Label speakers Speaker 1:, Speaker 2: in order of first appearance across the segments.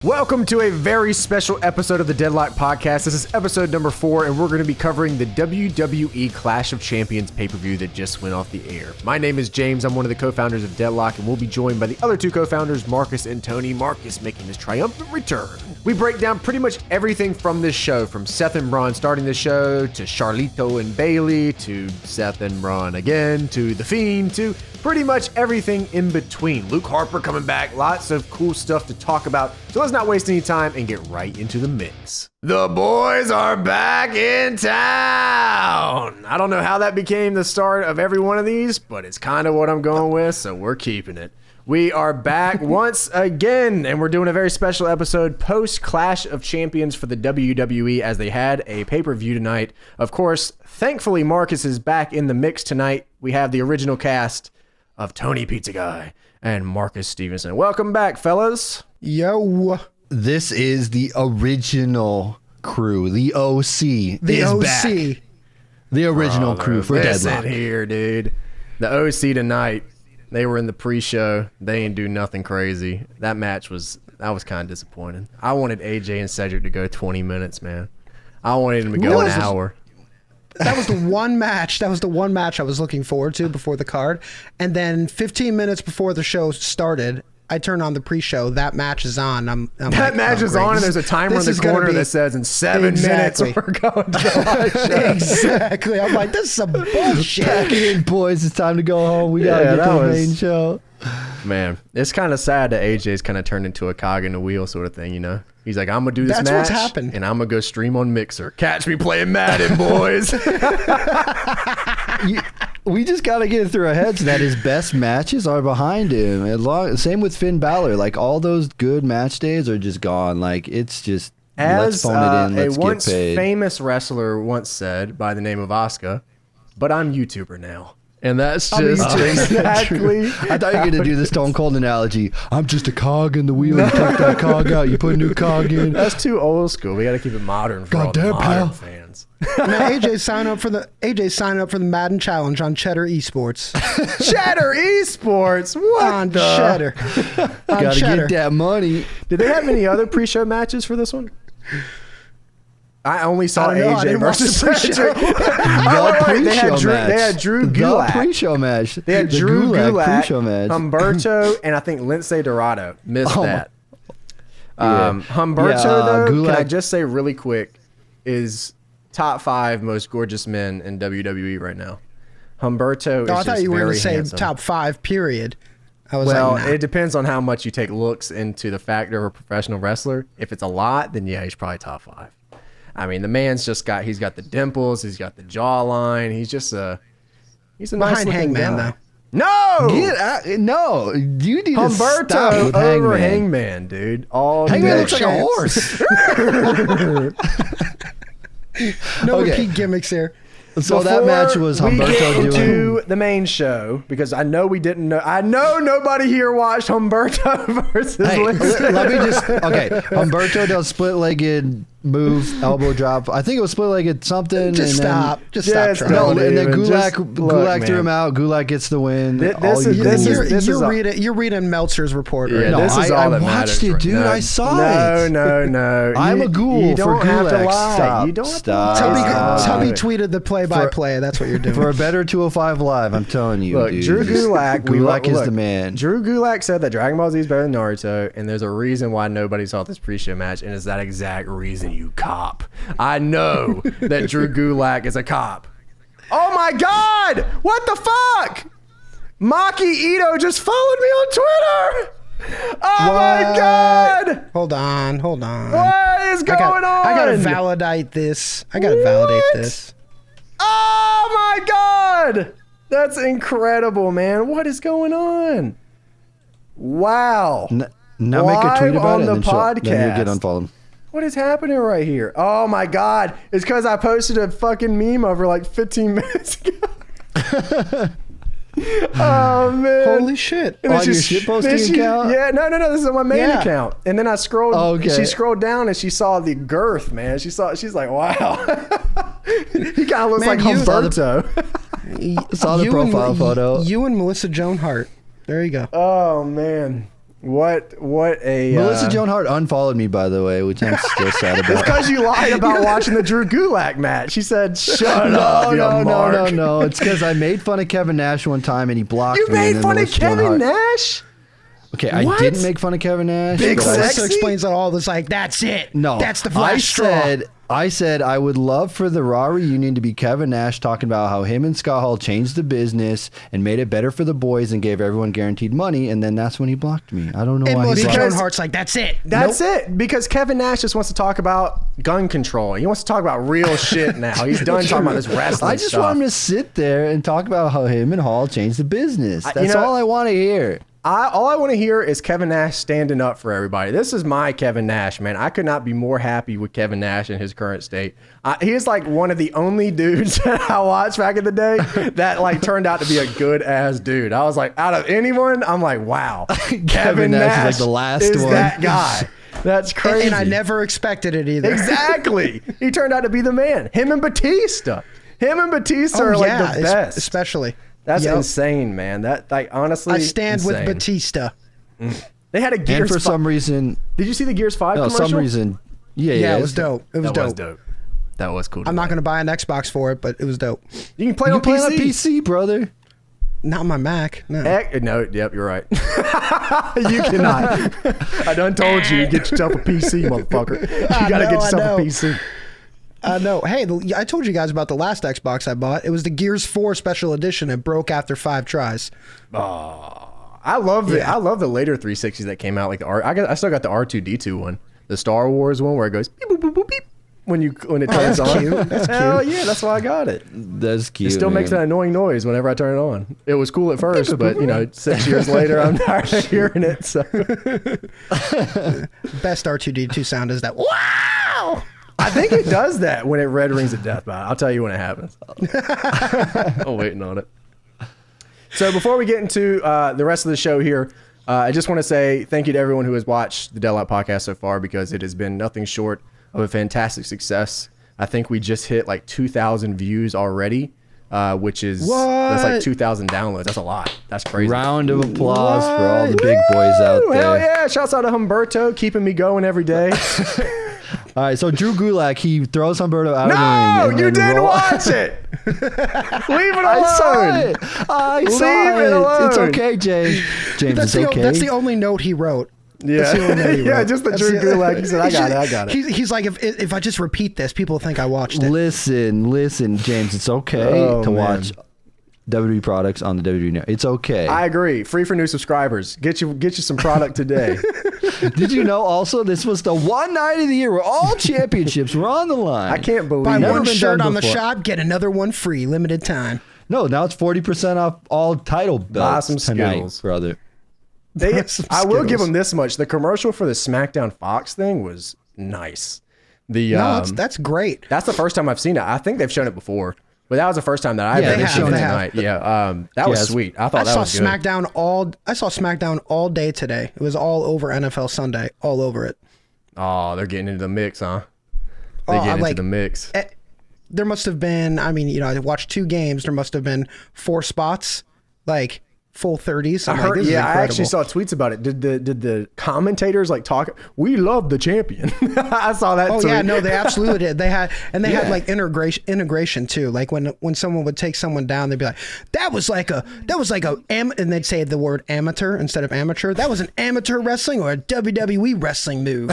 Speaker 1: Welcome to a very special episode of the Deadlock Podcast. This is episode number 4, and we're going to be covering the WWE Clash of Champions pay-per-view that just went off the air. My name is James. I'm one of the co-founders of Deadlock, and we'll be joined by the other two co-founders, Marcus and Tony. Marcus making his triumphant return. We break down pretty much everything from this show, from Seth and Braun starting the show, to Charlito and Bailey, to Seth and Braun again, to The Fiend, to pretty much everything in between. Luke Harper coming back, lots of cool stuff to talk about. So let's not waste any time and get right into the mix. The boys are back in town. I don't know how that became the start of every one of these, but it's kind of what I'm going with, so we're keeping it. We are back once again, and we're doing a very special episode post Clash of Champions for the WWE, as they had a pay-per-view tonight. Of course, thankfully, Marcus is back in the mix tonight. We have the original cast of Tony Pizza Guy and Marcus Stevenson. Welcome back, fellas.
Speaker 2: Yo.
Speaker 3: This is the original crew. The OC
Speaker 2: The
Speaker 3: is
Speaker 2: OC.
Speaker 3: back. The original crew for Deadlock.
Speaker 1: Listen here, dude. The OC tonight, they were in the pre-show. They didn't do nothing crazy. That was kind of disappointing. I wanted AJ and Cedric to go 20 minutes, man. I wanted them to go an hour.
Speaker 2: That was the one match. That was the one match I was looking forward to before the card. And then 15 minutes before the show started, I turn on the pre-show. That match is on.
Speaker 1: That match is on, and there's a timer in the corner that says in 7 minutes we're going to the live show.
Speaker 2: Exactly. I'm like, this is some bullshit.
Speaker 3: Pack it in, boys. It's time to go home. We got to get to the main show.
Speaker 1: Man, it's kind of sad that AJ's kind of turned into a cog in the wheel sort of thing, you know? He's like, I'm going to do this
Speaker 2: That's
Speaker 1: match,
Speaker 2: what's happened.
Speaker 1: and I'm going to go stream on Mixer. Catch me playing Madden, boys.
Speaker 3: We just got to get it through our heads that his best matches are behind him. Same with Finn Balor. Like, all those good match days are just gone. Like, it's just, let's phone it in, let's
Speaker 1: a once
Speaker 3: get paid.
Speaker 1: famous wrestler once said by the name of Asuka, but I'm YouTuber now. And that's just exactly.
Speaker 3: I thought you were going to do the Stone Cold analogy. I'm just a cog in the wheel. You take that cog out, you put a new cog in.
Speaker 1: That's too old school. We got to keep it modern for all the modern fans.
Speaker 2: Now AJ's signing up for the Madden Challenge on Cheddar Esports.
Speaker 1: Cheddar Esports? What
Speaker 2: on
Speaker 1: the?
Speaker 2: Cheddar. On
Speaker 3: Gotta
Speaker 2: Cheddar.
Speaker 3: get that money.
Speaker 1: Did they have any other pre-show matches for this one? I only saw AJ versus Cedric. They had Drew Gulak.
Speaker 3: The pre-show match.
Speaker 1: They had Drew Gulak,
Speaker 3: pre-show match.
Speaker 1: Humberto, and I think Lindsay Dorado. Missed that.
Speaker 3: Yeah.
Speaker 1: Humberto, though,
Speaker 3: Gulak.
Speaker 1: can I just say really quick, is top 5 most gorgeous men in WWE right now. Humberto is
Speaker 2: I thought you were going to say
Speaker 1: handsome.
Speaker 2: top 5, period. I was
Speaker 1: Well,
Speaker 2: like, nah.
Speaker 1: it depends on how much you take looks into the factor of a professional wrestler. If it's a lot, then yeah, he's probably top 5. I mean, the man's he's got the dimples, he's got the jawline, he's a nice
Speaker 2: Behind
Speaker 1: looking
Speaker 2: Hangman,
Speaker 1: guy.
Speaker 2: though.
Speaker 1: No!
Speaker 3: No, you need to stop
Speaker 1: Humberto
Speaker 3: with
Speaker 1: over
Speaker 3: Hangman.
Speaker 1: Hangman, dude. All
Speaker 3: Hangman
Speaker 1: day.
Speaker 3: looks like a horse.
Speaker 2: No
Speaker 3: Okay.
Speaker 2: repeat gimmicks here.
Speaker 3: So that match was
Speaker 1: we get
Speaker 3: Humberto
Speaker 1: into
Speaker 3: doing.
Speaker 1: the main show, because I know we didn't know. I know nobody here watched Humberto versus
Speaker 3: Hey,
Speaker 1: Lindsay.
Speaker 3: let me just. Okay, Humberto does split-legged move, elbow drop. I think it was split-legged something.
Speaker 2: Just
Speaker 3: and
Speaker 2: stop.
Speaker 3: Then,
Speaker 2: Just stop
Speaker 1: Just
Speaker 2: trying.
Speaker 3: No,
Speaker 1: Don't
Speaker 3: and then
Speaker 1: even.
Speaker 3: Gulak threw
Speaker 1: Man.
Speaker 3: him out. Gulak gets the win.
Speaker 1: This is
Speaker 2: You're reading Meltzer's report right
Speaker 1: Yeah,
Speaker 2: now.
Speaker 3: No,
Speaker 1: this is
Speaker 3: I
Speaker 1: all that
Speaker 3: watched
Speaker 1: matters
Speaker 3: it,
Speaker 1: right
Speaker 3: dude.
Speaker 1: now.
Speaker 3: I saw it.
Speaker 1: No.
Speaker 3: I'm a ghoul
Speaker 1: You
Speaker 3: for
Speaker 1: don't have to
Speaker 3: Gulak.
Speaker 1: lie.
Speaker 3: Stop.
Speaker 1: You don't have
Speaker 3: Stop.
Speaker 1: to lie.
Speaker 2: Tubby tweeted the play-by-play. That's what you're doing.
Speaker 3: For a better 205 Live, I'm telling you,
Speaker 1: Look,
Speaker 3: dude.
Speaker 1: Drew Gulak.
Speaker 3: Gulak is the man.
Speaker 1: Drew Gulak said that Dragon Ball Z is better than Naruto, and there's a reason why nobody saw this pre-show match, and it's that exact reason, you cop. I know that Drew Gulak is a cop. Oh my God! What the fuck? Maki Ito just followed me on Twitter. Oh my God!
Speaker 2: Hold on.
Speaker 1: What is going on?
Speaker 2: I gotta validate this. This.
Speaker 1: Oh my God! That's incredible, man. What is going on? Wow.
Speaker 3: Now make a tweet
Speaker 1: Live
Speaker 3: about
Speaker 1: on
Speaker 3: it,
Speaker 1: the
Speaker 3: and then you'll get
Speaker 1: podcast.
Speaker 3: unfollowed.
Speaker 1: What is happening right here? Oh my God. It's because I posted a fucking meme over like 15 minutes ago. Oh man.
Speaker 2: Holy shit.
Speaker 1: And then
Speaker 3: On your shitposting account?
Speaker 1: Yeah, no. This is on my main account. And then I scrolled.
Speaker 3: Okay.
Speaker 1: She scrolled down and she saw the girth, man. She's like, wow. He kind of looks
Speaker 2: Man,
Speaker 1: like
Speaker 2: you-
Speaker 1: Humberto.
Speaker 3: Saw the profile photo.
Speaker 2: You and Melissa Joan Hart. There you go.
Speaker 1: Oh man. What a
Speaker 3: Melissa Joan Hart unfollowed me, by the way, which I'm still sad
Speaker 1: It's
Speaker 3: about.
Speaker 1: because you lied about watching the Drew Gulak match. She said, "Shut up,
Speaker 3: No. It's because I made fun of Kevin Nash one time and he blocked
Speaker 1: You
Speaker 3: me.
Speaker 1: made
Speaker 3: and then
Speaker 1: fun of
Speaker 3: Melissa Joan
Speaker 1: Kevin
Speaker 3: Hart-
Speaker 1: Nash?
Speaker 3: Okay,
Speaker 1: What?
Speaker 3: I didn't make fun of Kevin Nash.
Speaker 1: Big
Speaker 3: but I-
Speaker 1: sexy?
Speaker 2: Melissa explains it all. It's like, that's it.
Speaker 3: No,
Speaker 2: That's the flash straw.
Speaker 3: I said I would love for the Raw reunion to be Kevin Nash talking about how him and Scott Hall changed the business and made it better for the boys and gave everyone guaranteed money, and then that's when he blocked me. I don't know
Speaker 2: And
Speaker 3: why.
Speaker 2: Melissa
Speaker 3: He blocked
Speaker 2: Joan
Speaker 3: me.
Speaker 2: Hart's like, that's it.
Speaker 1: That's it. Because Kevin Nash just wants to talk about gun control. He wants to talk about real shit now. He's done talking about this wrestling
Speaker 3: I just
Speaker 1: stuff.
Speaker 3: want him to sit there and talk about how him and Hall changed the business. That's all I want to hear.
Speaker 1: All I want to hear is Kevin Nash standing up for everybody. This is my Kevin Nash, man. I could not be more happy with Kevin Nash in his current state. He is like one of the only dudes that I watched back in the day that like turned out to be a good ass dude. I was like, out of anyone, I'm like, wow, Kevin Nash
Speaker 3: is like the last
Speaker 1: is
Speaker 3: one.
Speaker 1: that guy. That's crazy.
Speaker 2: And I never expected it either.
Speaker 1: Exactly. He turned out to be the man. Him and Batista. Are like the best.
Speaker 2: Especially.
Speaker 1: That's
Speaker 2: Yep.
Speaker 1: insane, man. That like honestly,
Speaker 2: I stand with
Speaker 1: insane.
Speaker 2: Batista.
Speaker 1: They had a Gears.
Speaker 3: And for some reason,
Speaker 1: Did you see the Gears 5 commercial?
Speaker 3: some reason,
Speaker 2: Yeah, it was dope. It was
Speaker 1: That
Speaker 2: dope.
Speaker 1: was dope. That was cool.
Speaker 2: I'm not going to buy an Xbox for it, but it was dope.
Speaker 1: You can play
Speaker 3: You
Speaker 1: on
Speaker 3: play
Speaker 1: PC.
Speaker 3: on PC, brother.
Speaker 2: Not my Mac. No.
Speaker 1: No, yep, you're right. You cannot. I done told you, get yourself a PC, motherfucker. You gotta get yourself a PC.
Speaker 2: No. Hey, I told you guys about the last Xbox I bought. It was the Gears 4 Special Edition. It broke after 5 tries.
Speaker 1: I love I love the later 360s that came out. Like I still got the R2D2 one, the Star Wars one where it goes beep boop boop boop beep when it turns
Speaker 2: that's
Speaker 1: on.
Speaker 2: cute. That's
Speaker 1: Hell yeah, that's why I got it.
Speaker 3: That's cute.
Speaker 1: It still makes that annoying noise whenever I turn it on. It was cool at first, but 6 years later, I'm tired of hearing it. So.
Speaker 2: Best R2D2 sound is that, wow!
Speaker 1: I think it does that when it red rings of death, but I'll tell you when it happens. I'm waiting on it. So before we get into the rest of the show here, I just want to say thank you to everyone who has watched the Deadlock podcast so far, because it has been nothing short of a fantastic success. I think we just hit like 2,000 views already, which is that's like 2,000 downloads. That's a lot. That's crazy.
Speaker 3: Round of applause for all the big boys out there.
Speaker 1: Hell yeah! Shouts out to Humberto, keeping me going every day.
Speaker 3: All right, so Drew Gulak, he throws Humberto out of
Speaker 1: No,
Speaker 3: the ring.
Speaker 1: you didn't watch it. Leave it alone.
Speaker 3: I saw it. I saw
Speaker 1: Leave it alone.
Speaker 3: It's okay, James. James,
Speaker 2: That's
Speaker 3: it's okay.
Speaker 2: that's the only note he wrote. That's the only note he
Speaker 1: Yeah,
Speaker 2: wrote.
Speaker 1: just the
Speaker 2: That's
Speaker 1: Drew Gulak. He said, I got it.
Speaker 2: He's like, if I just repeat this, people think I watched it.
Speaker 3: Listen, James, it's okay to watch WWE products on the WWE Network. It's okay.
Speaker 1: I agree. Free for new subscribers. Get you some product today.
Speaker 3: Did you know also this was the one night of the year where all championships were on the line?
Speaker 1: I can't believe
Speaker 2: Buy
Speaker 3: Never
Speaker 2: one
Speaker 3: been
Speaker 2: shirt
Speaker 3: done
Speaker 2: on the
Speaker 3: before.
Speaker 2: shop, get another one free, limited time.
Speaker 3: No, now it's 40% off all title belts
Speaker 1: some
Speaker 3: tonight,
Speaker 1: Skittles.
Speaker 3: brother.
Speaker 1: I will give them this much. The commercial for the SmackDown Fox thing was nice.
Speaker 2: That's great.
Speaker 1: That's the first time I've seen it. I think they've shown it before, but that was the first time that I've
Speaker 3: Yeah,
Speaker 1: ever
Speaker 3: they
Speaker 1: seen
Speaker 3: have,
Speaker 1: it
Speaker 3: they
Speaker 1: tonight. Yeah, that was
Speaker 3: Yes.
Speaker 1: sweet. I thought
Speaker 2: I
Speaker 1: that
Speaker 2: saw
Speaker 1: was good.
Speaker 2: I saw SmackDown all day today. It was all over NFL Sunday, all over it.
Speaker 1: Oh, they're getting into the mix, huh? They get into the mix.
Speaker 2: There must have been, I watched 2 games. There must have been 4 spots, like full 30s.
Speaker 1: I heard,
Speaker 2: this is
Speaker 1: I
Speaker 2: incredible.
Speaker 1: actually saw tweets about it. Did the commentators like talk? We love the champion. I saw that.
Speaker 2: Oh
Speaker 1: tweet.
Speaker 2: yeah, no, they absolutely did. They had like integration too. Like when someone would take someone down, they'd be like, that was like a and they'd say the word amateur instead of amateur. That was an amateur wrestling or a WWE wrestling move.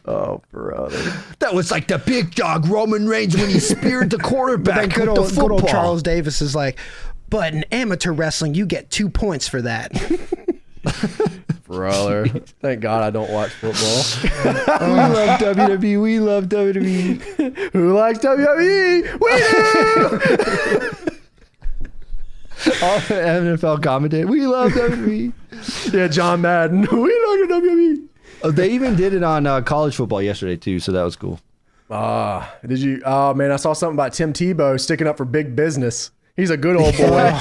Speaker 1: Oh brother.
Speaker 3: That was like the big dog Roman Reigns when he speared the
Speaker 2: But
Speaker 3: quarterback
Speaker 2: then good
Speaker 3: with the
Speaker 2: old
Speaker 3: football.
Speaker 2: Charles Davis is like, but in amateur wrestling, you get 2 points for that.
Speaker 1: Brother. Thank God I don't watch football.
Speaker 3: We love WWE. We love WWE.
Speaker 1: Who likes WWE? We do.
Speaker 3: All the NFL commentator. We love WWE.
Speaker 1: Yeah, John Madden. We like WWE.
Speaker 3: Oh, they even did it on college football yesterday too, so that was cool.
Speaker 1: Did you? Oh man, I saw something about Tim Tebow sticking up for big business. He's a good old boy.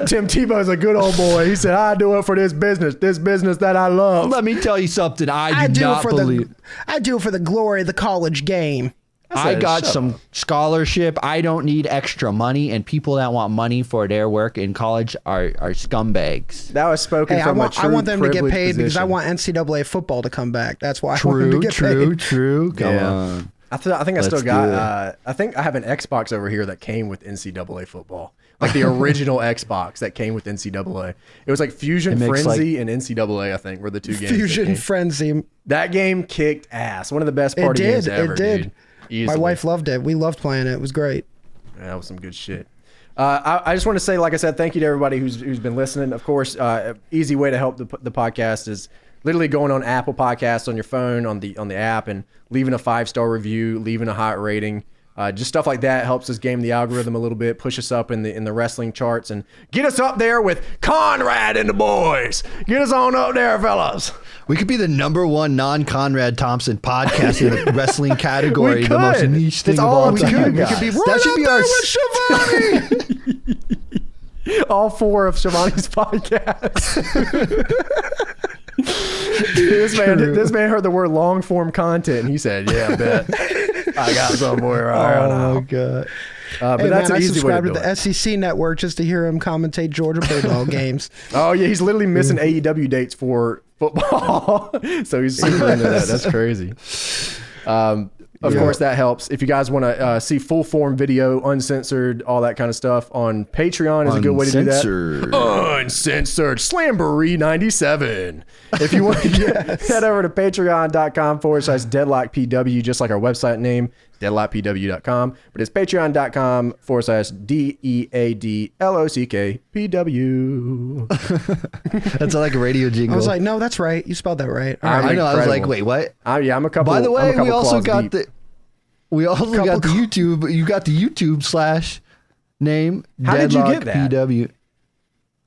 Speaker 1: Tim Tebow's a good old boy. He said, I do it for this business that I love.
Speaker 3: Let me tell you something. I do not believe.
Speaker 2: I do it for the glory of the college game.
Speaker 3: I got some scholarship. I don't need extra money, and people that want money for their work in college are scumbags.
Speaker 1: That was spoken from a true
Speaker 2: I want them to get paid
Speaker 1: position.
Speaker 2: because I want NCAA football to come back. That's why I want them to get paid.
Speaker 3: True. Come on.
Speaker 1: I think I still got. I think I have an Xbox over here that came with NCAA football, like the original Xbox that came with NCAA. It was like Fusion Frenzy and NCAA. I think were the two games.
Speaker 2: Fusion Frenzy.
Speaker 1: That game kicked ass. One of the best party games ever. It did. Dude.
Speaker 2: My wife loved it. We loved playing it. It was great.
Speaker 1: Yeah, that was some good shit. I just want to say, like I said, thank you to everybody who's been listening. Of course, easy way to help the podcast is literally going on Apple Podcasts on your phone on the app and leaving a 5-star review, leaving a hot rating. Just stuff like that helps us game the algorithm a little bit, push us up in the wrestling charts, and get us up there with Conrad and the boys. Get us on up there, fellas.
Speaker 3: We could be the #1 non-Conrad Thompson podcast in the wrestling category. The most niche thing of all time.
Speaker 1: We could be
Speaker 3: that should be our
Speaker 1: Shivani. All 4 of Shivani's podcasts. This man heard the word long form content and he said, "Yeah, I bet I got some for you right now."
Speaker 3: Oh god!
Speaker 1: But
Speaker 2: hey,
Speaker 1: that's
Speaker 2: man,
Speaker 1: an
Speaker 2: I
Speaker 1: easy way to
Speaker 2: subscribe
Speaker 1: do
Speaker 2: to the SEC network just to hear him commentate Georgia Bulldog games.
Speaker 1: Oh yeah, he's literally missing AEW dates for football, so he's super into that. That's crazy. Of course, that helps. If you guys want to see full form video, uncensored, all that kind of stuff on Patreon is a good way to do that. Uncensored Slamboree 97. If you want to head over to patreon.com/DeadlockPW, just like our website name, deadlockpw.com. But it's patreon.com/DEADLOCKPW.
Speaker 3: That's like a radio jingle.
Speaker 2: I was like, no, that's right. You spelled that right.
Speaker 3: I know. I was like, wait, what?
Speaker 1: Yeah, I'm a couple.
Speaker 3: By the way, we also got
Speaker 1: deep.
Speaker 3: the YouTube. You got the YouTube / name.
Speaker 1: How did you get that?
Speaker 3: PW.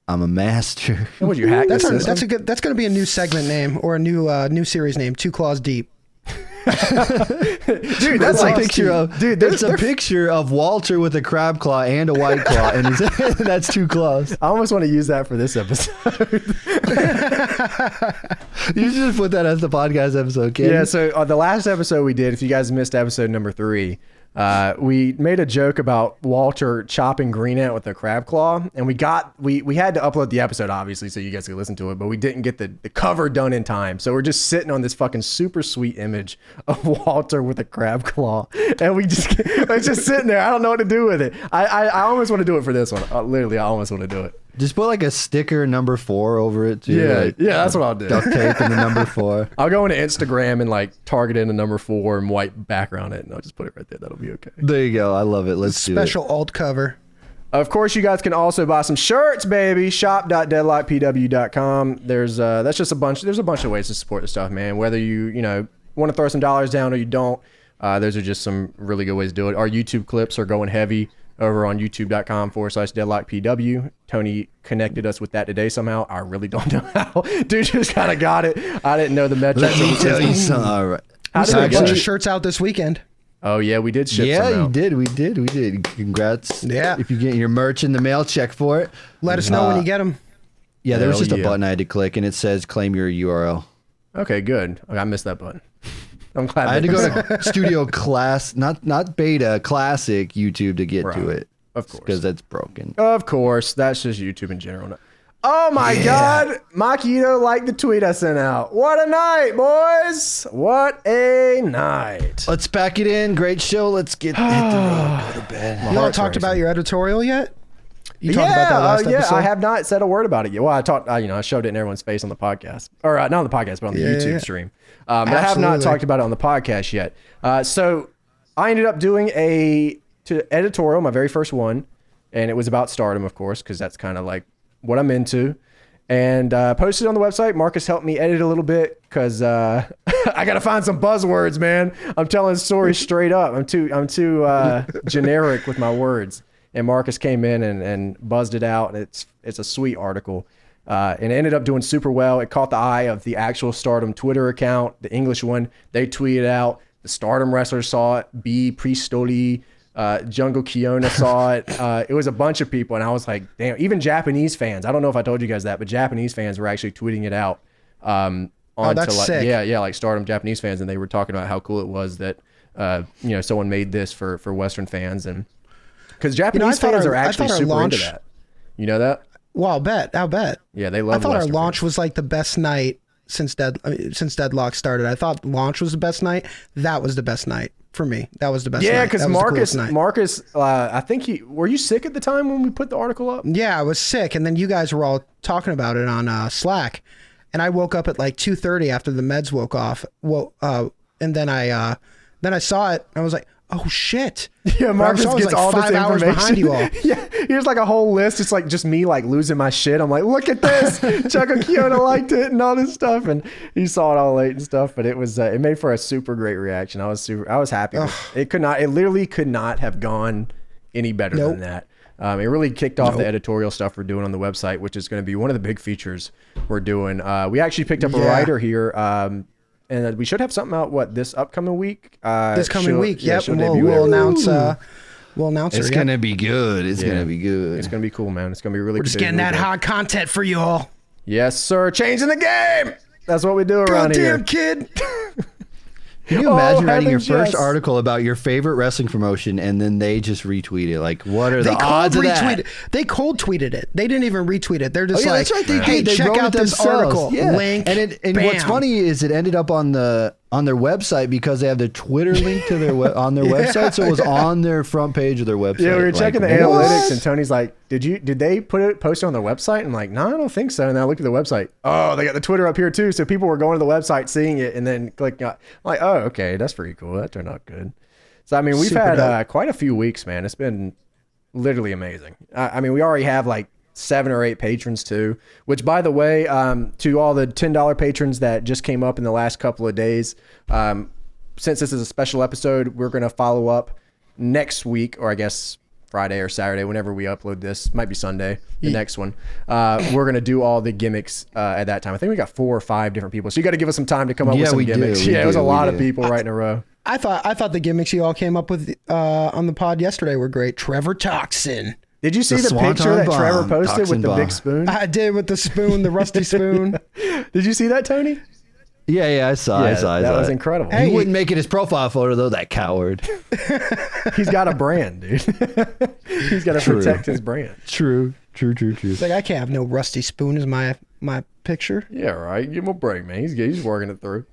Speaker 3: I'm a master.
Speaker 1: Would you hack
Speaker 2: that's
Speaker 1: system?
Speaker 2: That's going to be a new segment name or a new series name. 2 Claws Deep.
Speaker 1: Dude, that's
Speaker 3: like a picture of There's a picture of Walter with a crab claw and a white claw, and that's 2 claws.
Speaker 1: I almost want to use that for this episode.
Speaker 3: You should just put that as the podcast episode, kid.
Speaker 1: Yeah. So the last episode we did, if you guys missed episode number 3, we made a joke about Walter chopping Green Ant with a crab claw, and we had to upload the episode obviously so you guys could listen to it, but we didn't get the cover done in time, so we're just sitting on this fucking super sweet image of Walter with a crab claw, and it's just sitting there. I don't know what to do with it. I almost want to do it for this one. Literally, I almost want to do it.
Speaker 3: Just put like a sticker number 4 over it too.
Speaker 1: Yeah, that's what I'll do.
Speaker 3: Duct tape and the number 4.
Speaker 1: I'll go into Instagram and like target in the number 4 and white background it, and I'll just put it right there. That'll be okay.
Speaker 3: There you go. I love it. Let's do it.
Speaker 2: Special alt cover.
Speaker 1: Of course, you guys can also buy some shirts, baby. Shop.deadlockpw.com. There's a bunch of ways to support the stuff, man. Whether you want to throw some dollars down or you don't, those are just some really good ways to do it. Our YouTube clips are going heavy over on youtube.com/deadlockpw. Tony connected us with that today somehow. I really don't know how. Dude just kind of got it. I didn't know the metrics.
Speaker 3: Let me tell you something. All right.
Speaker 2: We sent a bunch of shirts out this weekend.
Speaker 1: Oh yeah, we did ship some
Speaker 3: Yeah,
Speaker 1: out.
Speaker 3: you did. We did. Congrats.
Speaker 2: Yeah.
Speaker 3: If you get your merch in the mail, check for it.
Speaker 2: Let us know when you get them.
Speaker 3: Yeah, there was just
Speaker 1: Hell
Speaker 3: a
Speaker 1: yeah.
Speaker 3: button I had to click, and it says claim your URL.
Speaker 1: Okay, good. I missed that button. I'm glad.
Speaker 3: I had to go to Studio Class, not Beta, Classic YouTube to get to it.
Speaker 1: Of course.
Speaker 3: Because that's broken.
Speaker 1: Of course. That's just YouTube in general. Oh my God. Makito liked the tweet I sent out. What a night, boys. What a night.
Speaker 3: Let's pack it in. Great show. Let's hit the road. Go to bed.
Speaker 2: You all talked about your editorial yet? You talked about that last episode?
Speaker 1: I have not said a word about it yet. Well, I showed it in everyone's face on the podcast. Or not on the podcast, but on the YouTube stream. But I have not talked about it on the podcast yet. So I ended up doing editorial, my very first one, and it was about Stardom, of course, because that's kind of like what I'm into, and posted it on the website. Marcus helped me edit a little bit because I gotta find some buzzwords, man. I'm telling stories straight up. I'm too generic with my words, and Marcus came in and buzzed it out, and it's a sweet article. And it ended up doing super well. It caught the eye of the actual Stardom Twitter account, the English one. They tweeted out. The Stardom wrestlers saw it. B. Priestoli, Jungle Kiona saw it. It was a bunch of people, and I was like, damn. Even Japanese fans. I don't know if I told you guys that, but Japanese fans were actually tweeting it out.
Speaker 2: That's sick.
Speaker 1: Yeah, like Stardom Japanese fans, and they were talking about how cool it was that someone made this for Western fans, and because Japanese fans are actually super into that. You know that?
Speaker 2: Well, I'll bet.
Speaker 1: Yeah, they love.
Speaker 2: I thought
Speaker 1: Western
Speaker 2: our launch
Speaker 1: fans.
Speaker 2: was like the best night since Deadlock started. I thought launch was the best night. That was the best night for me. That was the best.
Speaker 1: Yeah,
Speaker 2: night.
Speaker 1: because Marcus, I think were you sick at the time when we put the article up?
Speaker 2: Yeah, I was sick, and then you guys were all talking about it on Slack, and I woke up at like 2:30 after the meds woke off. And then I saw it. And I was like, oh shit.
Speaker 1: Yeah, Marcus gets
Speaker 2: like
Speaker 1: all this
Speaker 2: 5 hours
Speaker 1: information
Speaker 2: behind you all.
Speaker 1: Yeah, here's like a whole list. It's like just me like losing my shit. I'm like, look at this. Chucko Kiona liked it and all this stuff, and he saw it all late and stuff. But it was it made for a super great reaction. I was happy. It literally could not have gone any better than that. It really kicked off the editorial stuff we're doing on the website, which is going to be one of the big features we're doing. We actually picked up a writer here. And we should have something out this upcoming week.
Speaker 2: This coming week, yep. And we'll announce. We'll announce
Speaker 3: it's
Speaker 2: it.
Speaker 3: Gonna be good. It's gonna be good.
Speaker 1: It's gonna be cool, man. It's gonna be really.
Speaker 2: We're just getting that hot content for you all.
Speaker 1: Yes, sir. Changing the game. That's what we do around here.
Speaker 2: Goddamn kid.
Speaker 3: Can you imagine writing your
Speaker 1: heavens,
Speaker 3: first
Speaker 1: yes.
Speaker 3: article about your favorite wrestling promotion and then they just retweet it? Like, what are the odds of that?
Speaker 2: They cold tweeted it. They didn't even retweet it. They're just
Speaker 3: that's right.
Speaker 2: hey,
Speaker 3: They
Speaker 2: check
Speaker 3: wrote
Speaker 2: out
Speaker 3: it
Speaker 2: this
Speaker 3: themselves.
Speaker 2: article.
Speaker 3: Yeah.
Speaker 2: Link.
Speaker 3: And what's funny is it ended up on their website because they have their Twitter link to their on their website, so it was on their front page of their website.
Speaker 1: Yeah, we were checking the analytics, and Tony's like, "Did they post it on their website?" And I'm like, "No, I don't think so." And I looked at the website. Oh, they got the Twitter up here too, so people were going to the website, seeing it, and then clicking. I'm like, "Oh, okay, that's pretty cool. That turned out good." So I mean, we've had quite a few weeks, man. It's been literally amazing. I mean, we already have like 7 or 8 patrons too, which by the way, to all the $10 patrons that just came up in the last couple of days, since this is a special episode, we're going to follow up next week, or I guess Friday or Saturday, whenever we upload this. Might be Sunday, the next one. We're going to do all the gimmicks at that time. I think we got 4 or 5 different people, so you got to give us some time to come up with some gimmicks. It was a lot of people right in a row.
Speaker 2: I thought the gimmicks you all came up with on the pod yesterday were great. Trevor Toxin.
Speaker 1: Did you see the picture that Trevor posted with the big spoon?
Speaker 2: I did, with the spoon, the rusty spoon.
Speaker 1: Did you see that, Tony?
Speaker 3: Yeah, I saw.
Speaker 1: That was incredible.
Speaker 3: He wouldn't make it his profile photo though. That coward.
Speaker 1: He's got a brand, dude. He's got to protect his brand.
Speaker 3: True.
Speaker 2: It's like, I can't have no rusty spoon as my picture.
Speaker 1: Yeah, right. Give him a break, man. He's working it through.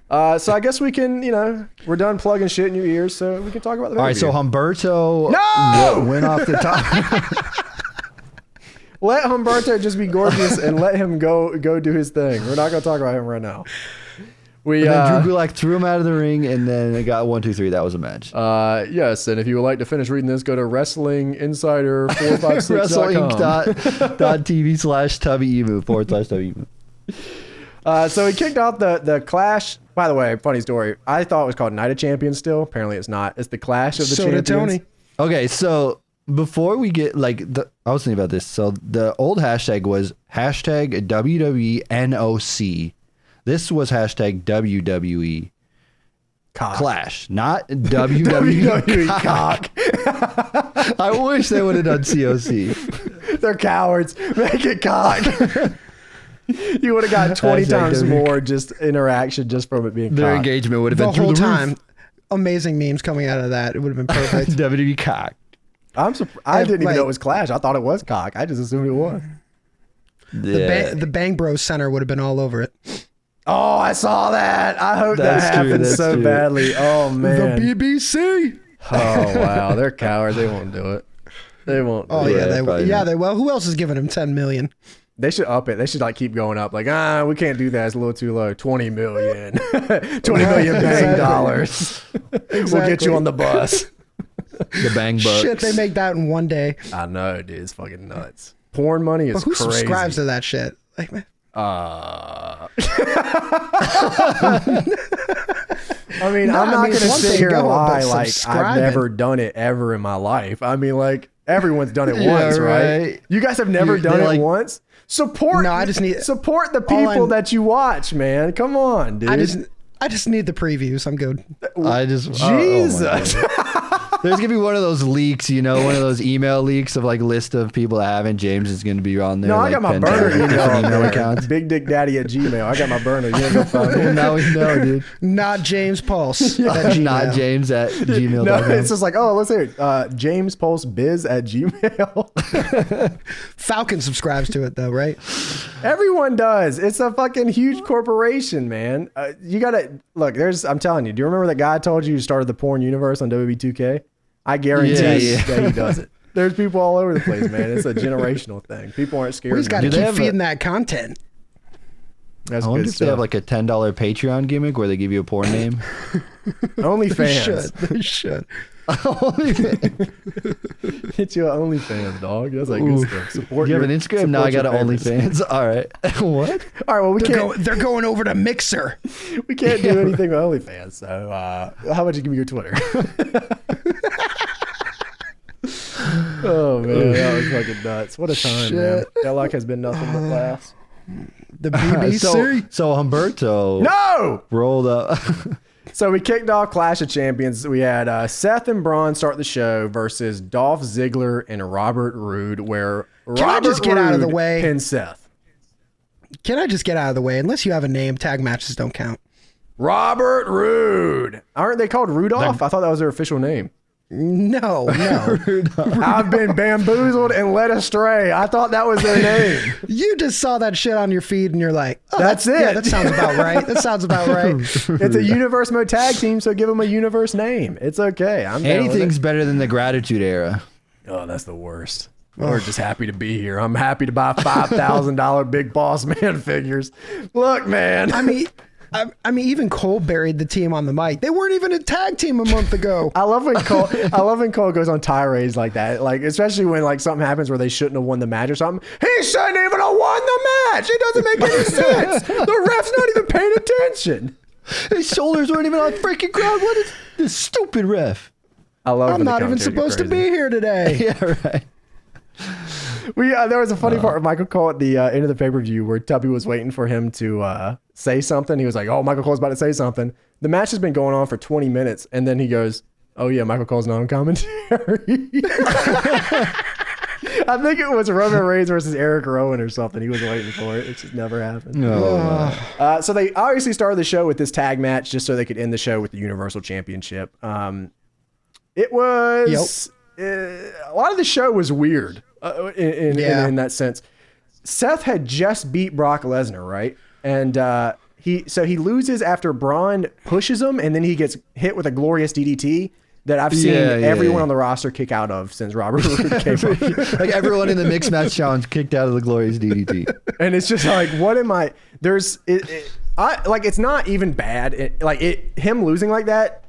Speaker 1: So I guess we can, we're done plugging shit in your ears, so we can talk about the.
Speaker 3: All right, so Humberto went off the top.
Speaker 1: Let Humberto just be gorgeous and let him go do his thing. We're not going to talk about him right now.
Speaker 3: And then Drew Gulak threw him out of the ring, and then it got 1, 2, 3. That was a match.
Speaker 1: Yes, and if you would like to finish reading this, go to WrestlingInsider456.com.
Speaker 3: WrestlingInc.tv/TubbyEmu /TubbyEmu.
Speaker 1: So he kicked off the Clash. By the way, funny story. I thought it was called Night of Champions still. Apparently it's not. It's the Clash of the Champions.
Speaker 2: Tony.
Speaker 3: Okay, so before we get I was thinking about this. So the old hashtag was hashtag WWE NOC. This was hashtag WWE Clash, not WWE Cock. I wish they would have done COC.
Speaker 1: They're cowards. Make it Cock. You would have got 20 times more just interaction just from it being
Speaker 3: Their
Speaker 1: cock.
Speaker 3: engagement would have been
Speaker 2: The
Speaker 3: through
Speaker 2: whole
Speaker 3: the
Speaker 2: time.
Speaker 3: roof.
Speaker 2: Amazing memes coming out of that. It would have been perfect.
Speaker 3: WWE Cock.
Speaker 1: I didn't even know it was Clash. I thought it was Cock. I just assumed it was.
Speaker 2: The Bang Bros Center would have been all over it.
Speaker 1: Oh, I saw that. I hope that happens so badly. Oh, man.
Speaker 2: The BBC.
Speaker 1: Oh, wow. They're cowards. They won't do it. They won't.
Speaker 2: Oh, yeah. They will. Who else is giving him 10 million?
Speaker 1: They should up it. They should keep going up. We can't do that. It's a little too low. 20 million. 20 million bang dollars. Exactly. We'll get you on the bus.
Speaker 3: The bang bucks.
Speaker 2: Shit, they make that in one day.
Speaker 1: I know, dude. It's fucking nuts. Porn money is
Speaker 2: who
Speaker 1: crazy.
Speaker 2: Subscribes to that shit? Like, man.
Speaker 1: I mean, I'm not going to sit here and lie I've never done it ever in my life. I mean, everyone's done it once, right? You guys have never done it once? Support the people that you watch, man. Come on, dude.
Speaker 2: I just need the previews. I'm good.
Speaker 1: Jesus.
Speaker 3: There's gonna be one of those leaks, one of those email leaks of like list of people that haven't. James is gonna be on there.
Speaker 1: No,
Speaker 3: like,
Speaker 1: I got my
Speaker 3: pinned
Speaker 1: burner
Speaker 3: to different email accounts.
Speaker 1: BigDickDaddy@gmail. I got my burner. You ain't gonna find me.
Speaker 3: Well, now we know, dude.
Speaker 2: Not James Pulse.
Speaker 3: Not James at gmail.com.
Speaker 1: No, it's just like, oh, let's hear it. James Pulse Biz at Gmail.
Speaker 2: Falcon subscribes to it though, right?
Speaker 1: Everyone does. It's a fucking huge corporation, man. You gotta look. I'm telling you. Do you remember that guy I told you who started the porn universe on WWE 2K? I guarantee that he does it. There's people all over the place, man. It's a generational thing. People aren't scared.
Speaker 2: We just got to keep feeding that content.
Speaker 1: That's
Speaker 3: I wonder
Speaker 1: good
Speaker 3: if
Speaker 1: stuff.
Speaker 3: they have like a $10 Patreon gimmick where they give you a porn name.
Speaker 1: OnlyFans.
Speaker 2: They should.
Speaker 1: Hit you an OnlyFans, dog. That's like good stuff. Support.
Speaker 3: You have an Instagram? No, I got an
Speaker 1: favorites.
Speaker 3: OnlyFans. All right. What?
Speaker 1: All right. Well, we can't.
Speaker 2: They're going over to Mixer.
Speaker 1: We can't do anything with OnlyFans. So, how about you give me your Twitter? Oh man, that was fucking nuts. What a time, man. Deadlock has been nothing but laughs.
Speaker 2: The BBC.
Speaker 3: So Humberto
Speaker 1: No.
Speaker 3: rolled up.
Speaker 1: So we kicked off Clash of Champions. We had Seth and Braun start the show versus Dolph Ziggler and Robert Roode, where
Speaker 2: I just get out of the way?
Speaker 1: pinned Seth.
Speaker 2: Can I just get out of the way? Unless you have a name, tag matches don't count.
Speaker 1: Robert Roode. Aren't they called Rudolph? I thought that was their official name.
Speaker 2: No.
Speaker 1: I've been bamboozled and led astray. I thought that was their name.
Speaker 2: You just saw that shit on your feed and you're like, oh,
Speaker 1: That's it.
Speaker 2: Yeah, that sounds about right. That sounds about right.
Speaker 1: It's a universe mode tag team, so give them a universe name. It's okay. I'm down with
Speaker 3: Anything's
Speaker 1: it.
Speaker 3: better than the Gratitude Era.
Speaker 1: Oh, that's the worst. We're just happy to be here. I'm happy to buy $5,000 Big Boss Man figures. Look, man.
Speaker 2: I mean, even Cole buried the team on the mic. They weren't even a tag team a month ago.
Speaker 1: I love when Cole goes on tirades like that. Like, especially when like something happens where they shouldn't have won the match or something. He shouldn't even have won the match. It doesn't make any sense. The ref's not even paying attention.
Speaker 3: His shoulders weren't even on the freaking ground. What is this stupid ref?
Speaker 1: I love.
Speaker 2: I'm not even supposed to be here today.
Speaker 3: Yeah, right.
Speaker 1: There was a funny part of Michael Cole at the end of the pay-per-view where Tubby was waiting for him to say something. He was like, oh, Michael Cole's about to say something. The match has been going on for 20 minutes. And then he goes, oh yeah, Michael Cole's not on commentary. I think it was Roman Reigns versus Eric Rowan or something. He was waiting for it. It just never happened.
Speaker 3: No.
Speaker 1: So they obviously started the show with this tag match just so they could end the show with the Universal Championship. It was... a lot of the show was weird in that sense. Seth had just beat Brock Lesnar, right? And he loses after Braun pushes him, and then he gets hit with a glorious DDT that I've seen everyone on the roster kick out of since Robert Roode came up.
Speaker 3: Like everyone in the Mixed Match Challenge kicked out of the glorious DDT.
Speaker 1: And it's just like, what am I? It's not even bad. Him losing like that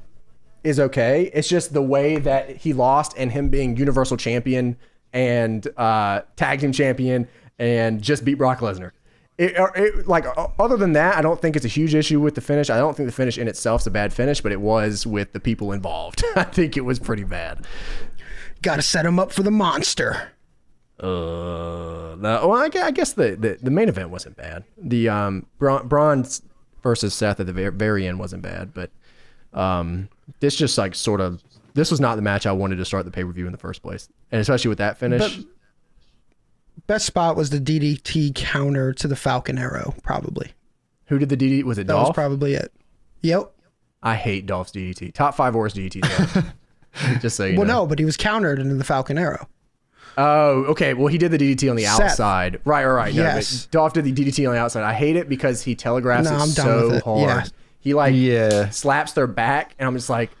Speaker 1: is okay. It's just the way that he lost and him being Universal Champion and Tag Team Champion and just beat Brock Lesnar. Other than that, I don't think it's a huge issue with the finish. I don't think the finish in itself is a bad finish, but it was with the people involved. I think it was pretty bad.
Speaker 2: Got to set him up for the monster.
Speaker 1: I guess the main event wasn't bad. The Braun versus Seth at the very end wasn't bad, but this just this was not the match I wanted to start the pay-per-view in the first place, and especially with that finish.
Speaker 2: Best spot was the DDT counter to the Falcon Arrow, probably.
Speaker 1: Who did the DDT? Was it
Speaker 2: That
Speaker 1: Dolph?
Speaker 2: was probably it. Yep.
Speaker 1: I hate Dolph's DDT. Top 5 worst DDT. Just so you know.
Speaker 2: Well, no, but he was countered into the Falcon Arrow.
Speaker 1: Oh, okay. Well, he did the DDT on the
Speaker 2: Seth.
Speaker 1: outside. Right. No,
Speaker 2: Yes.
Speaker 1: but Dolph did the DDT on the outside. I hate it because he telegraphs
Speaker 2: No,
Speaker 1: it
Speaker 2: I'm done
Speaker 1: so
Speaker 2: with it.
Speaker 1: hard.
Speaker 2: Yeah.
Speaker 1: He slaps their back, and I'm just like,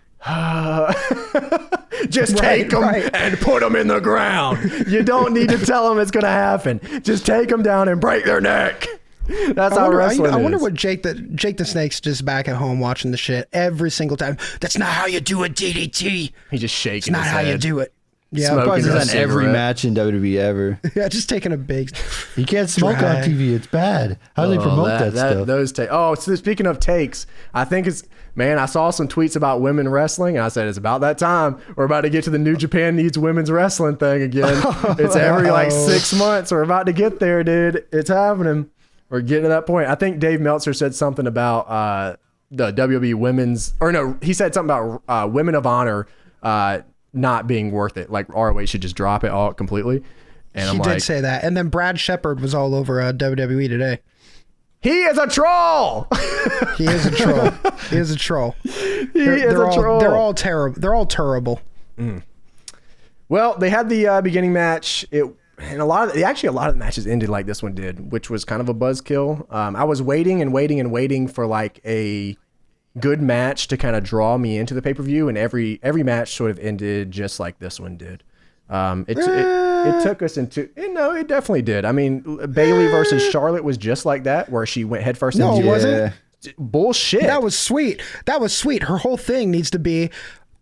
Speaker 1: just take them and put them in the ground. You don't need to tell them it's going to happen. Just take them down and break their neck. That's how wrestling is.
Speaker 2: I wonder what Jake the Snake's just back at home watching the shit every single time. That's not how you do a DDT.
Speaker 1: He's just shaking.
Speaker 2: It's not
Speaker 1: his
Speaker 2: how you
Speaker 1: head.
Speaker 2: do it. Yeah,
Speaker 1: Smoking
Speaker 3: Probably
Speaker 1: a
Speaker 3: on every
Speaker 1: cigarette.
Speaker 3: match in WWE ever.
Speaker 2: yeah, just taking a big.
Speaker 3: You can't smoke
Speaker 2: Drag.
Speaker 3: on TV. It's bad. How do they promote that stuff?
Speaker 1: Those takes. Oh, so speaking of takes, I think I saw some tweets about women wrestling, and I said, it's about that time. We're about to get to the New Japan needs women's wrestling thing again. It's every 6 months. We're about to get there, dude. It's happening. We're getting to that point. I think Dave Meltzer said something about the WWE women's, or no, he said something about Women of Honor not being worth it. Like ROH should just drop it all completely. And
Speaker 2: She did say that. And then Brad Shepard was all over WWE today.
Speaker 1: He is a troll.
Speaker 2: He is a troll. He is a troll.
Speaker 1: Troll.
Speaker 2: They're all terrible. They're all terrible.
Speaker 1: Well, they had the beginning match. And a lot of the matches ended like this one did, which was kind of a buzzkill. I was waiting for like a good match to kind of draw me into the pay-per-view, and every match sort of ended just like this one did. It took us into it definitely did. I mean, Bayley versus Charlotte was just like that, where she went headfirst into
Speaker 2: No, it wasn't.
Speaker 1: Bullshit.
Speaker 2: That was sweet. Her whole thing needs to be,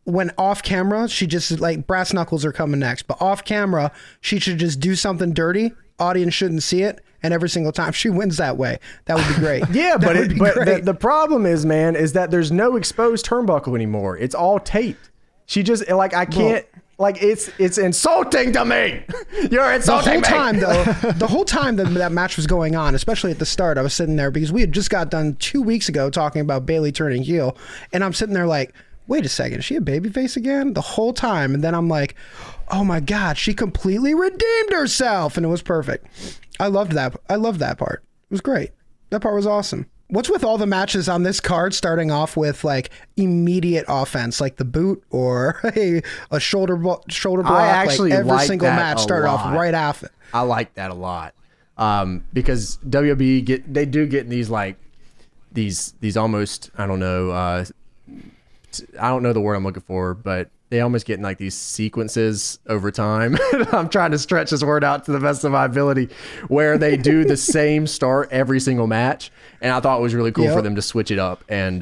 Speaker 2: when off camera, she just like, brass knuckles are coming next, but off camera, she should just do something dirty. Audience shouldn't see it. And every single time she wins that way, that would be great.
Speaker 1: Yeah, but the problem is, man, is that there's no exposed turnbuckle anymore. It's all taped. She just like, I can't. Like it's insulting to me. You're insulting me.
Speaker 2: The whole time that match was going on, especially at the start, I was sitting there because we had just got done 2 weeks ago talking about Bayley turning heel, and I'm sitting there like, wait a second, is she a babyface again? The whole time, and then I'm like, oh my god, she completely redeemed herself, and it was perfect. I loved that. I loved that part. It was great. That part was awesome. What's with all the matches on this card starting off with like immediate offense, like the boot or a shoulder block?
Speaker 1: I actually
Speaker 2: like every
Speaker 1: like
Speaker 2: single
Speaker 1: that
Speaker 2: match started off right after.
Speaker 1: I like that a lot because WWE they do get these like these almost I don't know the word I'm looking for, but they almost get in like these sequences over time. I'm trying to stretch this word out to the best of my ability, where they do the same start every single match. And I thought it was really cool for them to switch it up and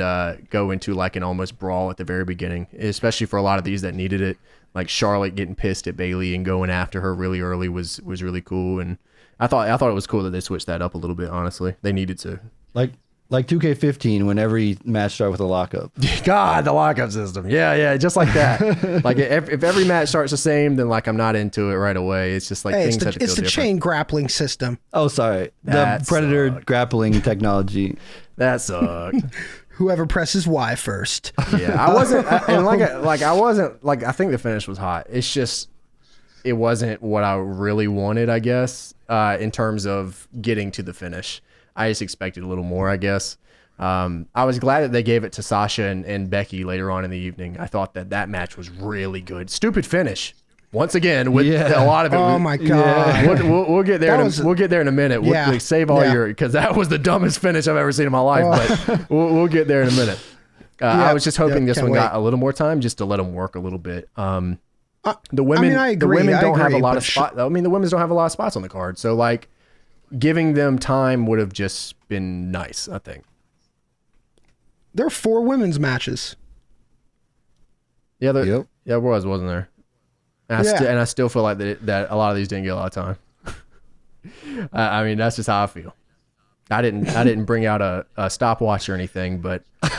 Speaker 1: go into like an almost brawl at the very beginning, especially for a lot of these that needed it. Like Charlotte getting pissed at Bayley and going after her really early was really cool. And I thought it was cool that they switched that up a little bit. Honestly, they needed to.
Speaker 3: Like 2K15 when every match started with a lockup.
Speaker 1: God, the lockup system. Yeah, just like that. Like if every match starts the same, then like I'm not into it right away. It's just like things have to feel different.
Speaker 2: It's the chain grappling system.
Speaker 3: Oh, sorry. The Predator grappling technology.
Speaker 1: That sucked.
Speaker 2: Whoever presses Y first.
Speaker 1: Yeah, I wasn't, I think the finish was hot. It's just, it wasn't what I really wanted, I guess, in terms of getting to the finish. I just expected a little more, I guess. I was glad that they gave it to Sasha and Becky later on in the evening. I thought that match was really good. Stupid finish. Once again, with a lot of it.
Speaker 2: Oh my god!
Speaker 1: We'll get there. We'll get there in a minute. We'll save all your, because that was the dumbest finich I've ever seen in my life. But we'll get there in a minute. I was just hoping this one got a little more time, just to let them work a little bit. The women,
Speaker 2: I agree.
Speaker 1: The women don't have a lot of spots. I mean, the women don't have a lot of spots on the card. So like, giving them time would have just been nice, I think.
Speaker 2: There are 4 women's matches.
Speaker 1: Yeah, there wasn't there? And I still feel like that a lot of these didn't get a lot of time. I mean, that's just how I feel. I didn't bring out a stopwatch or anything, but I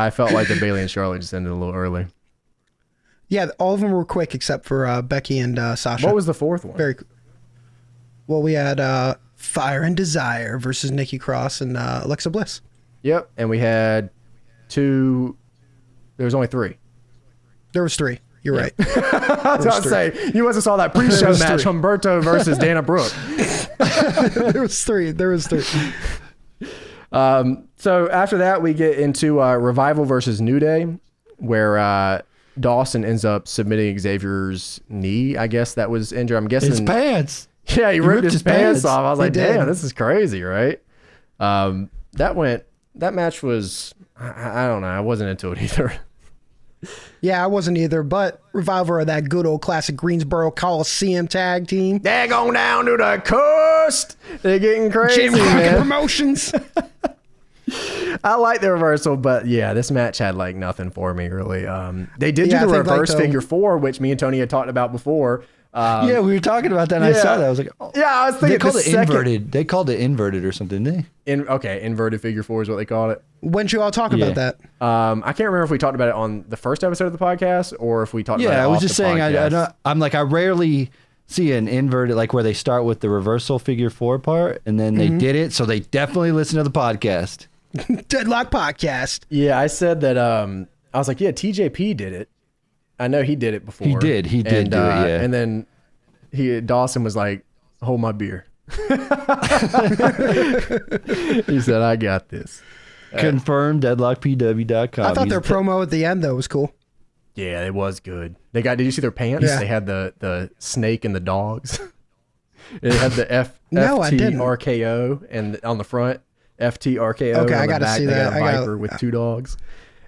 Speaker 1: felt like the Bayley and Charlotte just ended a little early.
Speaker 2: Yeah, all of them were quick except for Becky and Sasha.
Speaker 1: What was the fourth one?
Speaker 2: Well, we had Fire and Desire versus Nikki Cross and Alexa Bliss.
Speaker 1: Yep, and we had 2. There was only 3.
Speaker 2: There was 3. You're right.
Speaker 1: I was about to say, you must have saw that pre-show match, Humberto versus Dana Brooke.
Speaker 2: There was 3.
Speaker 1: So after that, we get into Revival versus New Day, where Dawson ends up submitting Xavier's knee. I guess that was injured. I'm guessing
Speaker 3: his pants.
Speaker 1: Yeah, he ripped his pants off. I was like, damn, this is crazy, right? That match was, I don't know. I wasn't into it either.
Speaker 2: Yeah, I wasn't either, but Revival are that good old classic Greensboro Coliseum tag team.
Speaker 1: They're going down to the coast. They're getting crazy,
Speaker 2: Jim Crockett Promotions.
Speaker 1: I like the reversal, but yeah, this match had like nothing for me really. They did do the reverse figure 4, which me and Tony had talked about before.
Speaker 3: Yeah, we were talking about that, and I saw that. I was like, oh.
Speaker 1: Yeah, I was thinking
Speaker 3: they called it inverted. They called it inverted or something, didn't they?
Speaker 1: Inverted figure 4 is what they called it.
Speaker 2: When did you all talk about that?
Speaker 1: I can't remember if we talked about it on the first episode of the podcast or if we talked about it
Speaker 3: I was
Speaker 1: off
Speaker 3: just
Speaker 1: the
Speaker 3: saying,
Speaker 1: podcast.
Speaker 3: I'm like, I rarely see an inverted, like where they start with the reversal figure 4 part, and then they did it, so they definitely listen to the podcast.
Speaker 2: Deadlock Podcast.
Speaker 1: Yeah, I said that I was like, yeah, TJP did it. I know he did it before.
Speaker 3: He did do it, yeah.
Speaker 1: And then Dawson was like, hold my beer. He said, I got this.
Speaker 3: Confirmed, deadlockpw.com.
Speaker 2: I thought their promo at the end, though, was cool.
Speaker 1: Yeah, it was good. Did you see their pants?
Speaker 2: Yeah.
Speaker 1: They had the snake and the dogs. It had the
Speaker 2: No, I didn't.
Speaker 1: FTRKO and on the front, FTRKO.
Speaker 2: Okay,
Speaker 1: and on
Speaker 2: I
Speaker 1: the
Speaker 2: gotta
Speaker 1: back,
Speaker 2: see
Speaker 1: they
Speaker 2: that.
Speaker 1: got a viper with 2 dogs.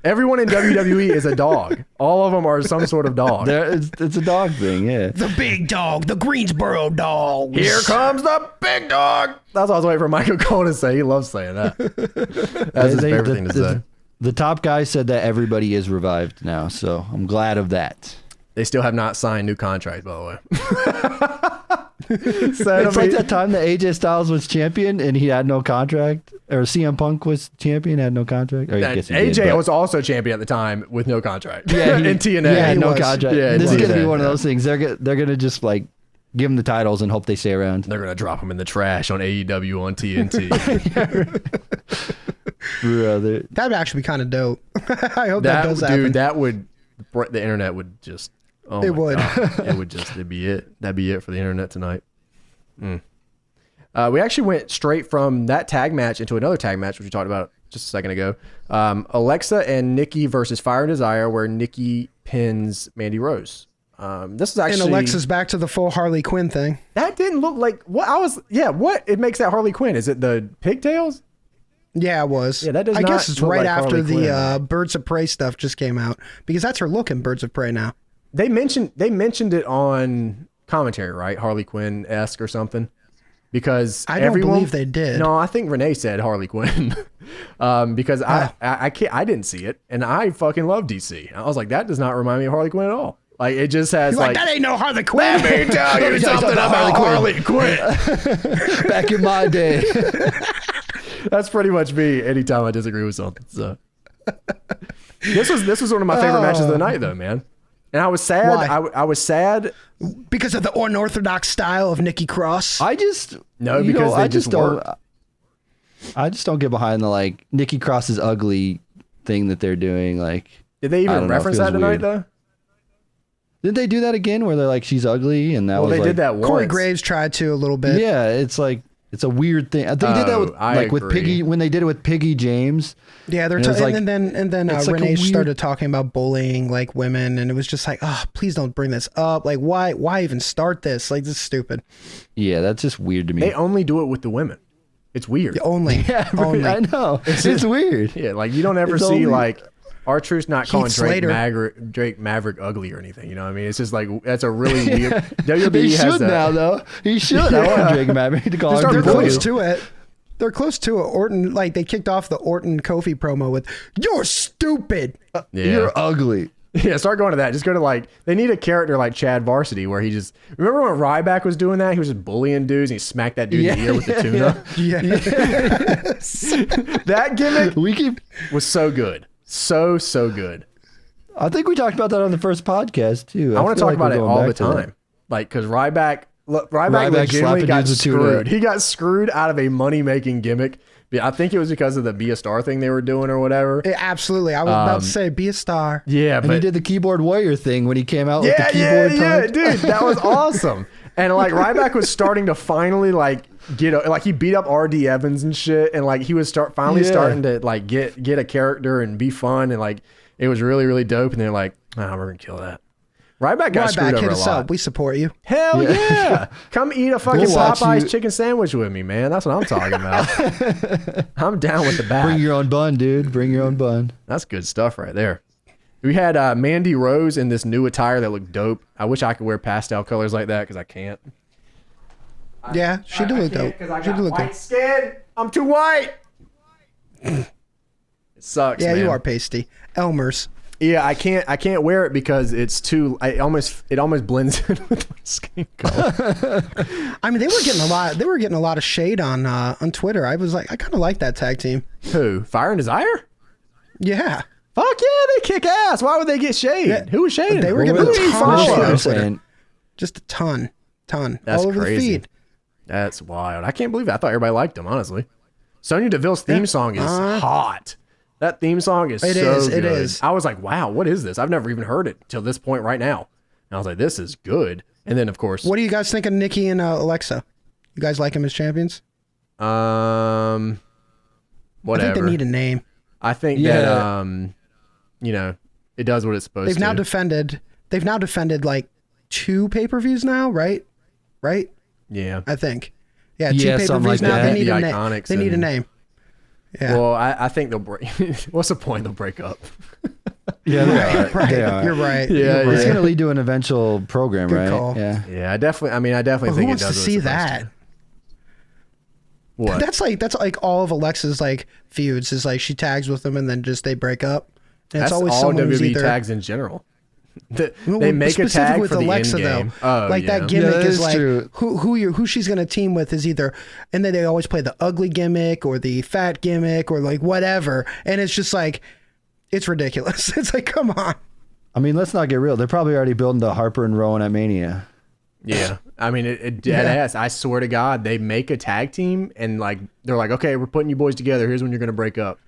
Speaker 1: Everyone in WWE is a dog. All of them are some sort of dog.
Speaker 3: It's a dog thing, yeah.
Speaker 2: The big dog, the Greensboro dogs.
Speaker 1: Here comes the big dog. That's what I was waiting for Michael Cole to say. He loves saying that. That's his favorite thing to say.
Speaker 3: The top guy said that everybody is revived now, so I'm glad of that.
Speaker 1: They still have not signed new contracts, by the way.
Speaker 3: It's like that time that AJ Styles was champion and he had no contract, or CM Punk was champion, had no contract. Or
Speaker 1: AJ was also champion at the time with no contract.
Speaker 3: Yeah,
Speaker 1: in TNA.
Speaker 3: Yeah, no
Speaker 1: was.
Speaker 3: contract.
Speaker 1: Yeah,
Speaker 3: this is gonna be
Speaker 1: TNA,
Speaker 3: one of those things. They're gonna just like give them the titles and hope they stay around.
Speaker 1: They're gonna drop them in the trash on AEW on TNT.
Speaker 3: Brother,
Speaker 2: That'd actually be kind of dope. I hope that does happen.
Speaker 1: Dude, the internet would just. Oh
Speaker 2: It
Speaker 1: my
Speaker 2: would.
Speaker 1: God. It would just. It'd be it. That'd be it for the internet tonight. We actually went straight from that tag match into another tag match, which we talked about just a second ago. Alexa and Nikki versus Fire and Desire, where Nikki pins Mandy Rose. This is actually,
Speaker 2: and Alexa's back to the full Harley Quinn thing.
Speaker 1: That didn't look like what I was. Yeah, what it makes that Harley Quinn? Is it the pigtails?
Speaker 2: Yeah, it was.
Speaker 1: Yeah, that does
Speaker 2: I
Speaker 1: not
Speaker 2: guess it's
Speaker 1: look
Speaker 2: right
Speaker 1: like
Speaker 2: after
Speaker 1: Harley
Speaker 2: the
Speaker 1: Quinn.
Speaker 2: Birds of Prey stuff just came out, because that's her look in Birds of Prey now.
Speaker 1: They mentioned it on commentary, right? Harley Quinn-esque or something. Because
Speaker 2: I don't believe they did.
Speaker 1: No, I think Renee said Harley Quinn. Because I didn't see it, and I fucking love DC. I was like, that does not remind me of Harley Quinn at all. Like, it just has
Speaker 2: You're like, that ain't no Harley Quinn.
Speaker 1: Let me tell you something about Harley Quinn.
Speaker 3: back in my day.
Speaker 1: That's pretty much me anytime I disagree with something. So this was one of my favorite matches of the night, though, man. And I was sad.
Speaker 2: Why?
Speaker 1: I was sad
Speaker 2: Because of the unorthodox style of Nikki Cross.
Speaker 3: I just don't get behind the like Nikki Cross's ugly thing that they're doing. Like,
Speaker 1: Did they even reference that tonight, though?
Speaker 3: Didn't they do that again where they're like, she's ugly? And that was
Speaker 1: they
Speaker 3: like,
Speaker 1: did that once.
Speaker 2: Corey Graves tried to a little bit.
Speaker 3: Yeah, it's like, it's a weird thing. They did that with with Piggy, when they did it with Piggy James.
Speaker 2: Yeah, they're
Speaker 3: And it was like-
Speaker 2: and then
Speaker 3: it's like a
Speaker 2: Renee
Speaker 3: weird-
Speaker 2: started talking about bullying like women, and it was just like, oh, please don't bring this up. Like, why even start this? Like, this is stupid.
Speaker 3: Yeah, that's just weird to me.
Speaker 1: They only do it with the women. It's weird.
Speaker 2: Only,
Speaker 3: yeah,
Speaker 2: only.
Speaker 3: I know. It's weird.
Speaker 1: Yeah, like you don't ever
Speaker 3: It's
Speaker 1: see
Speaker 3: only-
Speaker 1: like R-Truth's not calling
Speaker 2: Slater.
Speaker 1: Drake Maverick ugly or anything. You know what I mean? It's just like that's a really weird.
Speaker 3: He
Speaker 1: WWE has
Speaker 3: should
Speaker 1: that.
Speaker 3: now though. He should. I want Drake Maverick to call
Speaker 2: They're
Speaker 3: her
Speaker 2: close
Speaker 3: ugly.
Speaker 2: to it. They're close to it. Orton, like, they kicked off the Orton Kofi promo with, "You're stupid."
Speaker 1: Yeah.
Speaker 3: You're ugly.
Speaker 1: Yeah, start going to that. Just go to like they need a character like Chad Varsity where he just remember when Ryback was doing that? He was just bullying dudes and he smacked that dude in the ear with the tuna.
Speaker 2: Yeah.
Speaker 1: That gimmick
Speaker 3: We keep.
Speaker 1: was so good. So good.
Speaker 3: I think we talked about that on the first podcast too.
Speaker 1: I want to
Speaker 3: feel
Speaker 1: talk
Speaker 3: like
Speaker 1: about it
Speaker 3: we're going
Speaker 1: all the
Speaker 3: back to that.
Speaker 1: time. Like, because Ryback
Speaker 3: Ryback
Speaker 1: legitimately
Speaker 3: slapping
Speaker 1: got
Speaker 3: dudes with tuna.
Speaker 1: screwed. He got screwed out of a money-making gimmick. I think it was because of the Be a Star thing they were doing or whatever.
Speaker 2: Absolutely. I was about to say, be a star.
Speaker 1: Yeah,
Speaker 3: And
Speaker 1: but
Speaker 3: he did the keyboard warrior thing when he came out with the keyboard pump.
Speaker 1: dude, that was awesome. And like Ryback was starting to finally like like he beat up RD Evans and shit, and like he was finally starting to like get a character and be fun, and like it was really dope. And they're like, we're gonna kill that. Ryback got screwed over
Speaker 2: hit
Speaker 1: a
Speaker 2: us
Speaker 1: lot.
Speaker 2: up. We support you.
Speaker 1: Hell yeah. Come eat a fucking
Speaker 3: We'll watch
Speaker 1: Popeye's
Speaker 3: you-
Speaker 1: chicken sandwich with me, man. That's what I'm talking about. I'm down with the back.
Speaker 3: Bring your own bun, dude. Bring your own bun.
Speaker 1: That's good stuff right there. We had Mandy Rose in this new attire that looked dope. I wish I could wear pastel colors like that because I can't.
Speaker 2: Yeah, she did look dope.
Speaker 1: Because I
Speaker 2: She
Speaker 1: got
Speaker 2: did look
Speaker 1: white
Speaker 2: dope.
Speaker 1: skin. I'm too white. It sucks,
Speaker 2: Yeah,
Speaker 1: man.
Speaker 2: you are pasty. Elmer's.
Speaker 1: Yeah, I can't wear it because it's too. It almost blends in with my skin color.
Speaker 2: I mean, they were getting a lot. They were getting a lot of shade on Twitter. I was like, I kind of like that tag team.
Speaker 1: Who? Fire and Desire?
Speaker 2: Yeah,
Speaker 1: Fuck yeah, they kick ass. Why would they get shade?
Speaker 2: Yeah.
Speaker 1: Who was shading?
Speaker 2: They were
Speaker 1: them?
Speaker 2: getting
Speaker 1: Who
Speaker 2: a
Speaker 1: do you
Speaker 2: ton of shade
Speaker 1: follow?
Speaker 2: on
Speaker 3: I'm
Speaker 2: Twitter.
Speaker 3: saying,
Speaker 2: just a ton.
Speaker 1: That's
Speaker 2: all over
Speaker 1: crazy.
Speaker 2: the feed.
Speaker 1: That's wild. I can't believe it. I thought everybody liked them, honestly. Sonya Deville's theme song is hot. That theme song is
Speaker 2: It
Speaker 1: so
Speaker 2: is,
Speaker 1: good.
Speaker 2: it is.
Speaker 1: I was like, wow, what is this? I've never even heard it till this point right now. And I was like, this is good. And then, of course...
Speaker 2: What do you guys think of Nikki and Alexa? You guys like them as champions?
Speaker 1: Whatever.
Speaker 2: I think they need a name.
Speaker 1: I think that, you know, it does what it's supposed to.
Speaker 2: They've now defended like 2 pay-per-views now, right? Right?
Speaker 1: Yeah.
Speaker 2: I think. Yeah, 2
Speaker 3: Yeah,
Speaker 2: pay-per-views
Speaker 3: something like
Speaker 2: now.
Speaker 3: that.
Speaker 2: They need
Speaker 1: The
Speaker 2: a name.
Speaker 1: Iconics
Speaker 2: They need a
Speaker 1: and-
Speaker 2: name. Yeah.
Speaker 1: Well, I think they'll break... What's the point? They'll break up.
Speaker 3: Yeah, they are.
Speaker 2: right.
Speaker 3: They are.
Speaker 2: You're right.
Speaker 1: Yeah,
Speaker 2: You're
Speaker 1: yeah.
Speaker 3: It's
Speaker 2: right.
Speaker 3: going to lead to an eventual program,
Speaker 2: Good
Speaker 3: right?
Speaker 2: call.
Speaker 3: Yeah.
Speaker 1: Yeah, I definitely
Speaker 2: Who
Speaker 1: think it
Speaker 2: wants
Speaker 1: does
Speaker 2: to
Speaker 1: what
Speaker 2: see
Speaker 1: it's supposed
Speaker 2: that?
Speaker 1: to. What?
Speaker 2: That's like all of Alexa's like feuds is like she tags with them and then just they break up. And
Speaker 1: That's
Speaker 2: it's always
Speaker 1: all
Speaker 2: someone who's
Speaker 1: WWE
Speaker 2: either
Speaker 1: tags in general. They
Speaker 2: Well,
Speaker 1: make a
Speaker 2: specific
Speaker 1: tag
Speaker 2: with
Speaker 1: for the
Speaker 2: Alexa
Speaker 1: end game.
Speaker 2: though.
Speaker 1: Oh,
Speaker 2: like
Speaker 1: yeah.
Speaker 2: that gimmick
Speaker 3: Yeah, that
Speaker 2: is
Speaker 3: is
Speaker 2: like
Speaker 3: true.
Speaker 2: who she's gonna team with is either, and then they always play the ugly gimmick or the fat gimmick or like whatever, and it's just like it's ridiculous. It's like come on.
Speaker 3: I mean, let's not get real. They're probably already building the Harper and Rowan at Mania.
Speaker 1: Yeah, I mean, it dead ass. I swear to God, they make a tag team and like they're like, okay, we're putting you boys together. Here's when you're gonna break up.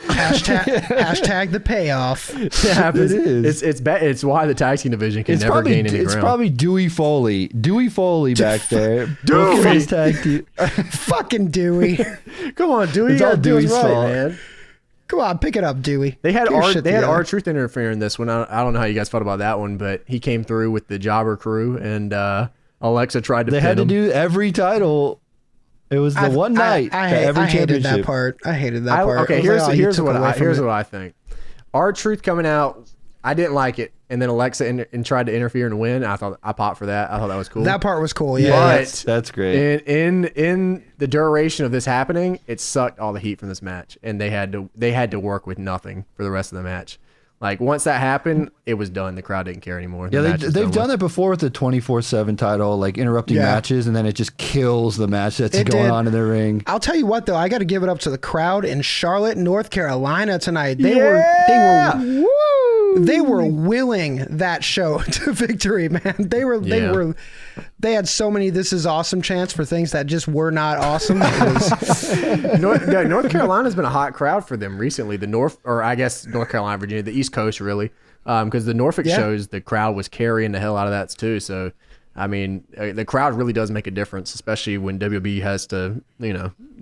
Speaker 2: Hashtag the payoff.
Speaker 1: It happens.
Speaker 3: It is.
Speaker 1: It's why the tag team division can never gain any
Speaker 3: it's
Speaker 1: ground.
Speaker 3: probably Dewey Foley. Dewey Foley back there.
Speaker 1: Dewey!
Speaker 3: Booking his tag team.
Speaker 2: Fucking Dewey.
Speaker 1: Come on, Dewey.
Speaker 3: It's
Speaker 1: You
Speaker 3: all
Speaker 1: gotta do us
Speaker 3: Dewey's
Speaker 1: right,
Speaker 3: fault.
Speaker 1: man.
Speaker 2: Come on, pick it up, Dewey.
Speaker 1: They had
Speaker 2: Get your
Speaker 1: our
Speaker 2: shit
Speaker 1: they had
Speaker 2: together.
Speaker 1: R-Truth interfere in this one. I don't know how you guys felt about that one, but he came through with the Jobber Crew, and Alexa tried to.
Speaker 3: They
Speaker 1: pin
Speaker 3: had to
Speaker 1: him.
Speaker 3: do every title. It was the one night
Speaker 2: I
Speaker 3: to every
Speaker 2: hated
Speaker 3: championship.
Speaker 2: that part. I hated that part.
Speaker 1: Okay,
Speaker 2: It was like, oh, you
Speaker 1: here's
Speaker 2: took
Speaker 1: what
Speaker 2: away from
Speaker 1: here's
Speaker 2: it.
Speaker 1: what I think. R-Truth coming out, I didn't like it, and then Alexa and tried to interfere and win. I popped for that. I thought that was cool.
Speaker 2: That part was cool. Yeah.
Speaker 3: Yeah,
Speaker 1: But
Speaker 3: that's great.
Speaker 1: in the duration of this happening, it sucked all the heat from this match, and they had to work with nothing for the rest of the match. Like once that happened, it was done. The crowd didn't care anymore.
Speaker 3: Yeah, they've done it before with the 24/7 title, like interrupting
Speaker 2: Yeah.
Speaker 3: matches, and then it just kills the match that's
Speaker 2: It
Speaker 3: going
Speaker 2: did.
Speaker 3: on in the ring.
Speaker 2: I'll tell you what though, I got to give it up to the crowd in Charlotte, North Carolina tonight.
Speaker 1: Yeah!
Speaker 2: They were willing that show to victory, man. They had so many "this is awesome" chants for things that just were not awesome. It was,
Speaker 1: North Carolina's been a hot crowd for them recently. North Carolina, Virginia, the East Coast really, because the Norfolk
Speaker 2: Yeah.
Speaker 1: shows, the crowd was carrying the hell out of that too. So, I mean, the crowd really does make a difference, especially when WB has to,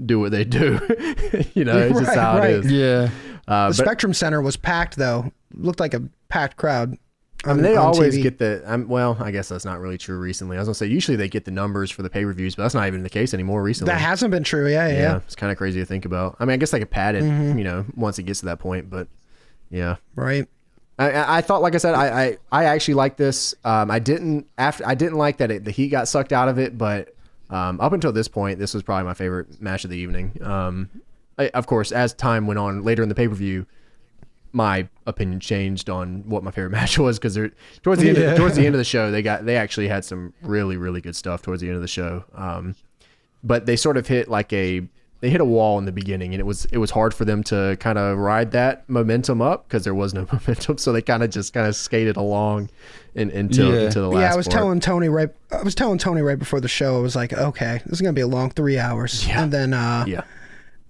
Speaker 1: do what they do. It's just
Speaker 2: Right,
Speaker 1: how
Speaker 2: right.
Speaker 1: it is.
Speaker 3: Yeah,
Speaker 2: the Spectrum Center was packed though. Looked like a packed crowd.
Speaker 1: I mean, they always
Speaker 2: TV.
Speaker 1: get well, I guess that's not really true recently. I was gonna say usually they get the numbers for the pay-per-views, but that's not even the case anymore recently.
Speaker 2: That hasn't been true. Yeah.
Speaker 1: It's kind of crazy to think about. I mean, I guess they could pad it, once it gets to that point, but yeah.
Speaker 2: Right.
Speaker 1: I thought, like I said, I actually like this. I didn't like that the heat got sucked out of it, but up until this point, this was probably my favorite match of the evening. Of course, as time went on later in the pay-per-view, my opinion changed on what my favorite match was, because towards the end of the show, they actually had some really, really good stuff towards the end of the show. But they sort of hit a wall in the beginning, and it was hard for them to kind of ride that momentum up because there was no momentum. So they kind of skated along until the last.
Speaker 2: Yeah, I was
Speaker 1: part.
Speaker 2: telling Tony right before the show. I was like, okay, this is gonna be a long 3 hours,
Speaker 1: Yeah.
Speaker 2: and then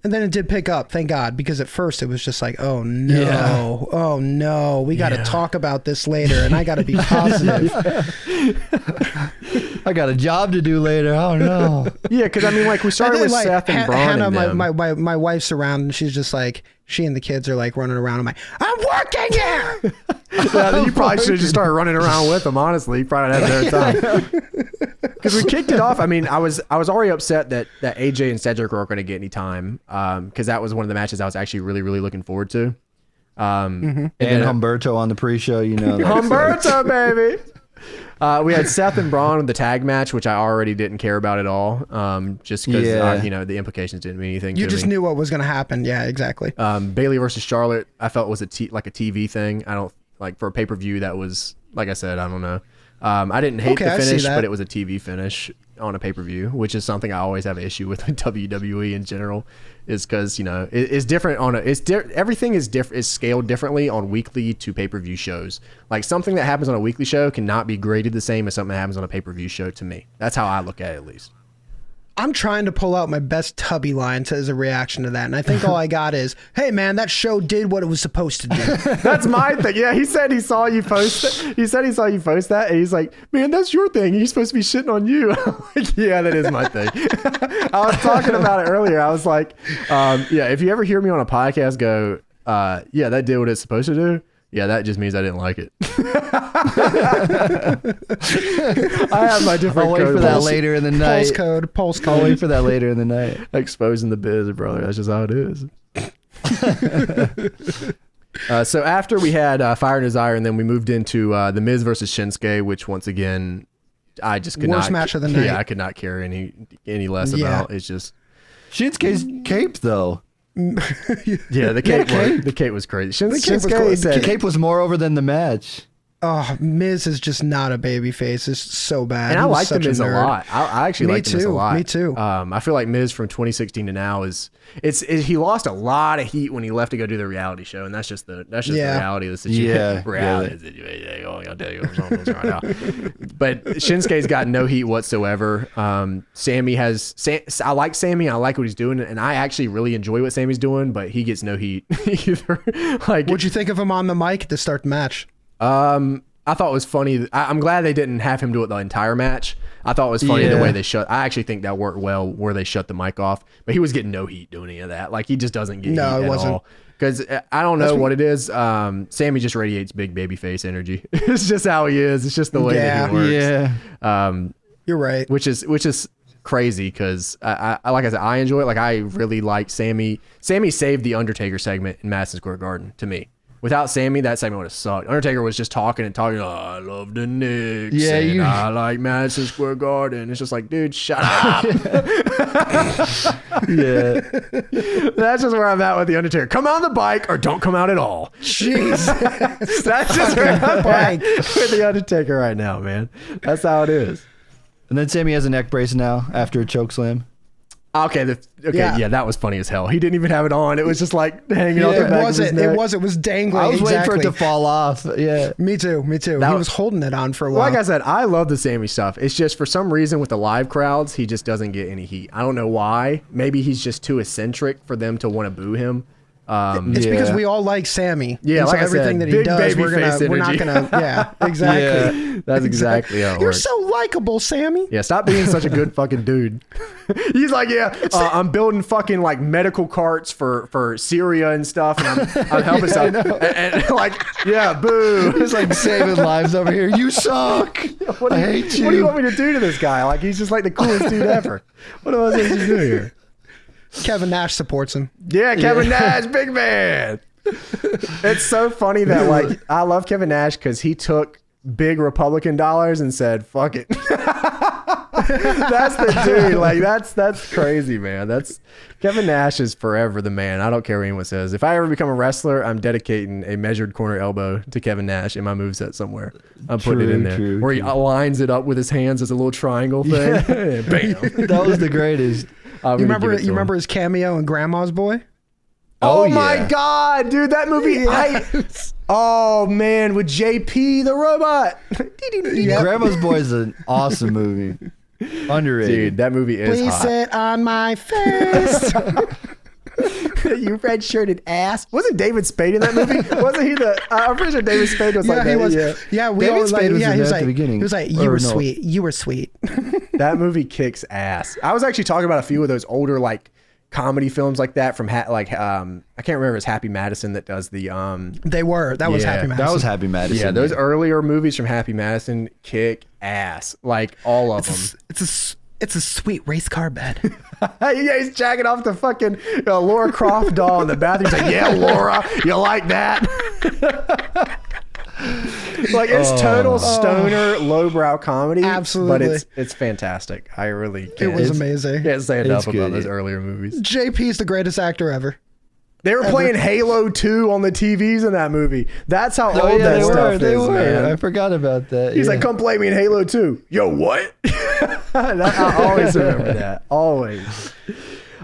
Speaker 2: and then it did pick up, thank God, because at first it was just like, oh no, we got to talk about this later, and I got to be positive.
Speaker 3: I got a job to do later. Oh no.
Speaker 1: Yeah, because I mean, like we started with Seth and Braun.
Speaker 2: Hannah,
Speaker 1: and them.
Speaker 2: my wife's around, and she's just like, she and the kids are like running around. I'm like, I'm working here.
Speaker 1: Yeah, you probably should have just started running around with them. Honestly, you probably had a better time. Because we kicked it off. I mean, I was already upset that AJ and Cedric weren't going to get any time. Because that was one of the matches I was actually really, really looking forward to.
Speaker 3: And Humberto on the pre-show,
Speaker 1: Humberto, baby. We had Seth and Braun with the tag match, which I already didn't care about at all. Just because the implications didn't mean anything.
Speaker 2: You
Speaker 1: to
Speaker 2: just
Speaker 1: me.
Speaker 2: knew what was going to happen. Yeah, exactly.
Speaker 1: Bailey versus Charlotte, I felt was like a TV thing. I don't like for a pay-per-view that was, like I said, I don't know. I didn't hate the
Speaker 2: I see
Speaker 1: finish,
Speaker 2: that.
Speaker 1: but it was a TV finish on a pay-per-view, which is something I always have an issue with WWE in general, is because it's different on everything is scaled differently on weekly to pay-per-view shows. Like something that happens on a weekly show cannot be graded the same as something that happens on a pay-per-view show. To me, that's how I look at it, at least.
Speaker 2: I'm trying to pull out my best Tubby line as a reaction to that, and I think all I got is, "Hey man, that show did what it was supposed to do."
Speaker 1: That's my thing. Yeah, he said he saw you post it. He said he saw you post that, and he's like, "Man, that's your thing. He's supposed to be shitting on you." I'm like, yeah, that is my thing. I was talking about it earlier. I was like, yeah, if you ever hear me on a podcast go, yeah, that did what it's supposed to do. Yeah, that just means I didn't like it. I have my different.
Speaker 3: I'll wait for that later in the night.
Speaker 2: Pulse code.
Speaker 3: I'll wait for that later in the night.
Speaker 1: Exposing the biz, brother. That's just how it is. So after we had Fire and Desire, and then we moved into the Miz versus Shinsuke, which once again, I just could
Speaker 2: Worst
Speaker 1: not.
Speaker 2: match of the night.
Speaker 1: Yeah, I could not care any less about. It's just
Speaker 3: Shinsuke's cape though.
Speaker 1: yeah, the cape was crazy.
Speaker 3: The cape was more over than the match.
Speaker 2: Oh, Miz is just not a baby face. It's so bad.
Speaker 1: And I like the Miz a lot. I actually like the Miz a lot.
Speaker 2: Me too.
Speaker 1: I feel like Miz from 2016 to now he lost a lot of heat when he left to go do the reality show, and that's just the reality of the situation.
Speaker 3: Yeah,
Speaker 1: reality of the situation. I'll tell you what's right now. But Shinsuke's got no heat whatsoever. I like Sammy. I like what he's doing, and I actually really enjoy what Sammy's doing, but he gets no heat either. Like,
Speaker 2: what'd you think of him on the mic to start the match?
Speaker 1: I thought it was funny. I'm glad they didn't have him do it the entire match. I thought it was funny the way they shut. I actually think that worked well where they shut the mic off, but he was getting no heat doing any of that. Like, he just doesn't get heat at all. Because I don't know what it is. Sammy just radiates big baby face energy. It's just how he is. It's just the way that he works.
Speaker 3: Yeah.
Speaker 2: You're right.
Speaker 1: Which is crazy because I like I said, I enjoy it. Like, I really like Sammy. Sammy saved the Undertaker segment in Madison Square Garden to me. Without Sammy, that segment would have sucked. Undertaker was just talking. Oh, I love the Knicks. Yeah, I like Madison Square Garden. It's just like, dude, shut up.
Speaker 3: Yeah.
Speaker 1: That's just where I'm at with the Undertaker. Come on the bike or don't come out at all.
Speaker 2: Jeez.
Speaker 1: That's just where I'm at with the Undertaker right now, man. That's how it is.
Speaker 3: And then Sammy has a neck brace now after a choke slam.
Speaker 1: Okay, yeah, that was funny as hell. He didn't even have it on. It was just like hanging out the back of his neck.
Speaker 2: It was dangling.
Speaker 3: I was waiting for it to fall off. Yeah.
Speaker 2: Me too. He was holding it on for a while.
Speaker 1: Like I said, I love the Sammy stuff. It's just for some reason with the live crowds, he just doesn't get any heat. I don't know why. Maybe he's just too eccentric for them to want to boo him.
Speaker 2: It's because we all like Sammy.
Speaker 1: Yeah,
Speaker 2: and
Speaker 1: like
Speaker 2: so everything
Speaker 1: that
Speaker 2: he does, we're not gonna. Yeah, exactly.
Speaker 1: Yeah, that's exactly how it
Speaker 2: You're
Speaker 1: works.
Speaker 2: so likable, Sammy.
Speaker 1: Yeah, stop being such a good fucking dude. He's like, I'm building fucking like medical carts for Syria and stuff, and I'm helping stuff. And like, yeah, boo.
Speaker 3: He's like saving lives over here. You suck. I hate you.
Speaker 1: What do you want me to do to this guy? Like, he's just like the coolest dude ever. What am I supposed to do here?
Speaker 2: Kevin Nash supports him.
Speaker 1: Yeah, Kevin Nash, big man. It's so funny that like I love Kevin Nash because he took big Republican dollars and said, "Fuck it." That's the dude. Like that's crazy, man. That's Kevin Nash is forever the man. I don't care what anyone says. If I ever become a wrestler, I'm dedicating a measured corner elbow to Kevin Nash in my moveset somewhere. I'm putting it in there where he lines it up with his hands as a little triangle thing. Yeah. Bam.
Speaker 3: That was the greatest.
Speaker 2: You remember his cameo in Grandma's Boy?
Speaker 1: Oh my God, dude, that movie. Yes. Oh man, with JP the robot.
Speaker 3: Grandma's Boy is an awesome movie. Underrated.
Speaker 1: Dude, that movie is
Speaker 2: Please
Speaker 1: hot.
Speaker 2: sit on my face.
Speaker 1: You red shirted ass. Wasn't David Spade in that movie? Wasn't he the? I'm pretty sure David Spade was like that.
Speaker 2: He was. Yeah, we
Speaker 3: David
Speaker 2: all
Speaker 3: Spade was
Speaker 2: yeah,
Speaker 3: in
Speaker 2: he was
Speaker 3: there at
Speaker 2: like,
Speaker 3: the beginning.
Speaker 2: he was like, you were sweet. You were sweet.
Speaker 1: That movie kicks ass. I was actually talking about a few of those older like comedy films like that from I can't remember if it's Happy Madison that does the
Speaker 2: That was Happy Madison.
Speaker 3: That was Happy Madison.
Speaker 1: Yeah, those earlier movies from Happy Madison kick ass. Like all of them.
Speaker 2: It's a sweet race car bed.
Speaker 1: Yeah, he's jacking off the fucking Laura Croft doll in the bathroom. He's like, yeah, Laura, you like that? Like, it's total stoner, lowbrow comedy.
Speaker 2: Absolutely.
Speaker 1: But it's fantastic. I really can't.
Speaker 2: It was amazing.
Speaker 1: Can't say enough
Speaker 3: good,
Speaker 1: about those earlier movies.
Speaker 2: JP's the greatest actor ever.
Speaker 1: They were playing Halo 2 on the TVs in that movie. That's how old that stuff is, man.
Speaker 3: I forgot about that.
Speaker 1: He's like, come play me in Halo 2. Yo, what? I always remember that. Always.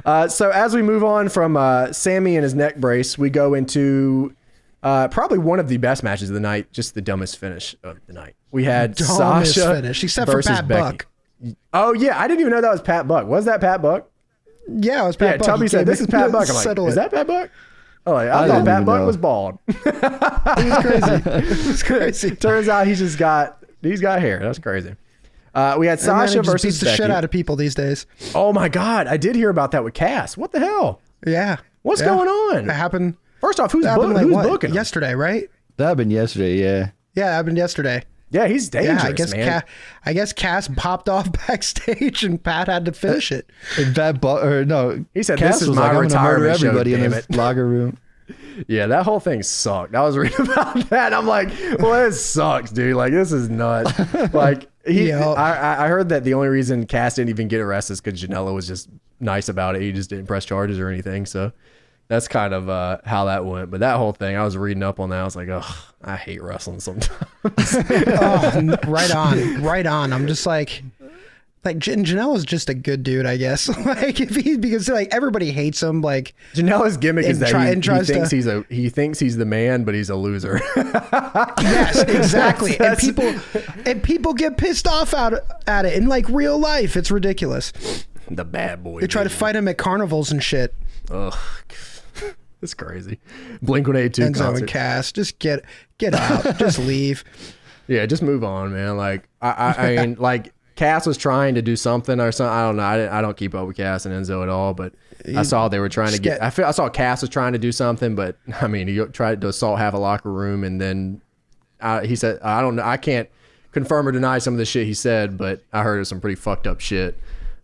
Speaker 1: So as we move on from Sammy and his neck brace, we go into probably one of the best matches of the night, just the dumbest finish of the night. We had Sasha
Speaker 2: finish, except for
Speaker 1: versus
Speaker 2: Pat
Speaker 1: Becky.
Speaker 2: Buck.
Speaker 1: Oh yeah, I didn't even know that was Pat Buck. Was that Pat Buck?
Speaker 2: Yeah, it was Pat Buck.
Speaker 1: Tubby said this is Pat Buck. I'm like, is that Pat Buck? Oh, like, I thought Pat Buck was bald.
Speaker 2: It was crazy. It was crazy.
Speaker 1: Turns out he's got hair. That's crazy. We had Sasha versus
Speaker 2: beats the
Speaker 1: Becky.
Speaker 2: shit out of people these days.
Speaker 1: Oh my God, I did hear about that with Cass. What the hell?
Speaker 2: Yeah.
Speaker 1: What's going on?
Speaker 2: It happened.
Speaker 1: First off, who's booking him?
Speaker 2: Yesterday, right?
Speaker 3: That happened yesterday, yeah.
Speaker 2: Yeah, it happened yesterday.
Speaker 1: Yeah, he's dangerous, man.
Speaker 2: I guess Cass popped off backstage and Pat had to finish it.
Speaker 3: And
Speaker 1: he said,
Speaker 3: Cass
Speaker 1: "This is
Speaker 3: was
Speaker 1: my
Speaker 3: like, I'm gonna murder
Speaker 1: retirement show,
Speaker 3: everybody in
Speaker 1: damn
Speaker 3: this
Speaker 1: it."
Speaker 3: locker room.
Speaker 1: Yeah, that whole thing sucked. I was reading about that. I'm like, well, it sucks, dude. Like, this is nuts. Like, I heard that the only reason Cass didn't even get arrested is because Janela was just nice about it. He just didn't press charges or anything. So that's kind of how that went. But that whole thing, I was reading up on that. I was like, oh, I hate wrestling sometimes.
Speaker 2: Right on. I'm just like Janela's just a good dude, I guess. Like because everybody hates him. Like
Speaker 1: Janela's gimmick is that he thinks he's the man, but he's a loser.
Speaker 2: Yes, exactly. And people get pissed off at it in like real life. It's ridiculous.
Speaker 1: The bad boy.
Speaker 2: They try to fight him at carnivals and shit.
Speaker 1: Ugh. It's crazy. Blink-182
Speaker 2: Enzo
Speaker 1: concert.
Speaker 2: and Cass, just get out. Just leave.
Speaker 1: Yeah, just move on, man. Like I mean, like Cass was trying to do something or something. I don't know. I don't keep up with Cass and Enzo at all, but I saw they were trying to get. I saw Cass was trying to do something, but I mean, he tried to assault half a locker room, and then he said, "I don't know. I can't confirm or deny some of the shit he said, but I heard it was some pretty fucked up shit."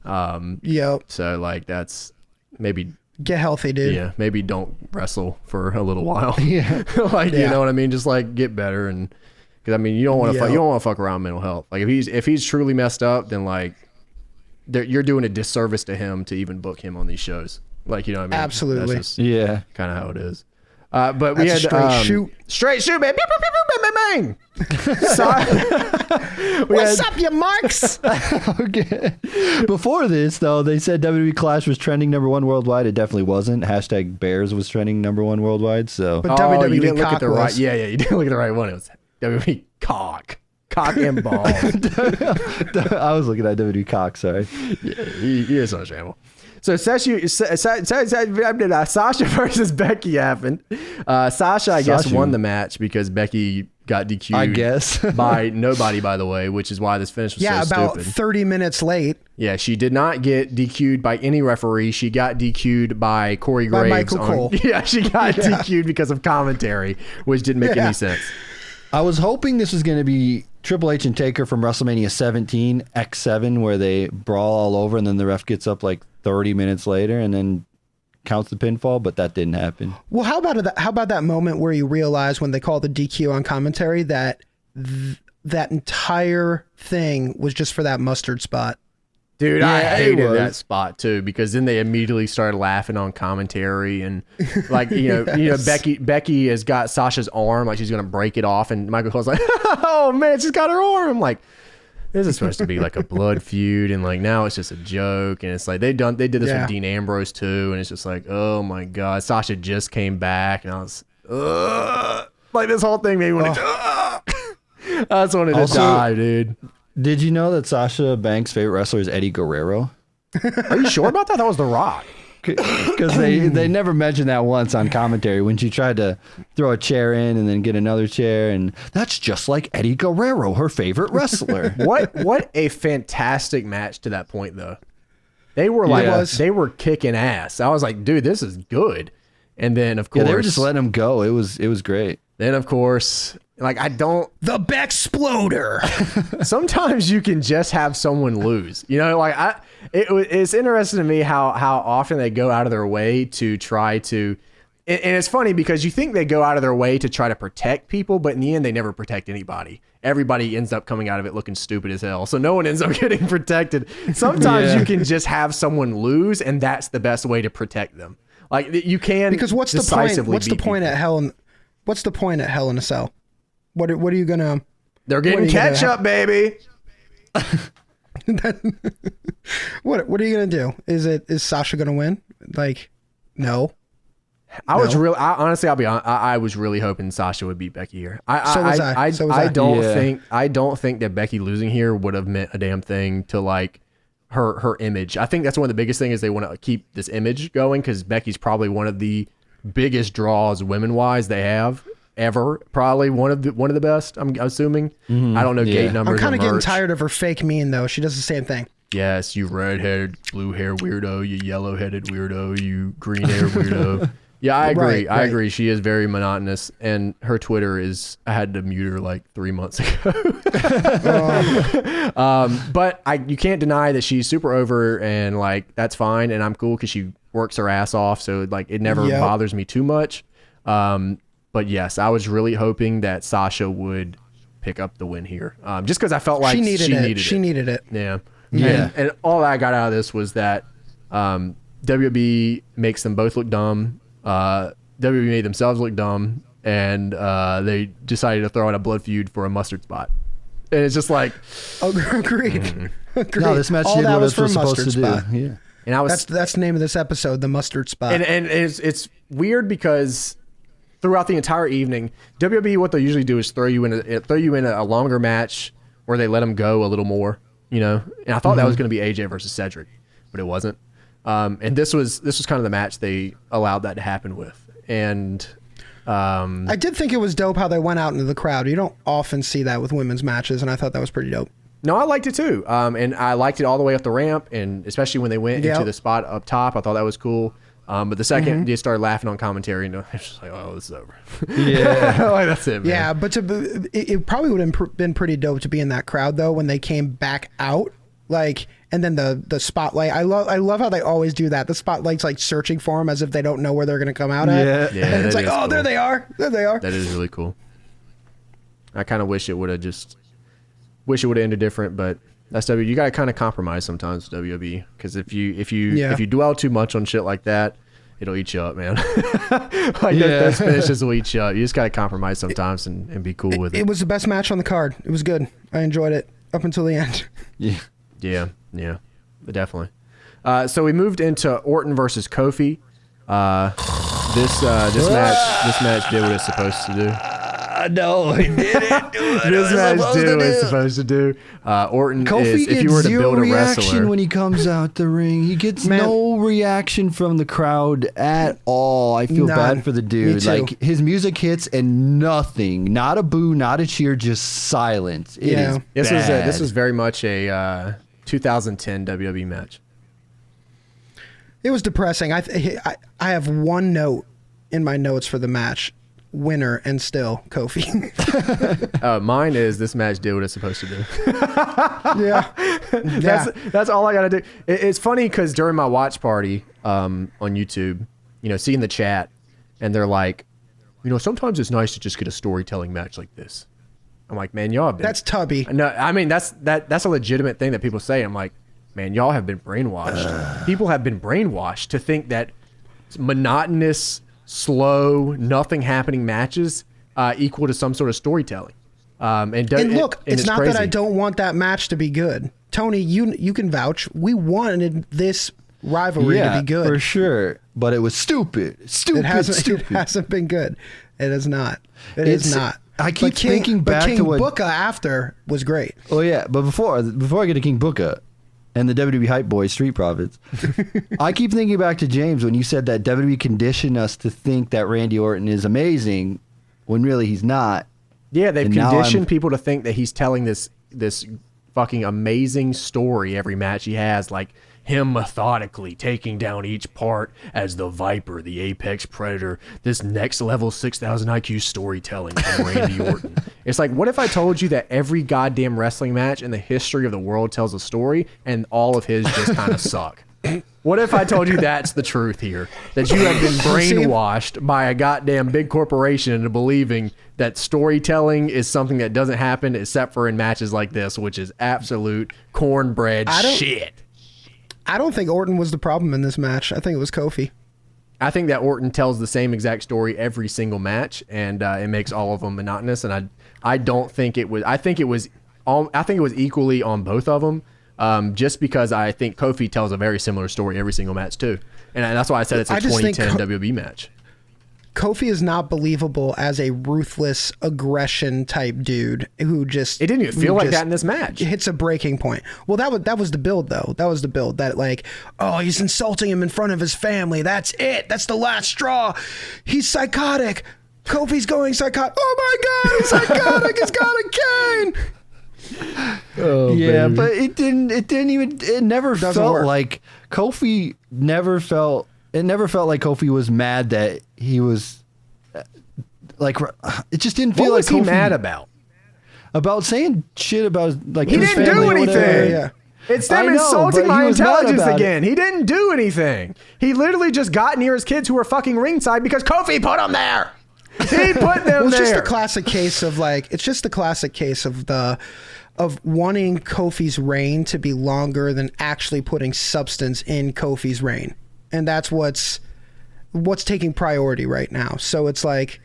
Speaker 2: Yep.
Speaker 1: So like that's maybe.
Speaker 2: Get healthy, dude.
Speaker 1: Yeah, maybe don't wrestle for a little while.
Speaker 3: Yeah,
Speaker 1: you know what I mean. Just like get better, and because I mean you don't want to you don't want to fuck around mental health. Like if he's truly messed up, then like you're doing a disservice to him to even book him on these shows. Like you know what I mean.
Speaker 2: Absolutely.
Speaker 1: That's just
Speaker 3: kind
Speaker 1: of how it is. But we had straight shoot, man. Bang.
Speaker 2: What's up, you marks?
Speaker 3: Okay. Before this, though, they said WWE Clash was trending #1 worldwide. It definitely wasn't. #Bears was trending #1 worldwide. So,
Speaker 2: but WWE
Speaker 1: you didn't look at the
Speaker 2: was.
Speaker 1: right. Yeah, you didn't look at the right one. It was WWE cock and balls.
Speaker 3: I was looking at WWE cock. Sorry.
Speaker 1: Yeah, he is understandable. So Sasha versus Becky happened. Sasha, I guess, won the match because Becky got DQ'd.
Speaker 3: I guess
Speaker 1: by nobody, by the way, which is why this finish was so
Speaker 2: about
Speaker 1: stupid.
Speaker 2: 30 minutes late.
Speaker 1: Yeah, she did not get DQ'd by any referee. She got DQ'd by Corey Graves.
Speaker 2: Michael Cole.
Speaker 1: Yeah, she got DQ'd because of commentary, which didn't make any sense.
Speaker 3: I was hoping this was going to be Triple H and Taker from WrestleMania 17 X7, where they brawl all over and then the ref gets up like 30 minutes later and then counts the pinfall, but that didn't happen.
Speaker 2: Well, how about that moment where you realize when they call the DQ on commentary that that entire thing was just for that mustard spot?
Speaker 1: Dude, I hated that spot too because then they immediately started laughing on commentary and like you know Becky has got Sasha's arm like she's gonna break it off and Michael Cole's like, oh man, she's got her arm. I'm like, this is supposed to be like a blood feud and like now it's just a joke and it's like they did this with Dean Ambrose too and it's just like, oh my god, Sasha just came back and I was like this whole thing made me want to I just wanted to die, dude.
Speaker 3: Did you know that Sasha Banks' favorite wrestler is Eddie Guerrero?
Speaker 1: Are you sure about that? That was The Rock.
Speaker 3: Because they never mentioned that once on commentary when she tried to throw a chair in and then get another chair, and that's just like Eddie Guerrero, her favorite wrestler.
Speaker 1: What a fantastic match to that point, though. They were like they were kicking ass. I was like, dude, this is good. And then of course
Speaker 3: they were just letting them go. It was great.
Speaker 1: Then of course. Like
Speaker 2: the Bexploder.
Speaker 1: Sometimes you can just have someone lose. You know, like it's interesting to me how often they go out of their way to try to, and it's funny because you think they go out of their way to try to protect people, but in the end they never protect anybody. Everybody ends up coming out of it looking stupid as hell. So no one ends up getting protected. Sometimes you can just have someone lose, and that's the best way to protect them. Like you can
Speaker 2: because what's the point at Hell in a Cell? What are you gonna?
Speaker 1: They're getting ketchup, baby.
Speaker 2: What are you gonna do? Is Sasha gonna win? Like, no.
Speaker 1: I was really, honestly, I'll be honest. I was really hoping Sasha would beat Becky here. I don't think that Becky losing here would have meant a damn thing to like her image. I think that's one of the biggest things is they want to keep this image going because Becky's probably one of the biggest draws women wise they have ever. Probably one of the best. I'm assuming. I don't know gate numbers.
Speaker 2: I'm kind of getting tired of her fake mean though. She does the same thing.
Speaker 1: Yes, you redheaded, blue hair weirdo. You yellow headed weirdo. You green hair weirdo. Yeah, I agree.
Speaker 2: Right.
Speaker 1: I agree. She is very monotonous, and her Twitter is. I had to mute her like 3 months ago. But you can't deny that she's super over, and like that's fine, and I'm cool because she works her ass off, so like it never bothers me too much. But yes, I was really hoping that Sasha would pick up the win here, just because I felt like she needed it. Yeah. And all I got out of this was that WWE makes them both look dumb. WWE made themselves look dumb, and they decided to throw out a blood feud for a mustard spot. And it's just like,
Speaker 2: agreed.
Speaker 3: No, this match did what it was supposed to do. Yeah,
Speaker 1: and
Speaker 2: that's the name of this episode, the mustard spot.
Speaker 1: And it's weird because throughout the entire evening, WWE what they usually do is throw you in a longer match where they let them go a little more, you know. And I thought that was going to be AJ versus Cedric, but it wasn't. And this was kind of the match they allowed that to happen with. And
Speaker 2: I did think it was dope how they went out into the crowd. You don't often see that with women's matches, and I thought that was pretty dope.
Speaker 1: No, I liked it too. And I liked it all the way up the ramp, and especially when they went into the spot up top, I thought that was cool. But the second they started laughing on commentary, and it's just like, oh, this is over.
Speaker 3: Yeah.
Speaker 1: Like, that's it, man.
Speaker 2: Yeah, but it probably would have been pretty dope to be in that crowd, though, when they came back out. Like, and then the spotlight. I love how they always do that. The spotlight's like searching for them as if they don't know where they're going to come out at.
Speaker 1: Yeah,
Speaker 2: and it's like, oh, cool. There they are.
Speaker 1: That is really cool. I kind of wish it would have ended different, but that's WWE. You got to kind of compromise sometimes with WWE, because if you dwell too much on shit like that, it'll eat you up, man. Those finishes will eat you up. You just got to compromise sometimes and be cool with it.
Speaker 2: It was the best match on the card. It was good. I enjoyed it up until the end.
Speaker 1: Yeah, definitely. So we moved into Orton versus Kofi. This match did what it's supposed to do.
Speaker 3: No, it didn't do it.
Speaker 1: This match did what it's supposed to do. Orton
Speaker 3: Kofi
Speaker 1: is, if you were to build a wrestler,
Speaker 3: when he comes out the ring, he gets no reaction from the crowd at all. I feel bad for the dude. Like his music hits and nothing, not a boo, not a cheer, just silence. It is bad.
Speaker 1: This was very much a 2010 WWE match.
Speaker 2: It was depressing. I have one note in my notes for the match. Winner and still Kofi.
Speaker 1: Mine is this match did what it's supposed to do. That's all I gotta do. It's funny because during my watch party on YouTube, seeing the chat, and they're like, sometimes it's nice to just get a storytelling match like this. I'm like, man, y'all have been,
Speaker 2: that's tubby.
Speaker 1: No, I mean that's a legitimate thing that people say. I'm like, man, y'all have been brainwashed. People have been brainwashed to think that monotonous, slow, nothing happening matches equal to some sort of storytelling. And
Speaker 2: look,
Speaker 1: it's
Speaker 2: not
Speaker 1: crazy.
Speaker 2: that I don't want that match to be good. Tony, you can vouch. We wanted this rivalry to be good.
Speaker 3: For sure. But it was stupid. It
Speaker 2: hasn't been good. It is not. It is not.
Speaker 3: I keep thinking back to what
Speaker 2: Booker after was great.
Speaker 3: Oh yeah, but before I get to King Booker and the WWE Hype Boys, Street Profits, I keep thinking back to James when you said that WWE conditioned us to think that Randy Orton is amazing when really he's not.
Speaker 1: Yeah, they've conditioned people to think that he's telling this fucking amazing story every match he has, like him methodically taking down each part as the Viper, the apex predator, this next level 6,000 IQ storytelling from Randy Orton. It's like, what if I told you that every goddamn wrestling match in the history of the world tells a story and all of his just kind of suck? What if I told you that's the truth here? That you have been brainwashed by a goddamn big corporation into believing that storytelling is something that doesn't happen except for in matches like this, which is absolute cornbread shit.
Speaker 2: I don't think Orton was the problem in this match. I think it was Kofi.
Speaker 1: I think that Orton tells the same exact story every single match, and it makes all of them monotonous. And I don't think it was. I think it was equally on both of them. Just because I think Kofi tells a very similar story every single match too, and that's why I said it's a 2010 WWE match.
Speaker 2: Kofi is not believable as a ruthless aggression type dude who just.
Speaker 1: It didn't even feel like that in this match.
Speaker 2: Hits a breaking point. Well, that was the build though. That was the build that like, oh, he's insulting him in front of his family. That's it. That's the last straw. He's psychotic. Kofi's going psychotic. Oh my God, he's psychotic. He's got a cane.
Speaker 3: Oh, yeah, baby. But it never felt like Kofi it never felt like Kofi was mad that he was like, it just didn't feel
Speaker 1: like Kofi. What was he mad about?
Speaker 3: About saying shit about like
Speaker 1: he
Speaker 3: his
Speaker 1: didn't
Speaker 3: family
Speaker 1: do anything.
Speaker 2: Yeah.
Speaker 1: It's them insulting my intelligence again. He didn't do anything. He literally just got near his kids who were fucking ringside because Kofi put them there. He put them there.
Speaker 2: It's just the classic case of like, it's just the classic case of wanting Kofi's reign to be longer than actually putting substance in Kofi's reign. And that's what's taking priority right now. So it's like,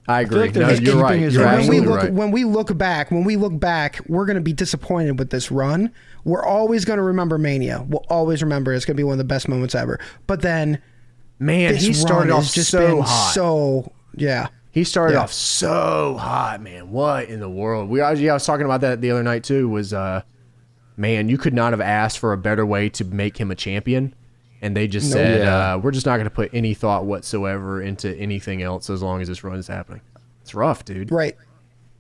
Speaker 1: I agree.
Speaker 3: Like no, you're right. You're
Speaker 1: absolutely right.
Speaker 2: When we look back, we're going to be disappointed with this run. We're always going to remember Mania. We'll always remember it's going to be one of the best moments ever. But then,
Speaker 1: man, he started off just so hot.
Speaker 2: So yeah.
Speaker 1: He started off so hot, man. What in the world? I was talking about that the other night too. Was man, you could not have asked for a better way to make him a champion. And they just said, we're just not going to put any thought whatsoever into anything else as long as this run is happening. It's rough, dude.
Speaker 2: Right.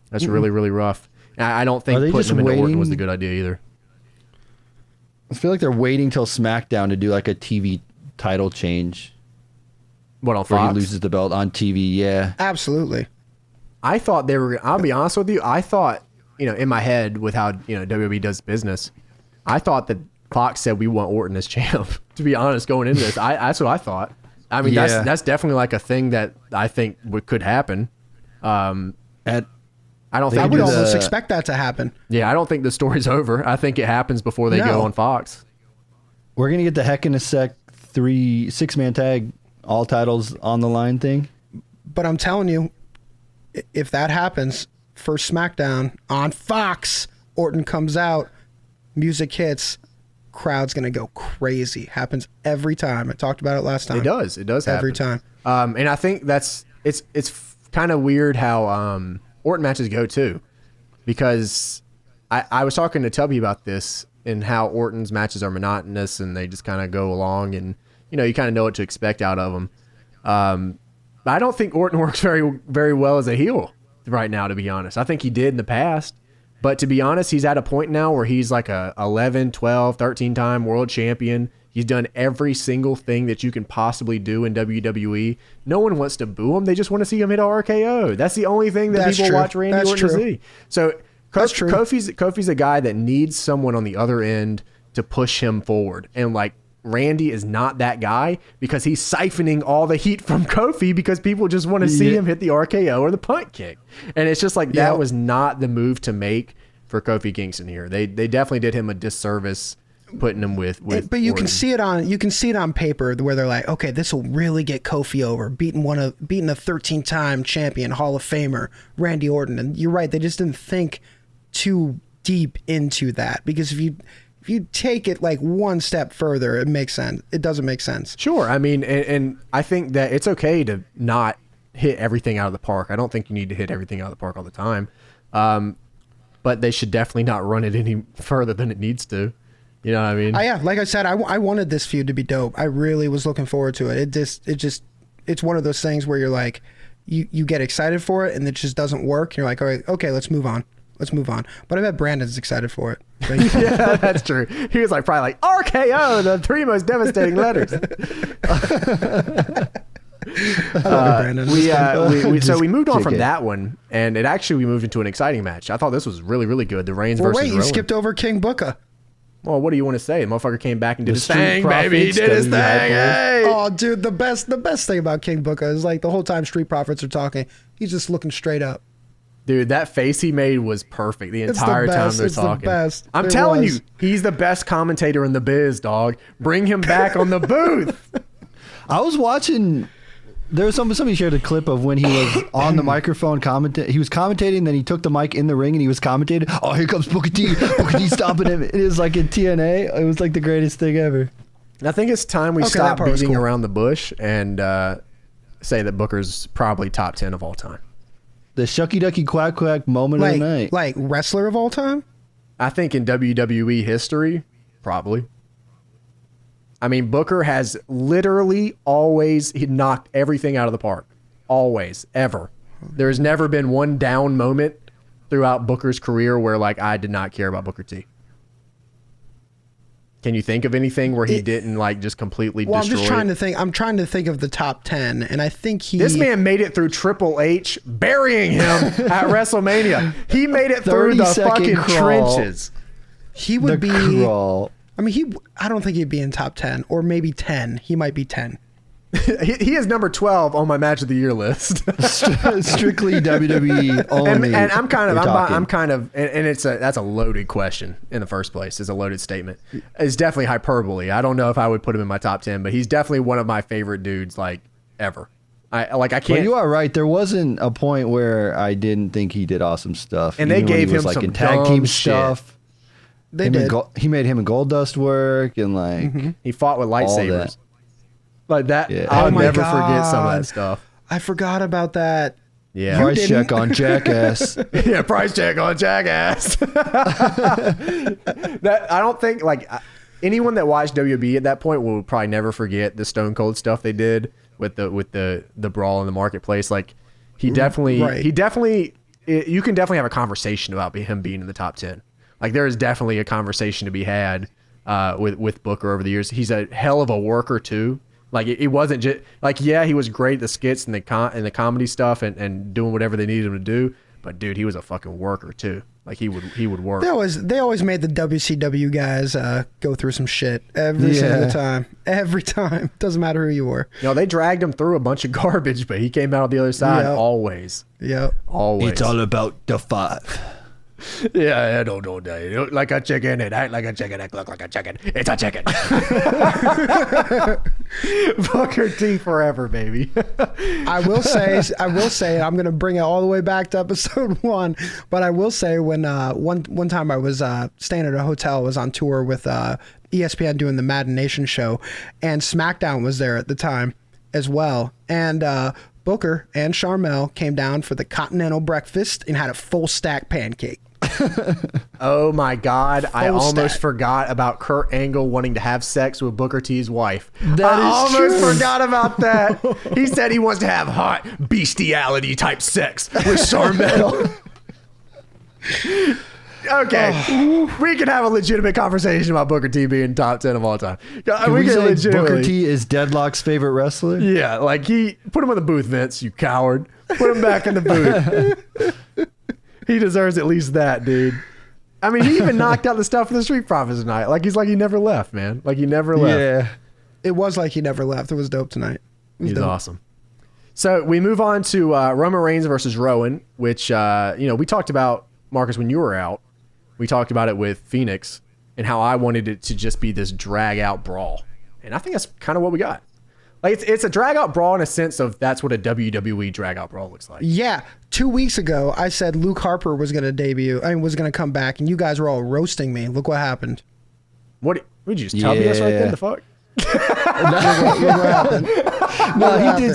Speaker 1: That's really, really rough. I don't think putting him into Orton was the good idea either.
Speaker 3: I feel like they're waiting till SmackDown to do like a TV title change.
Speaker 1: What, on Fox?
Speaker 3: Where he loses the belt on TV, yeah.
Speaker 2: Absolutely.
Speaker 1: I thought they were, I'll be honest with you, I thought, in my head with how, WWE does business, I thought that Fox said we want Orton as champ. To be honest, going into this, that's what I thought. I mean, that's definitely like a thing that I think could happen. I don't think
Speaker 2: I would almost expect that to happen.
Speaker 1: Yeah, I don't think the story's over. I think it happens before they go on Fox.
Speaker 3: We're gonna get the Heck in a Sec 6-man tag, all titles on the line thing.
Speaker 2: But I'm telling you, if that happens, first SmackDown on Fox, Orton comes out, music hits. Crowd's gonna go crazy. Happens every time. I talked about it last time.
Speaker 1: It does happen
Speaker 2: every time.
Speaker 1: And I think it's kind of weird how Orton matches go too, because I was talking to Tubby about this and how Orton's matches are monotonous and they just kind of go along and you kind of know what to expect out of them. I don't think Orton works very, very well as a heel right now, to be honest. I think he did in the past. But to be honest, he's at a point now where he's like a 11, 12, 13-time world champion. He's done every single thing that you can possibly do in WWE. No one wants to boo him. They just want to see him hit a RKO. That's the only thing that people watch Randy Orton to see. So Kofi's a guy that needs someone on the other end to push him forward. And like Randy is not that guy because he's siphoning all the heat from Kofi because people just want to see him hit the RKO or the punt kick. And it's just like that was not the move to make for Kofi Kingston here. They definitely did him a disservice putting him with
Speaker 2: but you
Speaker 1: Orton.
Speaker 2: can see it on paper where they're like, okay, this will really get Kofi over, beating a 13-time champion, Hall of Famer, Randy Orton. And you're right, they just didn't think too deep into that, because if you take it like one step further, it makes sense. It doesn't make sense.
Speaker 1: Sure. I mean, and I think that it's okay to not hit everything out of the park. I don't think you need to hit everything out of the park all the time. But they should definitely not run it any further than it needs to. You know what I mean?
Speaker 2: Yeah, like I said, I wanted this feud to be dope. I really was looking forward to it. It's one of those things where you're like, you get excited for it and it just doesn't work. You're like, all right, okay, let's move on. But I bet Brandon's excited for it.
Speaker 1: Yeah, that's true. He was probably like, RKO, the 3 most devastating letters.
Speaker 2: I love Brandon.
Speaker 1: So we moved on from that one, and we moved into an exciting match. I thought this was really, really good. The Reigns versus Rowan.
Speaker 2: You skipped over King Booker.
Speaker 1: Well, what do you want to say? The motherfucker came back and did his thing, baby. He did his thing. Hey.
Speaker 2: Oh, dude, the best thing about King Booker is like the whole time Street Profits are talking, he's just looking straight up.
Speaker 1: Dude, that face he made was perfect the entire time they're talking.
Speaker 2: The best.
Speaker 1: I'm telling you, he's the best commentator in the biz, dog. Bring him back on the booth.
Speaker 3: I was watching. There was somebody shared a clip of when he was on the microphone commentating. He was commentating, then he took the mic in the ring and he was commentating. Oh, here comes Booker T. Booker T stopping him. It was like in TNA. It was like the greatest thing ever.
Speaker 1: I think it's time we stop beating around the bush and say that Booker's probably top 10 of all time.
Speaker 3: The shucky ducky quack quack moment of the night.
Speaker 2: Like wrestler of all time?
Speaker 1: I think in WWE history, probably. I mean, Booker has literally always he knocked everything out of the park. Always, ever. There's never been one down moment throughout Booker's career where like I did not care about Booker T. Can you think of anything where he didn't like just completely destroy?
Speaker 2: I'm just trying to think. I'm trying to think of the top 10, and I think
Speaker 1: This man made it through Triple H burying him at WrestleMania. He made it through the fucking trenches.
Speaker 2: He would be.
Speaker 3: Crawl.
Speaker 2: I mean, I don't think he'd be in top 10, or maybe 10. He might be 10.
Speaker 1: He is number 12 on my match of the year list.
Speaker 3: Strictly WWE only.
Speaker 1: And I'm kind of, and that's a loaded question in the first place. It's a loaded statement. It's definitely hyperbole. I don't know if I would put him in my top 10, but he's definitely one of my favorite dudes, like ever. I can't.
Speaker 3: But you are right. There wasn't a point where I didn't think he did awesome stuff.
Speaker 1: And they gave him some tag team stuff.
Speaker 2: They did.
Speaker 3: He made him and Goldust work, and like
Speaker 1: he fought with lightsabers. Like that,
Speaker 3: Yeah.
Speaker 1: I'll
Speaker 2: Oh my
Speaker 1: never forget some of
Speaker 2: God.
Speaker 1: that stuff.
Speaker 2: I forgot about that.
Speaker 1: Yeah.
Speaker 3: price check on Jackass.
Speaker 1: Yeah, price check on Jackass. That I don't think like anyone that watched WB at that point will probably never forget the Stone Cold stuff they did with the brawl in the marketplace. Like you can definitely have a conversation about him being in the top 10. Like there is definitely a conversation to be had with Booker over the years. He's a hell of a worker too. Like it wasn't just like, yeah, he was great at the skits and the comedy stuff and doing whatever they needed him to do. But dude, he was a fucking worker too. Like he would work.
Speaker 2: They always made the WCW guys go through some shit every single time. Every time. Doesn't matter who you were.
Speaker 1: You know, they dragged him through a bunch of garbage, but he came out on the other side always.
Speaker 2: Yep.
Speaker 1: Always.
Speaker 3: It's all about the five.
Speaker 1: Yeah, I don't know that. You look like a chicken and act like a chicken and look like a chicken. It's a chicken. Booker T forever, baby.
Speaker 2: I will say, I'm going to bring it all the way back to episode 1, but I will say when one time I was staying at a hotel, I was on tour with ESPN doing the Madden Nation show, and SmackDown was there at the time as well, and Booker and Sharmell came down for the continental breakfast and had a full stack pancake.
Speaker 1: Oh my God. I
Speaker 2: Full
Speaker 1: almost
Speaker 2: stack.
Speaker 1: forgot about Kurt Angle wanting to have sex with Booker T's wife.
Speaker 3: That
Speaker 1: I
Speaker 3: is
Speaker 1: almost
Speaker 3: true.
Speaker 1: forgot about that. He said he wants to have hot bestiality type sex with Sharmell. Okay, we can have a legitimate conversation about Booker T being top 10 of all time.
Speaker 3: Can we say Booker T is Deadlock's favorite wrestler?
Speaker 1: Yeah, like put him in the booth, Vince, you coward. Put him back in the booth. He deserves at least that, dude. I mean, he even knocked out the stuff for the Street Profits tonight. Like he never left, man. Like he never left.
Speaker 3: Yeah.
Speaker 2: It was like he never left. It was dope tonight.
Speaker 1: He's awesome. So we move on to Roman Reigns versus Rowan, which we talked about, Marcus, when you were out. We talked about it with Phoenix and how I wanted it to just be this drag out brawl. And I think that's kind of what we got. Like it's a drag out brawl in a sense of that's what a WWE drag out brawl looks like.
Speaker 2: Yeah. 2 weeks ago, I said Luke Harper was going to was going to come back, and you guys were all roasting me. Look what happened.
Speaker 1: What would you just tell me us right then? The fuck?
Speaker 2: Look what happened.
Speaker 3: No, he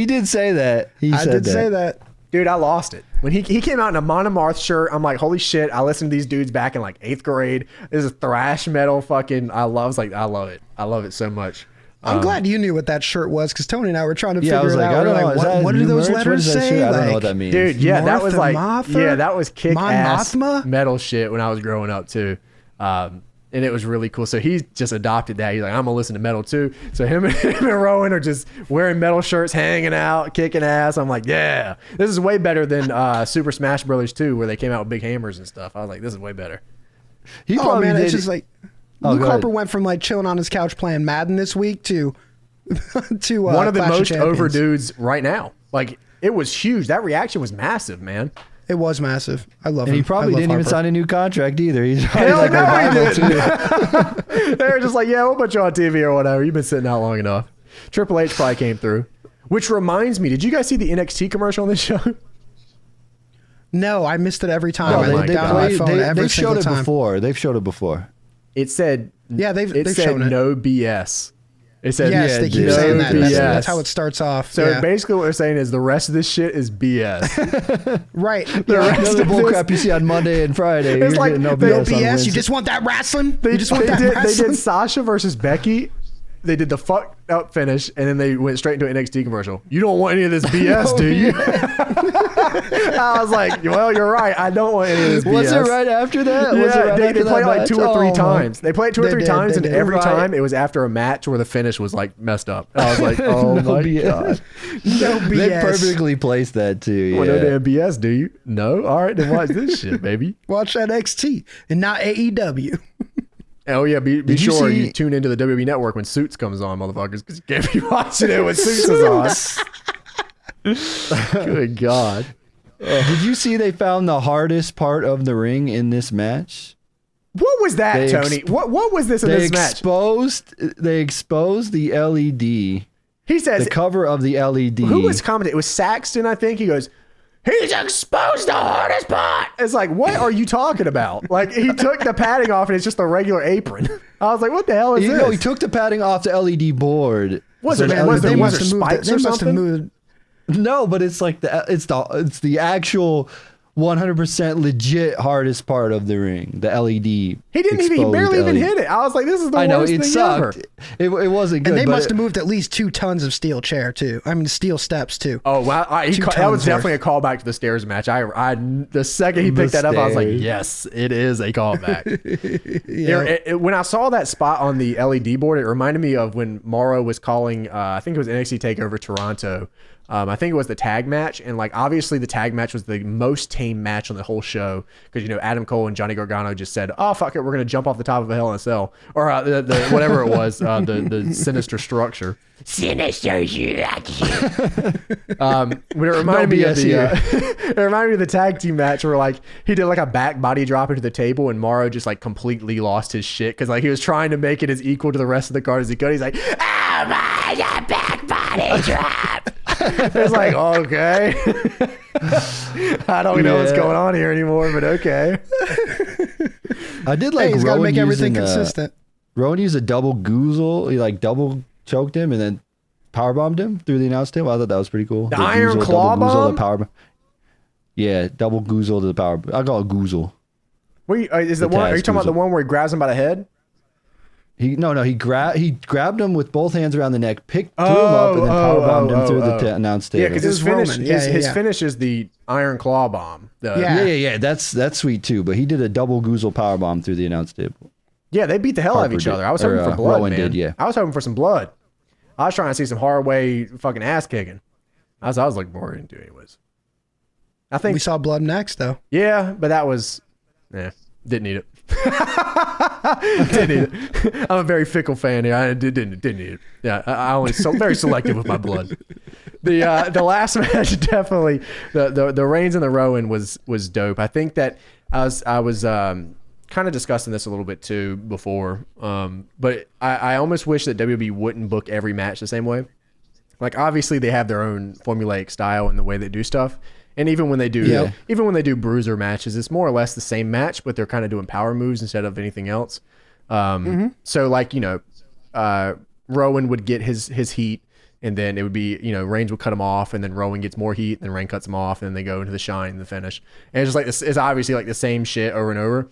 Speaker 3: did say that.
Speaker 2: I did say that.
Speaker 1: Dude, I lost it. When he came out in a Monomarth shirt, I'm like, holy shit, I listened to these dudes back in like 8th grade. This is thrash metal fucking, I love it. I love it so much.
Speaker 2: I'm glad you knew what that shirt was, because Tony and I were trying to figure
Speaker 3: I was
Speaker 2: it
Speaker 3: like,
Speaker 2: out.
Speaker 3: I don't
Speaker 2: We're
Speaker 3: know.
Speaker 2: like,
Speaker 3: Is that
Speaker 2: what do
Speaker 3: new
Speaker 2: those
Speaker 3: merch? What
Speaker 2: letters
Speaker 3: does that
Speaker 2: say?
Speaker 3: shit? I don't know
Speaker 2: Like,
Speaker 3: what that means.
Speaker 1: Dude, yeah, that was like,
Speaker 2: Martha?
Speaker 1: that was kick ass
Speaker 2: Mothma?
Speaker 1: metal shit when I was growing up too. And it was really cool. So he just adopted that. He's like, I'm gonna listen to metal too. So him and Rowan are just wearing metal shirts, hanging out, kicking ass. I'm like, yeah, this is way better than Super Smash Brothers 2, where they came out with big hammers and stuff. I was like, this is way better.
Speaker 3: He
Speaker 2: Oh
Speaker 3: probably
Speaker 2: man,
Speaker 3: did.
Speaker 2: it's just like
Speaker 3: Oh,
Speaker 2: Luke
Speaker 3: go ahead.
Speaker 2: Harper went from like chilling on his couch playing Madden this week to
Speaker 1: One of the
Speaker 2: Clash of
Speaker 1: most
Speaker 2: Champions.
Speaker 1: over dudes right now. Like it was huge. That reaction was massive, man.
Speaker 2: It was massive. I love
Speaker 3: And
Speaker 2: him.
Speaker 3: he probably
Speaker 2: I love
Speaker 3: didn't even
Speaker 2: Harper.
Speaker 3: sign a new contract either. He's probably
Speaker 1: Hell
Speaker 3: like
Speaker 1: no, he
Speaker 3: revival
Speaker 1: didn't.
Speaker 3: too.
Speaker 1: They were just like, yeah, we'll put you on TV or whatever. You've been sitting out long enough. Triple H probably came through. Which reminds me, did you guys see the NXT commercial on this show?
Speaker 2: No, I missed it every time.
Speaker 1: Oh
Speaker 2: I
Speaker 1: my
Speaker 2: looked down at my phone every
Speaker 3: they've
Speaker 2: single
Speaker 3: showed it
Speaker 2: time.
Speaker 3: before. They've showed it before.
Speaker 1: It said,
Speaker 2: Yeah, they've
Speaker 1: said
Speaker 2: shown it.
Speaker 1: no BS. It said,
Speaker 2: Yes, they keep
Speaker 1: no
Speaker 2: saying that.
Speaker 1: BS.
Speaker 2: That's how it starts off.
Speaker 1: So
Speaker 2: yeah.
Speaker 1: basically what we're saying is the rest of this shit is BS.
Speaker 2: Right.
Speaker 1: The
Speaker 2: Yeah.
Speaker 1: rest
Speaker 3: The
Speaker 1: of
Speaker 3: bull
Speaker 1: this-
Speaker 3: crap you see on Monday and Friday.
Speaker 1: It's
Speaker 3: You're
Speaker 1: like
Speaker 3: getting no
Speaker 1: the
Speaker 3: BS. on
Speaker 2: BS. You
Speaker 3: Wednesday.
Speaker 2: just want that wrestling.
Speaker 1: They
Speaker 2: You just want that
Speaker 1: they
Speaker 2: wrestling.
Speaker 1: did Sasha versus Becky. They did the fucked up finish, and then they went straight into an NXT commercial. You don't want any of this BS, do you? I was like, well, you're right. I don't want any of this BS.
Speaker 3: Was it right after that? Was it
Speaker 1: Yeah,
Speaker 3: right
Speaker 1: they
Speaker 3: after
Speaker 1: played
Speaker 3: that
Speaker 1: like
Speaker 3: match?
Speaker 1: 2 or 3
Speaker 3: Oh,
Speaker 1: times. They played 2 or
Speaker 2: They
Speaker 1: 3
Speaker 2: did,
Speaker 1: times,
Speaker 2: they
Speaker 1: and
Speaker 2: did.
Speaker 1: every
Speaker 3: Right.
Speaker 1: time it was after a match where the finish was like messed up. And I was like, oh
Speaker 3: No
Speaker 1: my
Speaker 3: BS.
Speaker 1: god,
Speaker 2: No BS.
Speaker 3: They perfectly placed that too.
Speaker 1: well,
Speaker 3: Yeah.
Speaker 1: no damn BS, do you? No, all right, then watch this shit, baby.
Speaker 2: Watch NXT and not AEW.
Speaker 1: Oh yeah, be
Speaker 3: Did you
Speaker 1: sure
Speaker 3: see-
Speaker 1: you tune into the WWE Network when Suits comes on, motherfuckers, because you can't be watching it when Suits is on. Good God.
Speaker 3: Did you see they found the hardest part of the ring in this match?
Speaker 1: What was that,
Speaker 3: They
Speaker 1: Tony? What was this in
Speaker 3: They
Speaker 1: this match?
Speaker 3: exposed the LED,
Speaker 1: He says
Speaker 3: the cover of the LED.
Speaker 1: who was commenting? It was Saxton, I think. He goes, he's exposed the hardest part. It's like, what are you talking about? Like, he took the padding off and it's just a regular apron. I was like, what the hell is
Speaker 3: You
Speaker 1: this?
Speaker 3: know, he took the padding off the LED board.
Speaker 1: Was
Speaker 3: So
Speaker 1: it-
Speaker 3: the
Speaker 1: was
Speaker 3: LED
Speaker 1: there
Speaker 2: must have moved
Speaker 1: spikes
Speaker 2: it.
Speaker 1: or
Speaker 2: They must have
Speaker 1: something?
Speaker 2: moved.
Speaker 3: No, but it's like it's the actual 100% legit hardest part of the ring. The LED.
Speaker 1: He didn't even, he
Speaker 3: exposed
Speaker 1: barely even
Speaker 3: LED.
Speaker 1: hit it. I was like, this is the
Speaker 3: I know
Speaker 1: worst
Speaker 3: it
Speaker 1: thing
Speaker 3: sucked.
Speaker 1: ever.
Speaker 3: It wasn't good.
Speaker 2: And they
Speaker 3: but
Speaker 2: must
Speaker 3: it-
Speaker 2: have moved at least 2 tons of steel chair too. I mean, steel steps too.
Speaker 1: Oh, wow. That was
Speaker 2: 2 tons
Speaker 1: definitely a callback to the stairs match. The second he
Speaker 3: The
Speaker 1: picked that up, I was like,
Speaker 3: stairs.
Speaker 1: yes, it is a callback.
Speaker 2: Yeah.
Speaker 1: When I saw that spot on the LED board, it reminded me of when Morrow was calling, I think it was NXT TakeOver Toronto. I think it was the tag match. And like, obviously the tag match was the most tame match on the whole show. Because, Adam Cole and Johnny Gargano just said, oh, fuck it. We're going to jump off the top of a Hell in a Cell. Or the whatever it was, the sinister structure. Sinister structure. But it reminded me of
Speaker 3: BS here.
Speaker 1: it reminded me of the tag team match where like he did like a back body drop into the table and Morrow just like completely lost his shit because like he was trying to make it as equal to the rest of the card as he could. He's like, oh my God, back body drop. It's like, okay. I don't know what's
Speaker 3: Yeah.
Speaker 1: going on here anymore, but okay.
Speaker 3: I did
Speaker 2: Hey,
Speaker 3: like
Speaker 2: he's got to
Speaker 3: Rowan
Speaker 2: make everything
Speaker 3: using,
Speaker 2: consistent.
Speaker 3: Rowan used a double goozle. He like double choked him and then powerbombed him through the announce table. I thought that was pretty cool.
Speaker 1: The iron
Speaker 3: goozle,
Speaker 1: claw
Speaker 3: double goozle,
Speaker 1: bomb?
Speaker 3: the power. Yeah, double goozle to the power. I call it goozle.
Speaker 1: Wait, is the
Speaker 3: The
Speaker 1: one? Are you
Speaker 3: Taz
Speaker 1: talking about the
Speaker 3: Goozle.
Speaker 1: one where he grabs him by the head?
Speaker 3: He grabbed him with both hands around the neck, threw him up, and then powerbombed him through the announce
Speaker 1: Yeah,
Speaker 3: table.
Speaker 1: because
Speaker 2: It
Speaker 1: his
Speaker 2: was
Speaker 1: finish,
Speaker 2: Roman. Yeah,
Speaker 1: his
Speaker 2: yeah.
Speaker 1: finish is the iron claw bomb.
Speaker 2: Yeah.
Speaker 3: yeah. That's sweet too. But he did a double goozle powerbomb through the announce table.
Speaker 1: Yeah, they beat the hell out of
Speaker 3: Harper
Speaker 1: each
Speaker 3: did.
Speaker 1: other. I was
Speaker 3: Or,
Speaker 1: hoping for blood,
Speaker 3: Rowan
Speaker 1: man.
Speaker 3: did, yeah.
Speaker 1: I was hoping for some blood. I was trying to see some hard way fucking ass kicking. That's what I was looking forward into, anyways. I think,
Speaker 2: We saw blood next though.
Speaker 1: yeah, but that was, didn't need it. Didn't need it. I'm a very fickle fan here. I didn't need it. Yeah, I only very selective with my blood. The last match definitely the Reigns and the Rowan was dope. I think that I was kind of discussing this a little bit too before, but I almost wish that WWE wouldn't book every match the same way. Like obviously they have their own formulaic style and the way they do stuff. And even when they do bruiser matches, it's more or less the same match, but they're kind of doing power moves instead of anything else. So like, Rowan would get his heat and then it would be, Reigns would cut him off and then Rowan gets more heat and then Reigns cuts him off and then they go into the shine and the finish. And it's just like this is obviously like the same shit over and over.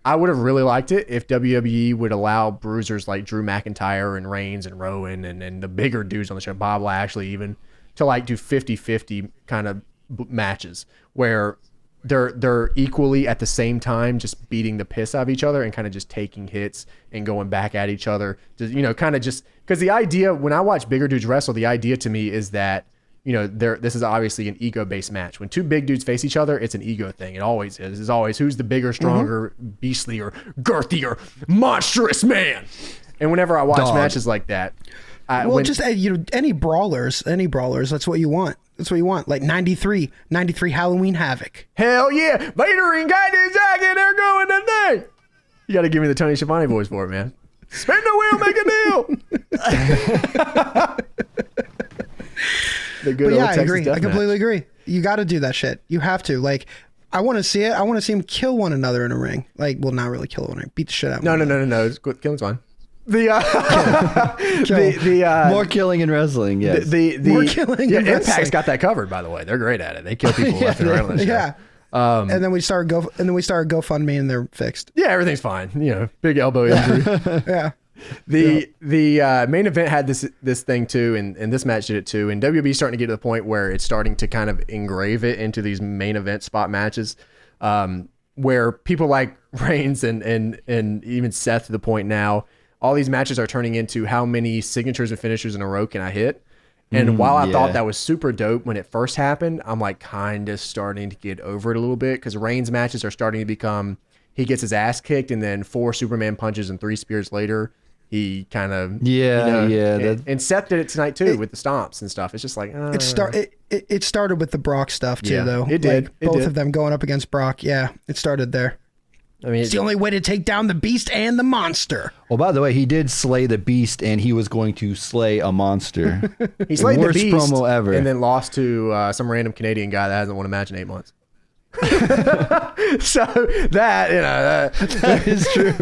Speaker 1: I would have really liked it if WWE would allow bruisers like Drew McIntyre and Reigns and Rowan and the bigger dudes on the show, Bob Lashley even, to like do 50-50 kind of matches where they're equally at the same time just beating the piss out of each other and kind of just taking hits and going back at each other. Just, kind of just because the idea when I watch bigger dudes wrestle, the idea to me is that this is obviously an ego-based match. When two big dudes face each other, it's an ego thing. It always is. It's always who's the bigger, stronger, beastlier, girthier, monstrous man. And whenever I watch matches like that,
Speaker 2: any brawlers, that's what you want. That's what you want. Like 93 Halloween Havoc.
Speaker 1: hell yeah, Vader and Guy Jacket, they're going today. You got to give me the Tony Schiavone voice for it, man. Spin the wheel, make a deal. The good
Speaker 2: But yeah,
Speaker 1: old
Speaker 2: I
Speaker 1: Texas
Speaker 2: agree.
Speaker 1: Death
Speaker 2: I completely
Speaker 1: Match.
Speaker 2: agree. You got to do that shit. You have to. Like, I want to see it. I want to see them kill one another in a ring. Like, well, not really kill one another. Beat the shit out of one another.
Speaker 1: No. Killing's fine.
Speaker 3: More killing in wrestling, yes.
Speaker 2: More killing in
Speaker 1: Impact's
Speaker 2: wrestling.
Speaker 1: got that covered, by the way. They're great at it. They kill people left and right on the show.
Speaker 2: Yeah. And then we started GoFundMe and they're fixed.
Speaker 1: Yeah, everything's fine. Big elbow injury.
Speaker 2: Yeah.
Speaker 1: The main event had this thing too, and this match did it too. And WWE's starting to get to the point where it's starting to kind of engrave it into these main event spot matches, where people like Reigns and even Seth to the point now, all these matches are turning into how many signatures and finishers in a row can I hit. And while I thought that was super dope when it first happened, I'm like kind of starting to get over it a little bit because Reigns matches are starting to become, he gets his ass kicked and then 4 Superman punches and 3 spears later, he kind of and Seth did it tonight too with the stomps and stuff. It's just like
Speaker 2: it started with the Brock stuff too, though.
Speaker 1: It did.
Speaker 2: Like, both of them going up against Brock. Yeah, it started there.
Speaker 1: I mean,
Speaker 2: it's the only way to take down the beast and the monster.
Speaker 3: Well, by the way, he did slay the beast, and he was going to slay a monster.
Speaker 1: He slayed the beast
Speaker 3: promo ever,
Speaker 1: and then lost to some random Canadian guy that hasn't won a match in 8 months. So that
Speaker 3: is true.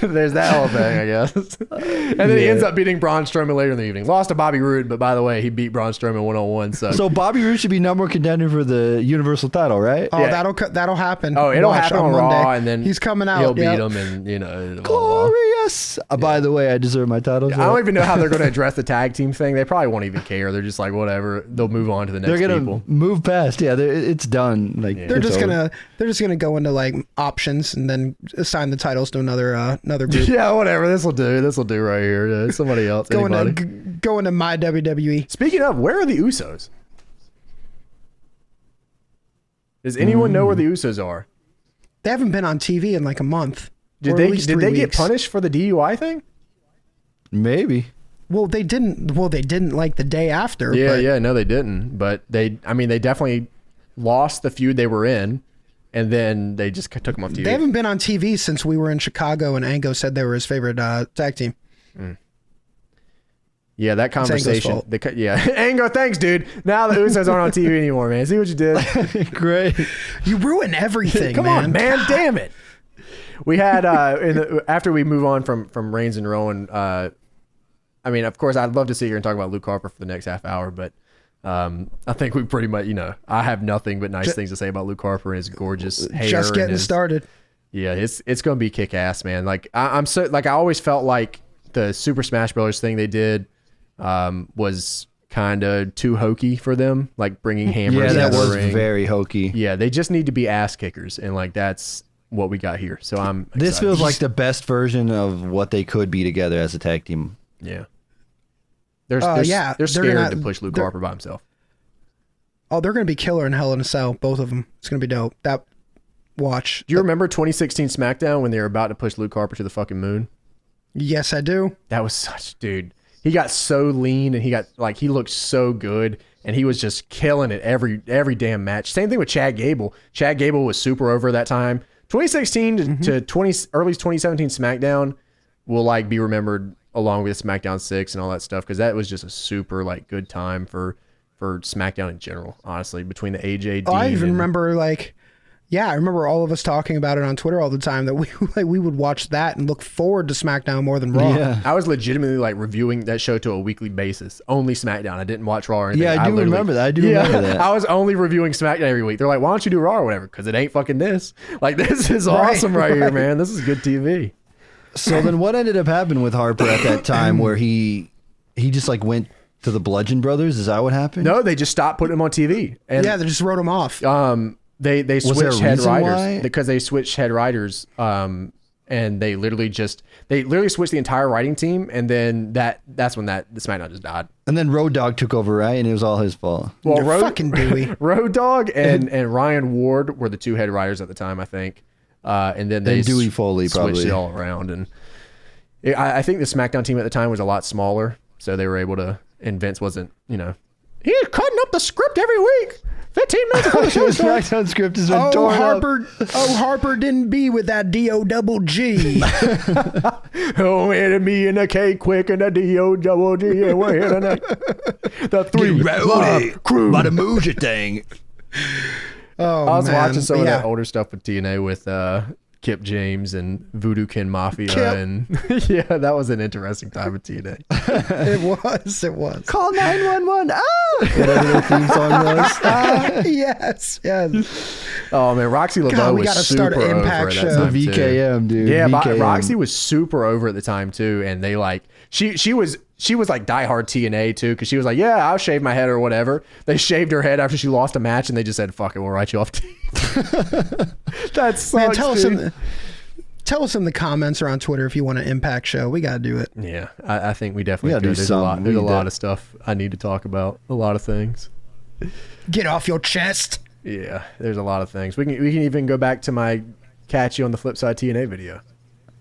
Speaker 1: There's that whole thing, I guess. And then he ends up beating Braun Strowman later in the evening. Lost to Bobby Roode, but by the way, he beat Braun Strowman 1-on-1.
Speaker 3: So Bobby Roode should be number 1 contender for the Universal title, right?
Speaker 2: Oh, yeah. That'll happen.
Speaker 1: Oh, it'll happen on Raw,
Speaker 2: Monday.
Speaker 1: and then
Speaker 2: he's coming out.
Speaker 1: He'll beat him, and
Speaker 3: glorious. By the way, I deserve my title.
Speaker 1: I don't even know how they're going to address the tag team thing. They probably won't even care. They're just like, whatever. They'll move on to the next.
Speaker 3: They're gonna
Speaker 1: people.
Speaker 3: move past. Yeah, it's done. Like
Speaker 2: they're just gonna go into like options and then assign the titles to another group.
Speaker 1: Yeah, whatever. This will do right here. Somebody else.
Speaker 2: Go into my WWE.
Speaker 1: Speaking of, where are the Usos? Does anyone know where the Usos are?
Speaker 2: They haven't been on TV in like a month.
Speaker 1: Did they get punished for the DUI thing?
Speaker 3: Maybe.
Speaker 2: Well, they didn't. Well, they didn't like the day after.
Speaker 1: Yeah, no, they didn't. But they definitely lost the feud they were in, and then they just took them off TV.
Speaker 2: They haven't been on TV since we were in Chicago, and Ango said they were his favorite tag team.
Speaker 1: Yeah, that conversation. Ango, thanks, dude. Now the Usos aren't on TV anymore, man. See what you did?
Speaker 3: Great.
Speaker 2: You ruin everything,
Speaker 1: Come
Speaker 2: man.
Speaker 1: on, man. Damn it. We had after we move on from Reigns and Rowan. I mean, of course, I'd love to sit here and talk about Luke Harper for the next half hour, but I think we pretty much, I have nothing but nice things to say about Luke Harper and his gorgeous hair.
Speaker 2: Just getting started.
Speaker 1: Yeah, it's going to be kick ass, man. Like I always felt like the Super Smash Brothers thing they did was kind of too hokey for them, like bringing hammers.
Speaker 3: Yeah, that
Speaker 1: into
Speaker 3: was
Speaker 1: the ring.
Speaker 3: very hokey.
Speaker 1: Yeah, they just need to be ass kickers, and like that's what we got here. So I'm excited.
Speaker 3: This feels like the best version of what they could be together as a tag team.
Speaker 1: Yeah. They're scared to push Luke Harper by himself.
Speaker 2: Oh, they're going to be killer in Hell in a Cell, both of them. It's going to be dope. Watch.
Speaker 1: Do you remember 2016 SmackDown when they were about to push Luke Harper to the fucking moon?
Speaker 2: Yes, I do.
Speaker 1: That was dude. He got so lean and he looked so good and he was just killing it every damn match. Same thing with Chad Gable. Chad Gable was super over that time. 2016 to early 2017 SmackDown will like be remembered along with SmackDown 6 and all that stuff because that was just a super like good time for SmackDown in general, honestly, between the AJ Dean.
Speaker 2: I even remember I remember all of us talking about it on Twitter all the time that we would watch that and look forward to SmackDown more than Raw.
Speaker 1: Yeah. I was legitimately like reviewing that show to a weekly basis, only SmackDown. I didn't watch Raw or anything.
Speaker 3: Yeah, I do remember that.
Speaker 1: I was only reviewing SmackDown every week. They're like, why don't you do Raw or whatever? Because it ain't fucking this. Like, this is awesome right here, man. This is good TV.
Speaker 3: So then what ended up happening with Harper at that time where he just like went to the Bludgeon Brothers? Is that what happened?
Speaker 1: No, they just stopped putting him on TV. And
Speaker 2: yeah, they just wrote him off.
Speaker 1: They switched head writers because they switched head writers. And they literally switched the entire writing team. And then that's when the SmackDown just died.
Speaker 3: And then Road Dogg took over, right? And it was all his fault.
Speaker 2: Well, fucking Dewey.
Speaker 1: Road Dogg and Ryan Ward were the 2 head writers at the time, I think. And then they
Speaker 3: Dewey Foley
Speaker 1: switched
Speaker 3: probably
Speaker 1: it all around. And I think the SmackDown team at the time was a lot smaller. So they were able to, and Vince wasn't, he's cutting up the script every week. 15 minutes before the show starts.
Speaker 3: SmackDown script has been torn up.
Speaker 2: Harper didn't be with that D-O-double-G.
Speaker 1: Oh, and me and the K quick and the D-O-double-G. And we're here tonight. The 3 Live Crew.
Speaker 3: By the Muja thing.
Speaker 2: Oh,
Speaker 1: I was watching some of that older stuff with TNA with Kip James and Voodoo Ken Mafia.
Speaker 2: Kip.
Speaker 1: And yeah, that was an interesting time at TNA.
Speaker 2: It was.
Speaker 3: Call 911. Whatever the theme song was.
Speaker 2: Yes.
Speaker 1: Oh man, Roxy LeBeau
Speaker 2: God, we
Speaker 1: was
Speaker 2: gotta
Speaker 1: super
Speaker 2: start an
Speaker 1: over
Speaker 2: Impact
Speaker 1: at
Speaker 2: show.
Speaker 1: that time too.
Speaker 3: VKM, dude.
Speaker 1: Yeah,
Speaker 3: VKM.
Speaker 1: Roxy was super over at the time too, and they like she was like diehard TNA too, because she was like, yeah, I'll shave my head or whatever. They shaved her head after she lost a match, and they just said, fuck it, we'll write you off. That sucks,
Speaker 2: Man, tell us
Speaker 1: dude.
Speaker 2: in the comments or on Twitter if you want an Impact show. We gotta do it.
Speaker 1: Yeah, I think we definitely
Speaker 3: gotta do
Speaker 1: could. There's a lot.
Speaker 3: something.
Speaker 1: There's a
Speaker 3: We
Speaker 1: lot
Speaker 3: did.
Speaker 1: of stuff I need to talk about. A lot of things.
Speaker 2: Get off your chest.
Speaker 1: Yeah, there's a lot of things. We can even go back to my catch you on the flip side TNA video.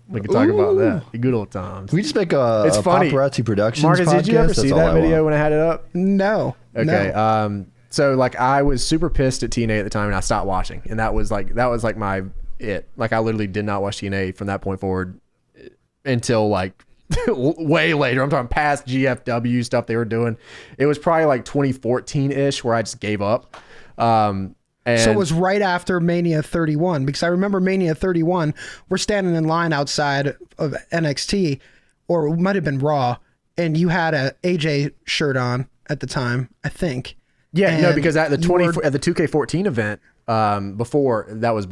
Speaker 1: We can talk about that. The good old times.
Speaker 3: We just make a
Speaker 1: It's funny.
Speaker 3: Paparazzi Productions
Speaker 1: Marcus,
Speaker 3: podcast.
Speaker 1: did you ever
Speaker 3: That's
Speaker 1: see
Speaker 3: all
Speaker 1: that
Speaker 3: I
Speaker 1: video
Speaker 3: want.
Speaker 1: when I had it up?
Speaker 2: No.
Speaker 1: Okay.
Speaker 2: No.
Speaker 1: So like I was super pissed at TNA at the time, and I stopped watching, and that was like my it. Like I literally did not watch TNA from that point forward until like way later. I'm talking past GFW stuff they were doing. It was probably like 2014 ish where I just gave up. And
Speaker 2: So it was right after Mania 31, because I remember Mania 31, we're standing in line outside of NXT, or it might have been Raw, and you had a AJ shirt on at the time, I think.
Speaker 1: yeah, no,
Speaker 2: And
Speaker 1: because at the
Speaker 2: you were-
Speaker 1: at the 2K14 event, before that was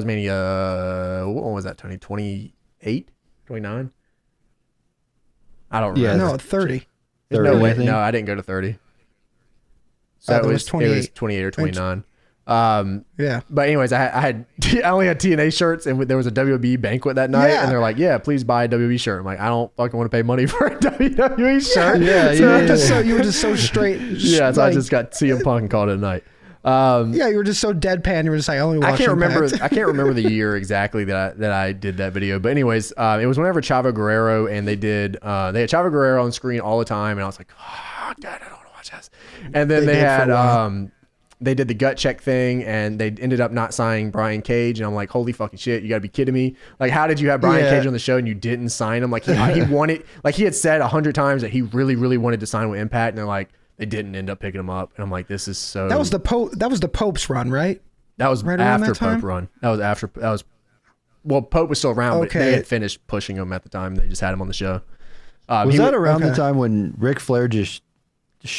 Speaker 1: Mania. What was that, Tony? 28, 29? I don't
Speaker 3: Yeah,
Speaker 1: remember.
Speaker 2: No, 30.
Speaker 1: There's
Speaker 3: 30,
Speaker 1: no way.
Speaker 3: I think.
Speaker 1: No, I didn't go to 30. So
Speaker 2: Oh,
Speaker 1: it
Speaker 2: that was
Speaker 1: was
Speaker 2: 28.
Speaker 1: 28 or 29.
Speaker 2: Yeah.
Speaker 1: But anyways, I only had TNA shirts, and there was a WWE banquet that night,
Speaker 2: Yeah.
Speaker 1: and they're like, "Yeah, please buy a WWE shirt." I'm like, "I don't fucking want to pay money for a WWE shirt."
Speaker 3: Yeah,
Speaker 2: So
Speaker 3: yeah.
Speaker 2: you were just so straight.
Speaker 1: Yeah, so I
Speaker 2: like-
Speaker 1: just got CM Punk and called it a night.
Speaker 2: Yeah, you were just so deadpan. You were just like, I only watch
Speaker 1: I can't remember.
Speaker 2: Impact.
Speaker 1: I can't remember the year exactly that I did that video. But anyways, it was whenever Chavo Guerrero and they had Chavo Guerrero on screen all the time, and I was like, "Oh, God, I don't want to watch this." And then
Speaker 2: They
Speaker 1: they
Speaker 2: did for
Speaker 1: had
Speaker 2: a while.
Speaker 1: they did the gut check thing, and they ended up not signing Brian Cage, and I'm like, holy fucking shit, you gotta be kidding me. Like, how did you have Brian
Speaker 3: Yeah.
Speaker 1: Cage on the show and you didn't sign him? Like, he wanted, like he had said 100 times that he really, really wanted to sign with Impact, and they're like, they didn't end up picking him up, and I'm like, this is so.
Speaker 2: That was the Pope's run, right?
Speaker 1: That was
Speaker 2: right around
Speaker 1: after
Speaker 2: that time?
Speaker 1: Pope run. Well, Pope was still around, but
Speaker 2: Okay.
Speaker 1: they had finished pushing him at the time. They just had him on the show.
Speaker 3: Was
Speaker 1: He
Speaker 3: that
Speaker 1: wa-
Speaker 3: around the
Speaker 2: okay.
Speaker 3: time when Ric Flair just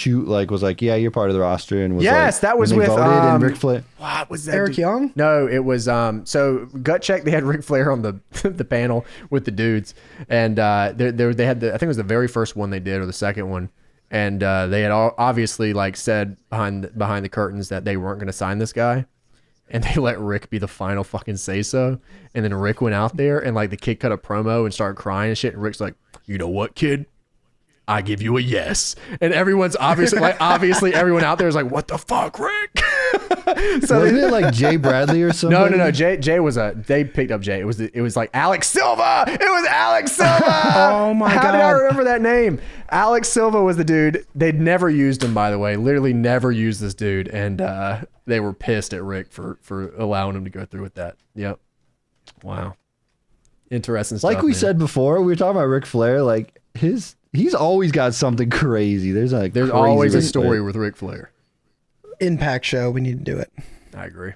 Speaker 3: was like, yeah, you're part of the roster, and was
Speaker 1: Yes,
Speaker 3: like,
Speaker 1: that was
Speaker 3: when they
Speaker 1: with,
Speaker 3: voted, and Ric Flair.
Speaker 1: What was that?
Speaker 2: Eric
Speaker 1: dude?
Speaker 2: Young?
Speaker 1: No, it was so Gut Check. They had Ric Flair on the the panel with the dudes, and they had I think it was the very first one they did or the second one, and they had obviously like said behind the curtains that they weren't going to sign this guy, and they let Rick be the final fucking say so, and then Rick went out there and like the kid cut a promo and started crying and shit, and Rick's like, you know what, kid? I give you a yes. And everyone's obviously everyone out there is like, what the fuck, Rick? So
Speaker 3: Wasn't it like Jay Bradley or something?
Speaker 1: no. Jay was they picked up Jay. It was like Alex Silva. It was Alex Silva.
Speaker 2: Oh my
Speaker 1: How did I
Speaker 2: God.
Speaker 1: remember that name? Alex Silva was the dude. They'd never used him, by the way. Literally never used this dude, and they were pissed at Rick for allowing him to go through with that. Yep. Wow. Interesting stuff.
Speaker 3: Like we
Speaker 1: man.
Speaker 3: said before, we were talking about Ric Flair. Like he's always got something crazy. There's
Speaker 1: there's
Speaker 3: crazy
Speaker 1: always a
Speaker 3: Ric
Speaker 1: story
Speaker 3: Flair.
Speaker 1: with Ric Flair.
Speaker 2: Impact show. We need to do it.
Speaker 1: I agree.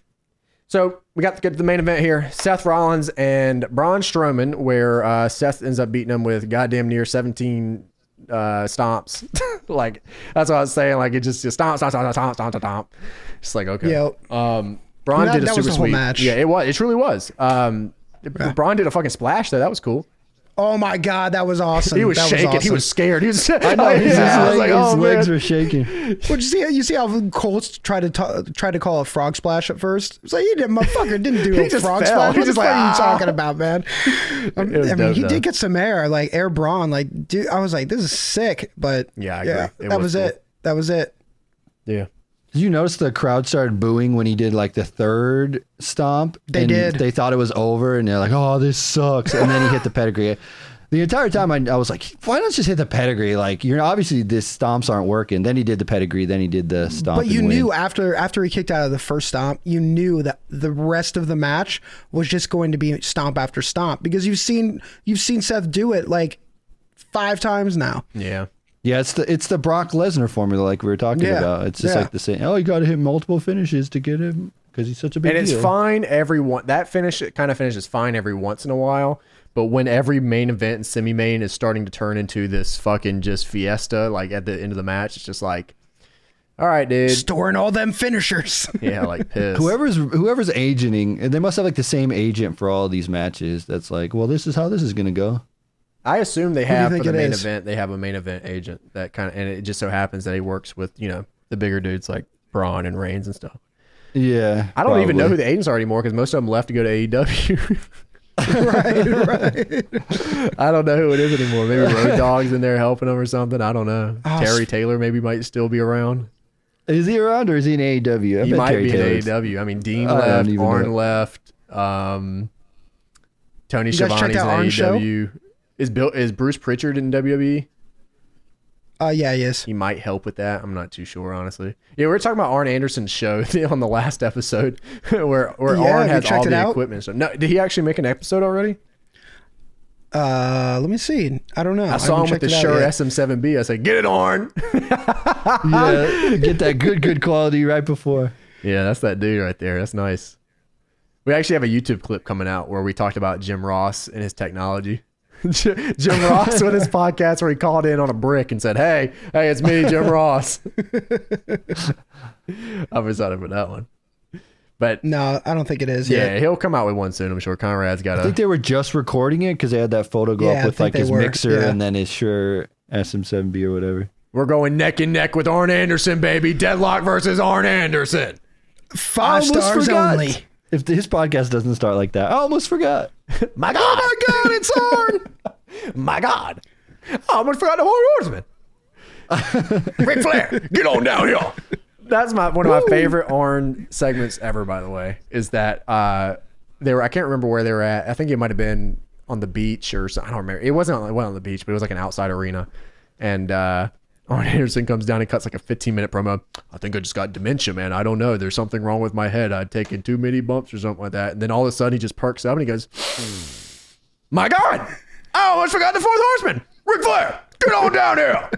Speaker 1: So we got to get to the main event here. Seth Rollins and Braun Strowman, where Seth ends up beating him with goddamn near 17 stomps. Like, that's what I was saying. Like, it just stomp. Just like, okay.
Speaker 2: Yep.
Speaker 1: Braun
Speaker 2: That-
Speaker 1: did a
Speaker 2: that was
Speaker 1: super
Speaker 2: the whole
Speaker 1: sweet
Speaker 2: match.
Speaker 1: Yeah, it truly was. Braun did a fucking splash though. That was cool.
Speaker 2: Oh my God, that was awesome.
Speaker 1: He was
Speaker 2: That
Speaker 1: shaking. He
Speaker 2: awesome.
Speaker 1: was scared. He was.
Speaker 3: I know his,
Speaker 1: I was like, oh,
Speaker 3: his legs
Speaker 1: man.
Speaker 3: were shaking.
Speaker 2: Well, you see how Colts tried to call a frog splash at first? It's like, motherfucker didn't do
Speaker 1: He
Speaker 2: a
Speaker 1: just
Speaker 2: frog
Speaker 1: fell.
Speaker 2: splash.
Speaker 1: He
Speaker 2: What the
Speaker 1: just
Speaker 2: fuck
Speaker 1: like,
Speaker 2: are you
Speaker 1: "Ah."
Speaker 2: talking about, man? I
Speaker 1: was
Speaker 2: mean,
Speaker 1: dope,
Speaker 2: he
Speaker 1: though.
Speaker 2: did get some air, like air Braun. Like, dude, I was like, this is sick. But
Speaker 1: Yeah, I agree. It
Speaker 2: that
Speaker 1: was
Speaker 2: was
Speaker 1: cool.
Speaker 2: it. That was it.
Speaker 1: Yeah.
Speaker 3: Did you notice the crowd started booing when he did like the third stomp?
Speaker 2: They
Speaker 3: and
Speaker 2: did.
Speaker 3: They thought it was over, and they're like, "Oh, this sucks." And then he hit the pedigree. The entire time I was like, "Why not just hit the pedigree?" Like, you're obviously these stomps aren't working. Then he did the pedigree. Then he did the stomp.
Speaker 2: But you
Speaker 3: and win.
Speaker 2: knew after he kicked out of the first stomp, you knew that the rest of the match was just going to be stomp after stomp, because you've seen Seth do it like 5 times now.
Speaker 1: Yeah.
Speaker 3: Yeah, it's the Brock Lesnar formula, like we were talking
Speaker 2: Yeah,
Speaker 3: about. It's just
Speaker 2: yeah.
Speaker 3: like the same. Oh, you got to hit multiple finishes to get him because he's such a big
Speaker 1: deal. And
Speaker 3: it's
Speaker 1: fine it kind of finishes fine every once in a while. But when every main event and semi-main is starting to turn into this fucking just fiesta, like at the end of the match, it's just like, all right, dude.
Speaker 2: Storing all them finishers.
Speaker 1: Yeah, like piss.
Speaker 3: Whoever's agenting, they must have like the same agent for all these matches. That's like, well, this is how this is going to go.
Speaker 1: I assume they have for the main event, they have a main event agent that kind of, and it just so happens that he works with, the bigger dudes like Braun and Reigns and stuff.
Speaker 3: Yeah.
Speaker 1: I don't even know who the agents are anymore because most of them left to go to AEW.
Speaker 2: right.
Speaker 1: I don't know who it is anymore. Maybe Road Dogg's in there helping them or something. I don't know. Terry Taylor maybe might still be around.
Speaker 3: Is he around or is he in AEW?
Speaker 1: He might be in AEW. I mean, Dean left, Arn left, Tony Schiavone's in AEW. Is Bruce Pritchard in WWE?
Speaker 2: Yeah, he is.
Speaker 1: He might help with that. I'm not too sure, honestly. Yeah, we were talking about Arn Anderson's show on the last episode where Arn has all the equipment. So, no, did he actually make an episode already?
Speaker 2: Let me see. I don't know.
Speaker 1: I saw him with the Shure SM7B. I said, get it, Arn.
Speaker 3: Yeah, get that good quality right before.
Speaker 1: Yeah, that's that dude right there. That's nice. We actually have a YouTube clip coming out where we talked about Jim Ross and his technology. Jim Ross with his podcast where he called in on a brick and said, hey, it's me, Jim Ross. I'm excited for that one. But
Speaker 2: no, I don't think it is.
Speaker 1: Yeah, he'll come out with one soon, I'm sure. Conrad's got
Speaker 3: I think they were just recording it because they had that photo go up with like his mixer and then his Shure SM7B or whatever.
Speaker 1: We're going neck and neck with Arn Anderson, baby. Deadlock versus Arn Anderson.
Speaker 2: 5 stars only.
Speaker 3: If his podcast doesn't start like that, I almost forgot.
Speaker 1: My God. Oh my God, it's Arn. My God. I almost forgot the Horseman. Ric Flair, get on down here. That's one of my favorite Arn segments ever, by the way, is that I can't remember where they were at. I think it might have been on the beach or something. I don't remember. It wasn't on the beach, but it was like an outside arena. And Arn Anderson comes down and cuts like a 15-minute promo. I think I just got dementia, man. I don't know. There's something wrong with my head. I'd taken too many bumps or something like that. And then all of a sudden he just perks up and he goes, my God, I almost forgot the fourth horseman. Ric Flair, get on down here.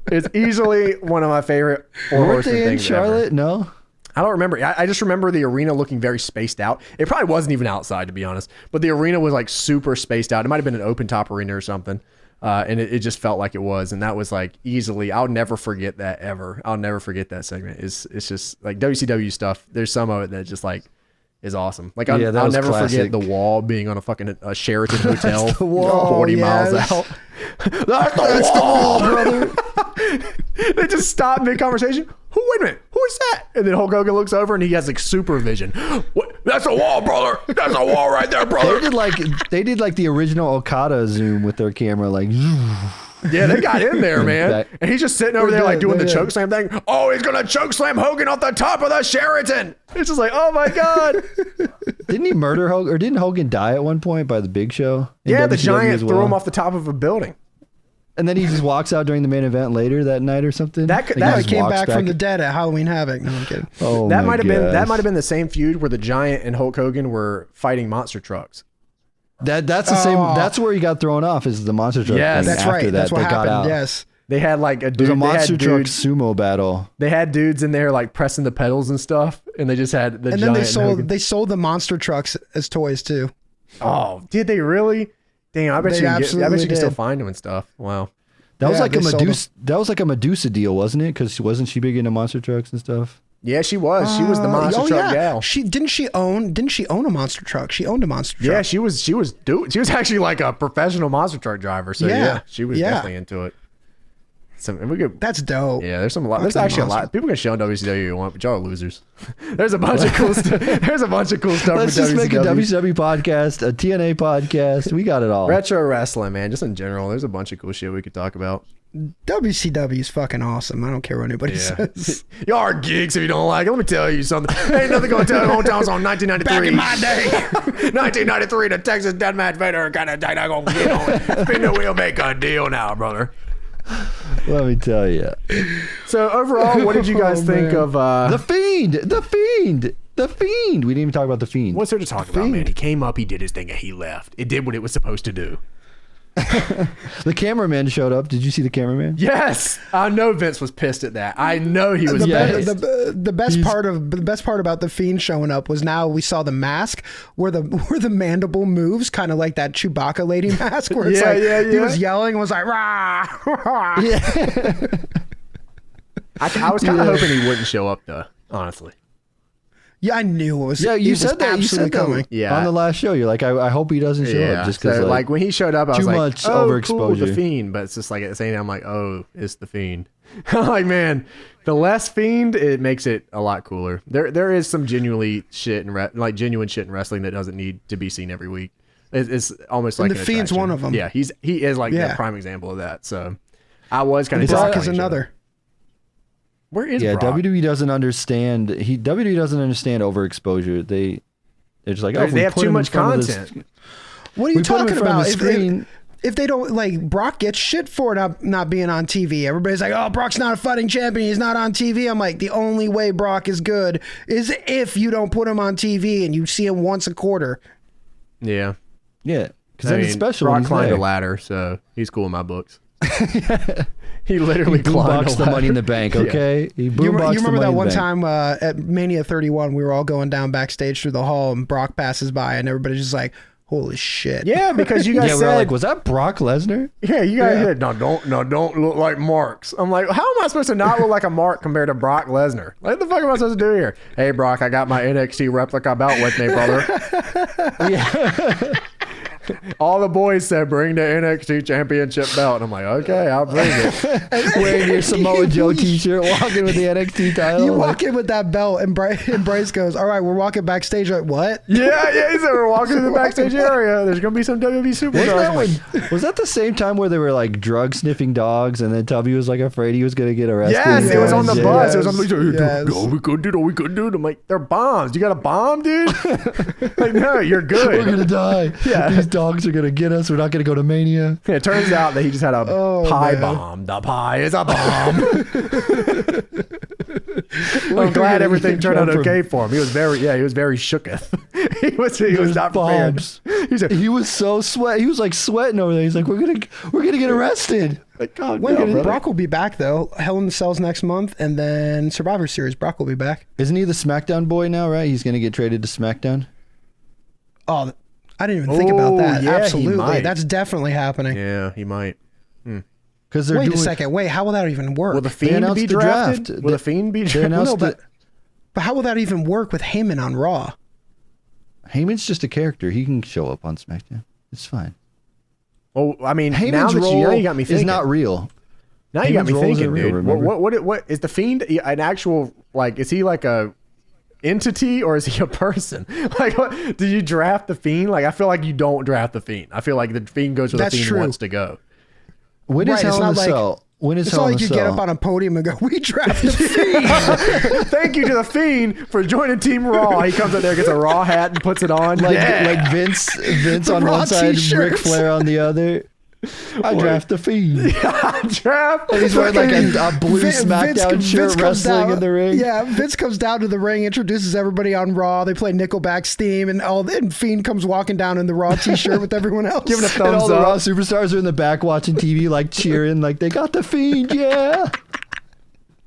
Speaker 1: It's easily one of my favorite four horsemen things in Charlotte?
Speaker 3: Ever. No.
Speaker 1: I don't remember. I just remember the arena looking very spaced out. It probably wasn't even outside, to be honest. But the arena was like super spaced out. It might have been an open top arena or something. And it just felt like it was. And that was like easily, I'll never forget that ever. I'll never forget that segment. It's just like WCW stuff. There's some of it that just like is awesome. Like I'll never forget the wall being on a fucking Sheraton hotel 40 miles out. That's the wall, brother. They just stop mid-conversation. Wait a minute. Who is that? And then Hulk Hogan looks over and he has like supervision. What? That's a wall, brother. That's a wall right there, brother.
Speaker 3: They did like the original Okada zoom with their camera, like.
Speaker 1: Yeah, they got in there, man. And he's just sitting over there like doing the choke slam thing. Oh, he's gonna choke slam Hogan off the top of the Sheraton. It's just like, oh my God.
Speaker 3: Didn't he murder Hogan, or didn't Hogan die at one point by the Big Show?
Speaker 1: Yeah, the Giant threw him off the top of a building.
Speaker 3: And then he just walks out during the main event later that night or something.
Speaker 2: That came back from the dead at Halloween Havoc. No, I'm kidding.
Speaker 3: Oh,
Speaker 1: that might have been the same feud where the Giant and Hulk Hogan were fighting monster trucks.
Speaker 3: That's the same. That's where he got thrown off. Is the monster truck?
Speaker 1: Yes,
Speaker 2: that's right. That's what happened.
Speaker 3: Got out.
Speaker 2: Yes,
Speaker 1: they had like a dude.
Speaker 3: There's a monster truck sumo battle.
Speaker 1: They had dudes in there like pressing the pedals and stuff, and they just had the. And then
Speaker 2: they sold the monster trucks as toys too.
Speaker 1: Oh, did they really? Damn, I bet you can still find them and stuff. Wow.
Speaker 3: That was like a Medusa. That was like a Medusa deal, wasn't it? Because wasn't she big into monster trucks and stuff?
Speaker 1: Yeah, she was. She was the monster truck gal.
Speaker 2: Didn't she own a monster truck? She owned a monster truck.
Speaker 1: Yeah, she was actually like a professional monster truck driver. So yeah she was definitely into it.
Speaker 2: That's dope.
Speaker 1: Yeah, there's there's actually a lot. People can show on WCW you want, but y'all are losers. There's a bunch of cool stuff. There's a bunch of cool stuff.
Speaker 3: Let's just make a WCW podcast, a TNA podcast. We got it all.
Speaker 1: Retro wrestling, man. Just in general, there's a bunch of cool shit we could talk about.
Speaker 2: WCW is fucking awesome. I don't care what anybody says.
Speaker 1: Y'all are geeks if you don't like it. Let me tell you something. Ain't nothing gonna tell you hometowns on 1993.
Speaker 2: Back in my day.
Speaker 1: 1993, the Texas Deathmatch Vader kind of died. I'm gonna get on it. Spin the wheel, make a deal now, brother.
Speaker 3: Let me tell you.
Speaker 1: So overall, what did you guys think of
Speaker 3: the Fiend? The Fiend. We didn't even talk about the Fiend.
Speaker 1: What's there to talk about, man? He came up, he did his thing, and he left. It did what it was supposed to do.
Speaker 3: The cameraman showed up. Did you see the cameraman?
Speaker 1: Yes, I know Vince was pissed at that. I know he was pissed.
Speaker 2: The best part about the Fiend showing up was now we saw the mask where the mandible moves, kind of like that Chewbacca lady mask, where it's he was yelling and was like, rah, rah.
Speaker 1: Yeah. I was kind of hoping he wouldn't show up though, honestly.
Speaker 2: Yeah, I knew it was.
Speaker 3: Yeah, you said that. You said
Speaker 2: coming.
Speaker 3: Yeah, on the last show, you're like, I hope he doesn't show up, just because
Speaker 1: so, like when he showed up, I was like,
Speaker 3: much
Speaker 1: overexposure.
Speaker 3: overexposure.
Speaker 1: Cool, the Fiend, but it's just like at the same time, I'm like, oh, it's the Fiend. I'm like, man, the less Fiend, it makes it a lot cooler. There is some genuine shit in wrestling that doesn't need to be seen every week. It's almost like
Speaker 2: the Fiend's one of them.
Speaker 1: Yeah, he is like the prime example of that. So I was kind of
Speaker 2: Brock is another.
Speaker 1: Where is
Speaker 3: yeah,
Speaker 1: Brock?
Speaker 3: WWE doesn't understand. WWE doesn't understand overexposure. They're just like, oh,
Speaker 1: they have too much content.
Speaker 2: What are you talking about?
Speaker 3: Screen.
Speaker 2: If they don't, like, Brock gets shit for not being on TV. Everybody's like, oh, Brock's not a fighting champion. He's not on TV. I'm like, the only way Brock is good is if you don't put him on TV and you see him once a quarter.
Speaker 1: Yeah.
Speaker 3: Yeah. Because then it's special.
Speaker 1: Brock climbed a ladder, so he's cool in my books. He literally climbed
Speaker 3: the Money in the Bank, okay?
Speaker 1: Yeah.
Speaker 2: You remember that one time at Mania 31, we were all going down backstage through the hall and Brock passes by and everybody's just like, holy shit.
Speaker 1: Yeah, because you guys said...
Speaker 3: we're like, was that Brock Lesnar?
Speaker 1: Yeah, you guys said, no, don't look like Marks. I'm like, how am I supposed to not look like a Mark compared to Brock Lesnar? What the fuck am I supposed to do here? Hey, Brock, I got my NXT replica belt with me, brother. Yeah. All the boys said, bring the NXT championship belt. And I'm like, okay, I'll bring it.
Speaker 3: Wearing your Samoa Joe t-shirt, walking with the NXT title.
Speaker 2: You walk in with that belt, and Bryce goes, all right, we're walking backstage. Like, what?
Speaker 1: Yeah, he said, we're walking to the backstage area. There's going to be some WWE superstars.
Speaker 3: Was that the same time where they were like drug sniffing dogs, and then Tubby was like afraid he was going to get arrested?
Speaker 1: Yes, it was on the bus. It was on the
Speaker 2: bus.
Speaker 1: Oh, we couldn't do it. I'm like, they're bombs. You got a bomb, dude? Like, no, you're good.
Speaker 3: We're going to die. Yeah. These dogs are going to get us. We're not going to go to Mania.
Speaker 1: Yeah, it turns out that he just had a pie bomb. The pie is a bomb. I'm glad everything turned out okay for him. He was very shooketh. he was not prepared.
Speaker 3: He was so sweat. He was like sweating over there. He's like, we're gonna get arrested.
Speaker 1: Like, God,
Speaker 2: Brock will be back though. Hell in the Cells next month, and then Survivor Series. Brock will be back.
Speaker 3: Isn't he the SmackDown boy now? Right? He's gonna get traded to SmackDown.
Speaker 2: Oh, I didn't even think about that.
Speaker 1: Yeah,
Speaker 2: absolutely, that's definitely happening.
Speaker 1: Yeah, he might.
Speaker 3: Because
Speaker 2: wait a second. Wait, how will that even work?
Speaker 1: Will the Fiend be drafted? Will the Fiend be drafted?
Speaker 2: But how will that even work with Heyman on Raw?
Speaker 3: Heyman's just a character. He can show up on SmackDown. It's fine.
Speaker 1: Well, I mean,
Speaker 3: Heyman's
Speaker 1: now you got me thinking.
Speaker 3: Is not real.
Speaker 1: Now you got me thinking, dude. What is the Fiend an actual, like, is he like a entity or is he a person? Like, what, do you draft the Fiend? Like, I feel like you don't draft the Fiend. I feel like the Fiend goes where the Fiend wants to go.
Speaker 3: When is Hell in the Cell? When is Hell in the Cell?
Speaker 2: It's not like you get up on a podium and go, we draft the Fiend.
Speaker 1: Thank you to the Fiend for joining Team Raw. He comes out there, gets a Raw hat and puts it on.
Speaker 3: Like Vince on one side, Ric Flair on the other. I draft the Fiend.
Speaker 1: Yeah, draft.
Speaker 3: And he's wearing like a blue SmackDown shirt, wrestling in the ring.
Speaker 2: Yeah, Vince comes down to the ring, introduces everybody on Raw. They play Nickelback's theme, and Fiend comes walking down in the Raw t-shirt with everyone else,
Speaker 1: giving a thumbs
Speaker 3: and all
Speaker 1: up.
Speaker 3: The Raw superstars are in the back watching TV, like cheering, like they got the Fiend, yeah.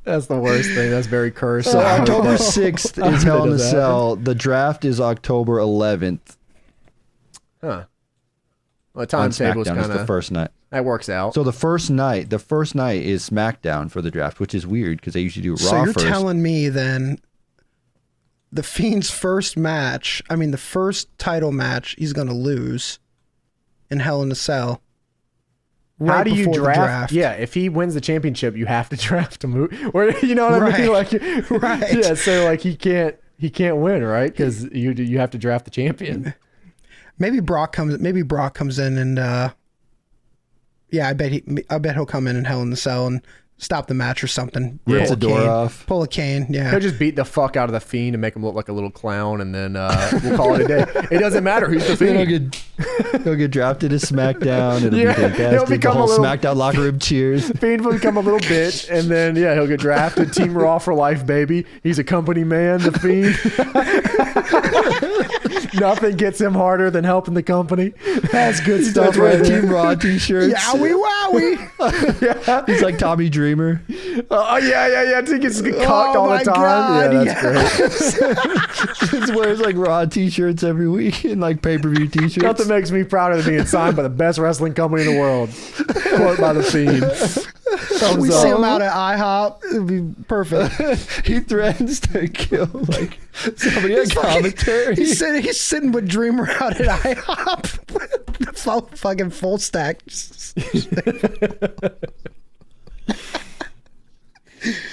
Speaker 1: That's the worst thing. That's very cursed.
Speaker 3: So October 6th is Hell in the Cell. The draft is October 11th.
Speaker 1: Huh. Well, the timetable is kind of
Speaker 3: the first night.
Speaker 1: That works out.
Speaker 3: So the first night is SmackDown for the draft, which is weird because they usually do Raw first.
Speaker 2: So you're telling me then the Fiend's first title match, he's going to lose in Hell in a Cell.
Speaker 1: How do you draft? Yeah, if he wins the championship, you have to draft him. Or you know what I mean? Like,
Speaker 2: right.
Speaker 1: Yeah, so like he can't win, right? Because you have to draft the champion.
Speaker 2: Maybe Brock comes in and I bet he'll come in Hell in the Cell and stop the match or something.
Speaker 3: Rips the door off.
Speaker 2: Pull a cane. Yeah.
Speaker 1: He'll just beat the fuck out of the Fiend and make him look like a little clown, and then we'll call it a day. It doesn't matter who's the Fiend.
Speaker 3: He'll get drafted to SmackDown. It'll be fantastic. He'll become the whole SmackDown locker room cheers.
Speaker 1: Fiend will become a little bitch, and then he'll get drafted. Team Raw for life, baby. He's a company man, the Fiend. Nothing gets him harder than helping the company. That's good
Speaker 3: He's
Speaker 1: stuff.
Speaker 3: wearing
Speaker 1: Right there.
Speaker 3: Team Raw t-shirts.
Speaker 2: Yowie wowie.
Speaker 1: Yeah.
Speaker 3: He's like Tommy Dreamer.
Speaker 1: Oh yeah. He gets cocked all the
Speaker 2: my
Speaker 1: time.
Speaker 2: God,
Speaker 1: Yeah, that's great.
Speaker 3: He wears like Raw t-shirts every week and like pay-per-view t-shirts.
Speaker 1: Nothing makes me prouder than being signed by the best wrestling company in the world. Quote by the Fiend.
Speaker 2: We see him out at IHOP. It'd be perfect.
Speaker 3: He threatens to kill like somebody on commentary.
Speaker 2: He's sitting with Dreamer out at IHOP. The fucking full stack.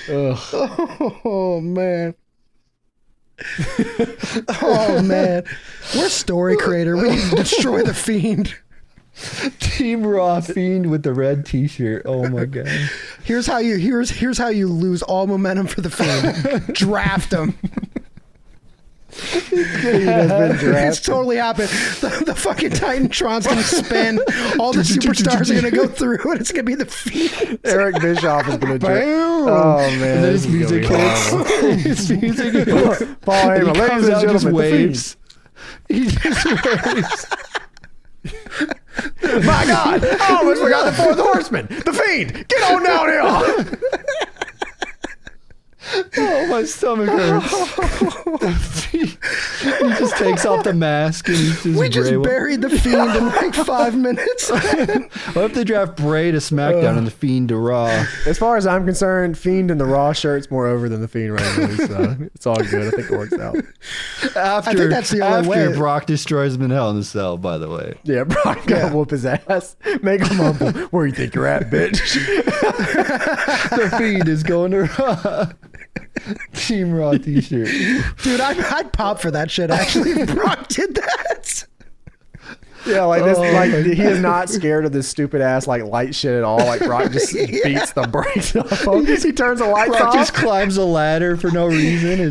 Speaker 2: Oh man. Oh man. We're story creator. We need to destroy the Fiend.
Speaker 3: Team Raw Fiend with the red t-shirt. Oh my god.
Speaker 2: Here's how you lose all momentum for the Fiend. Draft him. It's totally happened. The fucking Titantron's gonna spin. All the superstars are gonna go through, and it's gonna be the Fiend.
Speaker 1: Eric Bischoff is gonna draft.
Speaker 3: Bam!
Speaker 1: Oh man,
Speaker 3: And then his music hits. His music hits.
Speaker 1: Paul
Speaker 3: And he
Speaker 1: Heyman, ladies
Speaker 3: comes
Speaker 1: and
Speaker 3: out, just
Speaker 1: gentlemen, the
Speaker 3: waves. He just waves.
Speaker 1: Fiend. My God, I almost forgot the fourth horseman, the Fiend. Get on down here.
Speaker 3: Oh, my stomach hurts. He just takes off the mask and he's just
Speaker 2: We just
Speaker 3: Bray.
Speaker 2: buried the Fiend in like 5 minutes.
Speaker 3: What if they draft Bray to SmackDown and the Fiend to Raw?
Speaker 1: As far as I'm concerned, Fiend in the Raw shirt's more over than the Fiend randomly, so it's all good. I think it works out.
Speaker 3: After,
Speaker 2: I think that's the only way.
Speaker 3: Brock destroys him in Hell in a Cell, by the way.
Speaker 1: Yeah, Brock gonna whoop his ass. Make him humble. Where you think you're at, bitch?
Speaker 3: The Fiend is going to Raw. Team Raw t-shirt.
Speaker 2: Dude, I'd pop for that shit actually if Brock did that.
Speaker 1: Yeah, like this. Like he is not scared of this stupid ass like light shit at all. Like Brock just beats the brakes off him. He turns the lights
Speaker 3: Brock
Speaker 1: off.
Speaker 3: just climbs a ladder for no reason.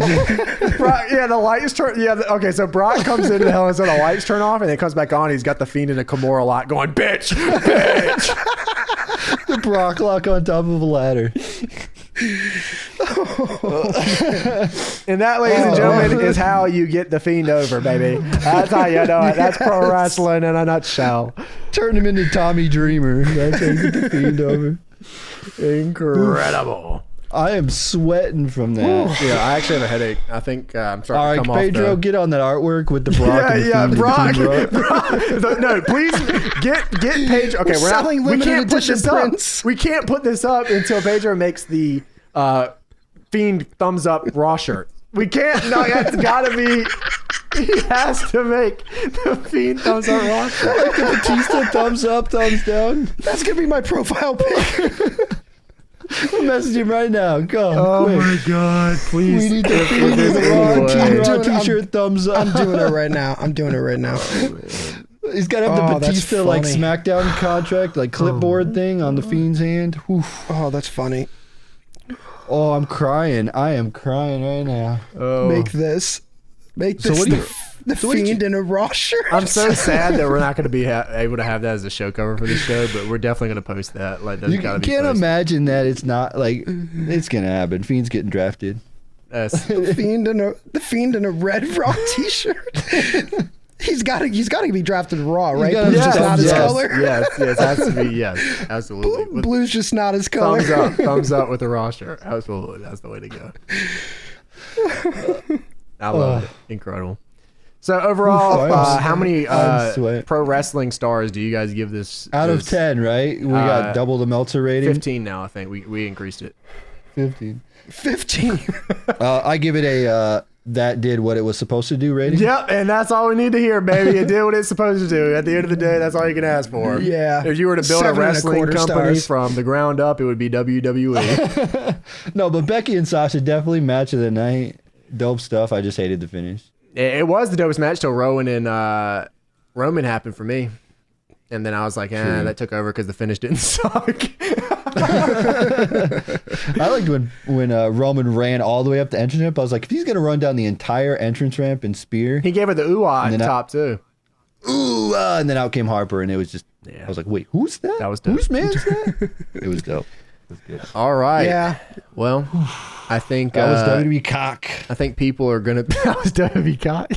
Speaker 1: Brock, yeah, the lights turn. Yeah, okay. So Brock comes into the Hell in a Cell, the lights turn off, and it comes back on. He's got the Fiend in a Kimura lot, going bitch.
Speaker 3: The Brock lock on top of a ladder.
Speaker 1: And that, ladies and gentlemen, is how you get the Fiend over, baby. That's how you do it. That's pro wrestling in a nutshell.
Speaker 3: Turn him into Tommy Dreamer. That's how you get the Fiend over.
Speaker 1: Incredible.
Speaker 3: I am sweating from that.
Speaker 1: Yeah, I actually have a headache. I think I'm
Speaker 3: All
Speaker 1: starting
Speaker 3: right,
Speaker 1: to come
Speaker 3: Pedro,
Speaker 1: off.
Speaker 3: get on that artwork with the Brock and the
Speaker 1: Yeah,
Speaker 3: Fiend
Speaker 1: Brock.
Speaker 3: and the Team Raw.
Speaker 1: No, please get Pedro. Okay, we're not.
Speaker 2: Selling
Speaker 1: We
Speaker 2: limited
Speaker 1: can't put
Speaker 2: edition
Speaker 1: this up.
Speaker 2: prints.
Speaker 1: We can't put this up until Pedro makes the Fiend thumbs up Raw shirt. We can't. No, it's got to be. He has to make the Fiend thumbs up Raw shirt.
Speaker 3: Like the Batista thumbs up, thumbs down.
Speaker 2: That's gonna be my profile pic.
Speaker 3: I'll message him right now. Go.
Speaker 1: Oh
Speaker 3: quick.
Speaker 1: my God! Please.
Speaker 3: We need the Fiend
Speaker 1: this
Speaker 3: with the Raw
Speaker 1: anyway.
Speaker 3: Team Raw
Speaker 2: I'm doing-
Speaker 3: t-shirt thumbs up.
Speaker 2: I'm doing it right now.
Speaker 3: He's got to have
Speaker 2: Oh,
Speaker 3: the
Speaker 2: that's
Speaker 3: Batista like
Speaker 2: funny.
Speaker 3: SmackDown contract, like clipboard thing on the Fiend's hand. Whew.
Speaker 2: Oh, that's funny.
Speaker 3: Oh, I'm crying. I am crying right now.
Speaker 1: Oh.
Speaker 2: Make this
Speaker 3: So what do you-
Speaker 2: the
Speaker 3: so what did
Speaker 2: Fiend
Speaker 3: you-
Speaker 2: in a Raw shirt.
Speaker 1: I'm so sad that we're not going to be able to have that as a show cover for the show, but we're definitely going to post that. Like, that's
Speaker 3: You
Speaker 1: got to be
Speaker 3: can't
Speaker 1: posted.
Speaker 3: imagine that it's not like it's gonna happen. Fiend's getting drafted.
Speaker 1: Yes.
Speaker 2: the Fiend in a red Raw T-shirt. He's got to be drafted Raw, right?
Speaker 3: gotta
Speaker 2: Blue's
Speaker 3: be
Speaker 2: just not his
Speaker 1: yes,
Speaker 2: color.
Speaker 1: Yes, it has to be. Yes, absolutely. With
Speaker 2: Blue's just not his color.
Speaker 1: thumbs up with the Raw shirt. Absolutely, that's the way to go. I love it. Incredible. So overall,
Speaker 3: Oof, I'm
Speaker 1: how many
Speaker 3: I'm sweating.
Speaker 1: pro wrestling stars do you guys give this?
Speaker 3: Out of
Speaker 1: this
Speaker 3: 10, right? We got double the Meltzer rating.
Speaker 1: 15 now. I think we increased it.
Speaker 3: 15.
Speaker 2: 15.
Speaker 3: I give it a that did what it was supposed to do rating.
Speaker 1: Yep, and that's all we need to hear, baby. It did what it's supposed to do. At the end of the day, that's all you can ask for.
Speaker 2: Yeah.
Speaker 1: If you were to build a
Speaker 2: 7
Speaker 1: wrestling
Speaker 2: 1/4
Speaker 1: company
Speaker 2: stars.
Speaker 1: from the ground up, it would be WWE.
Speaker 3: No, but Becky and Sasha definitely match of the night. Dope stuff. I just hated the finish.
Speaker 1: It was the dopest match till Rowan and Roman happened for me. And then I was like, that took over because the finish didn't suck.
Speaker 3: I liked when Roman ran all the way up the entrance ramp. I was like, if he's gonna run down the entire entrance ramp and spear,
Speaker 1: He gave her the ooh-ah at
Speaker 3: And
Speaker 1: the
Speaker 3: then
Speaker 1: top, too.
Speaker 3: ooh, and then out came Harper, and it was just.
Speaker 1: Yeah.
Speaker 3: I was like, wait, who's that?
Speaker 1: That was dope.
Speaker 3: Whose man's that? It was dope. It was good.
Speaker 1: All right.
Speaker 2: Yeah.
Speaker 1: Well, I think
Speaker 3: That was WWE cock.
Speaker 1: I think people are gonna. That was WWE cock.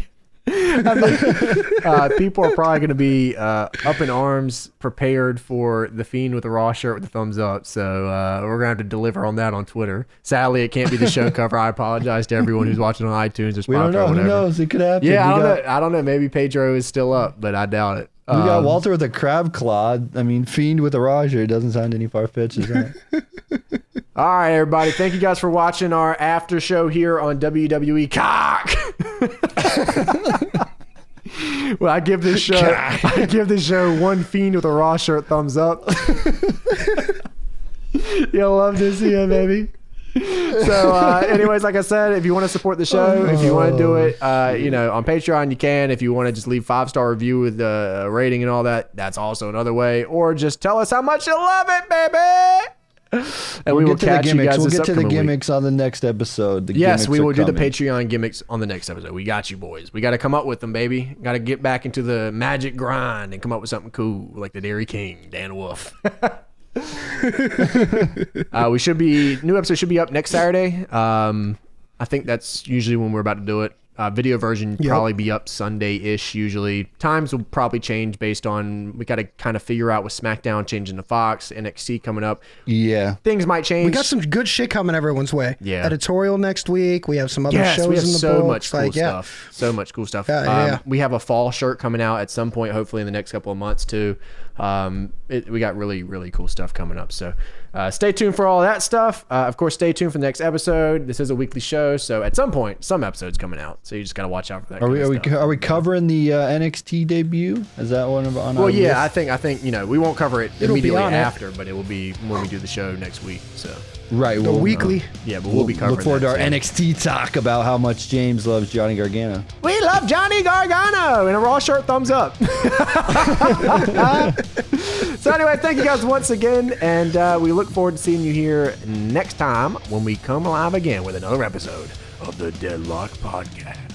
Speaker 1: People are probably going to be up in arms, prepared for the Fiend with a Raw shirt with a thumbs up. So we're going to have to deliver on that on Twitter. Sadly, it can't be the show cover. I apologize to everyone who's watching on iTunes or Spotify.
Speaker 3: We don't know.
Speaker 1: Or whatever.
Speaker 3: Who knows? It could happen.
Speaker 1: Yeah, I don't know. Maybe Pedro is still up, but I doubt it.
Speaker 3: We got Walter with a crab claw. I mean, Fiend with a Roger. It doesn't sound any far-fetched, is that?
Speaker 1: All right, everybody. Thank you guys for watching our after show here on WWE Cock. Well, I give this show one Fiend with a Raw shirt thumbs up. You'll love to see it, baby. So, anyways, like I said, if you want to support the show, if you want to do it, on Patreon, you can. If you want to just leave 5-star review with a rating and all that, that's also another way. Or just tell us how much you love it, baby. And we will catch you guys.
Speaker 3: We'll get to the gimmicks on the next episode.
Speaker 1: Yes, we will do the Patreon gimmicks on the next episode. We got you, boys. We got to come up with them, baby. Got to get back into the magic grind and come up with something cool like the Dairy King, Dan Wolf. New episode should be up next Saturday. I think that's usually when we're about to do it. Video version probably be up Sunday-ish usually. Times will probably change based on, we got to kind of figure out with SmackDown changing to Fox, NXT coming up.
Speaker 3: Yeah.
Speaker 1: Things might change.
Speaker 2: We got some good shit coming everyone's way.
Speaker 1: Yeah.
Speaker 2: Editorial next week. We have some other shows in the
Speaker 1: so
Speaker 2: books.
Speaker 1: much cool stuff. So much cool stuff.
Speaker 2: Yeah.
Speaker 1: We have a fall shirt coming out at some point, hopefully in the next couple of months too. We got really, really cool stuff coming up. So stay tuned for all that stuff. Of course, stay tuned for the next episode. This is a weekly show, so at some point, some episode's coming out. So you just got to watch out for that.
Speaker 3: Are we covering the NXT debut? Is that one on?
Speaker 1: Well, yeah, I think we won't cover it immediately
Speaker 2: on
Speaker 1: after, but it will be when we do the show next week. So
Speaker 3: right,
Speaker 2: the weekly.
Speaker 1: Yeah, but we'll be covering.
Speaker 3: Look forward to our
Speaker 1: too.
Speaker 3: NXT talk about how much James loves Johnny Gargano.
Speaker 1: We love Johnny Gargano and a Raw shirt thumbs up. So anyway, thank you guys once again, and we look forward to seeing you here next time when we come live again with another episode of the Deadlock Podcast.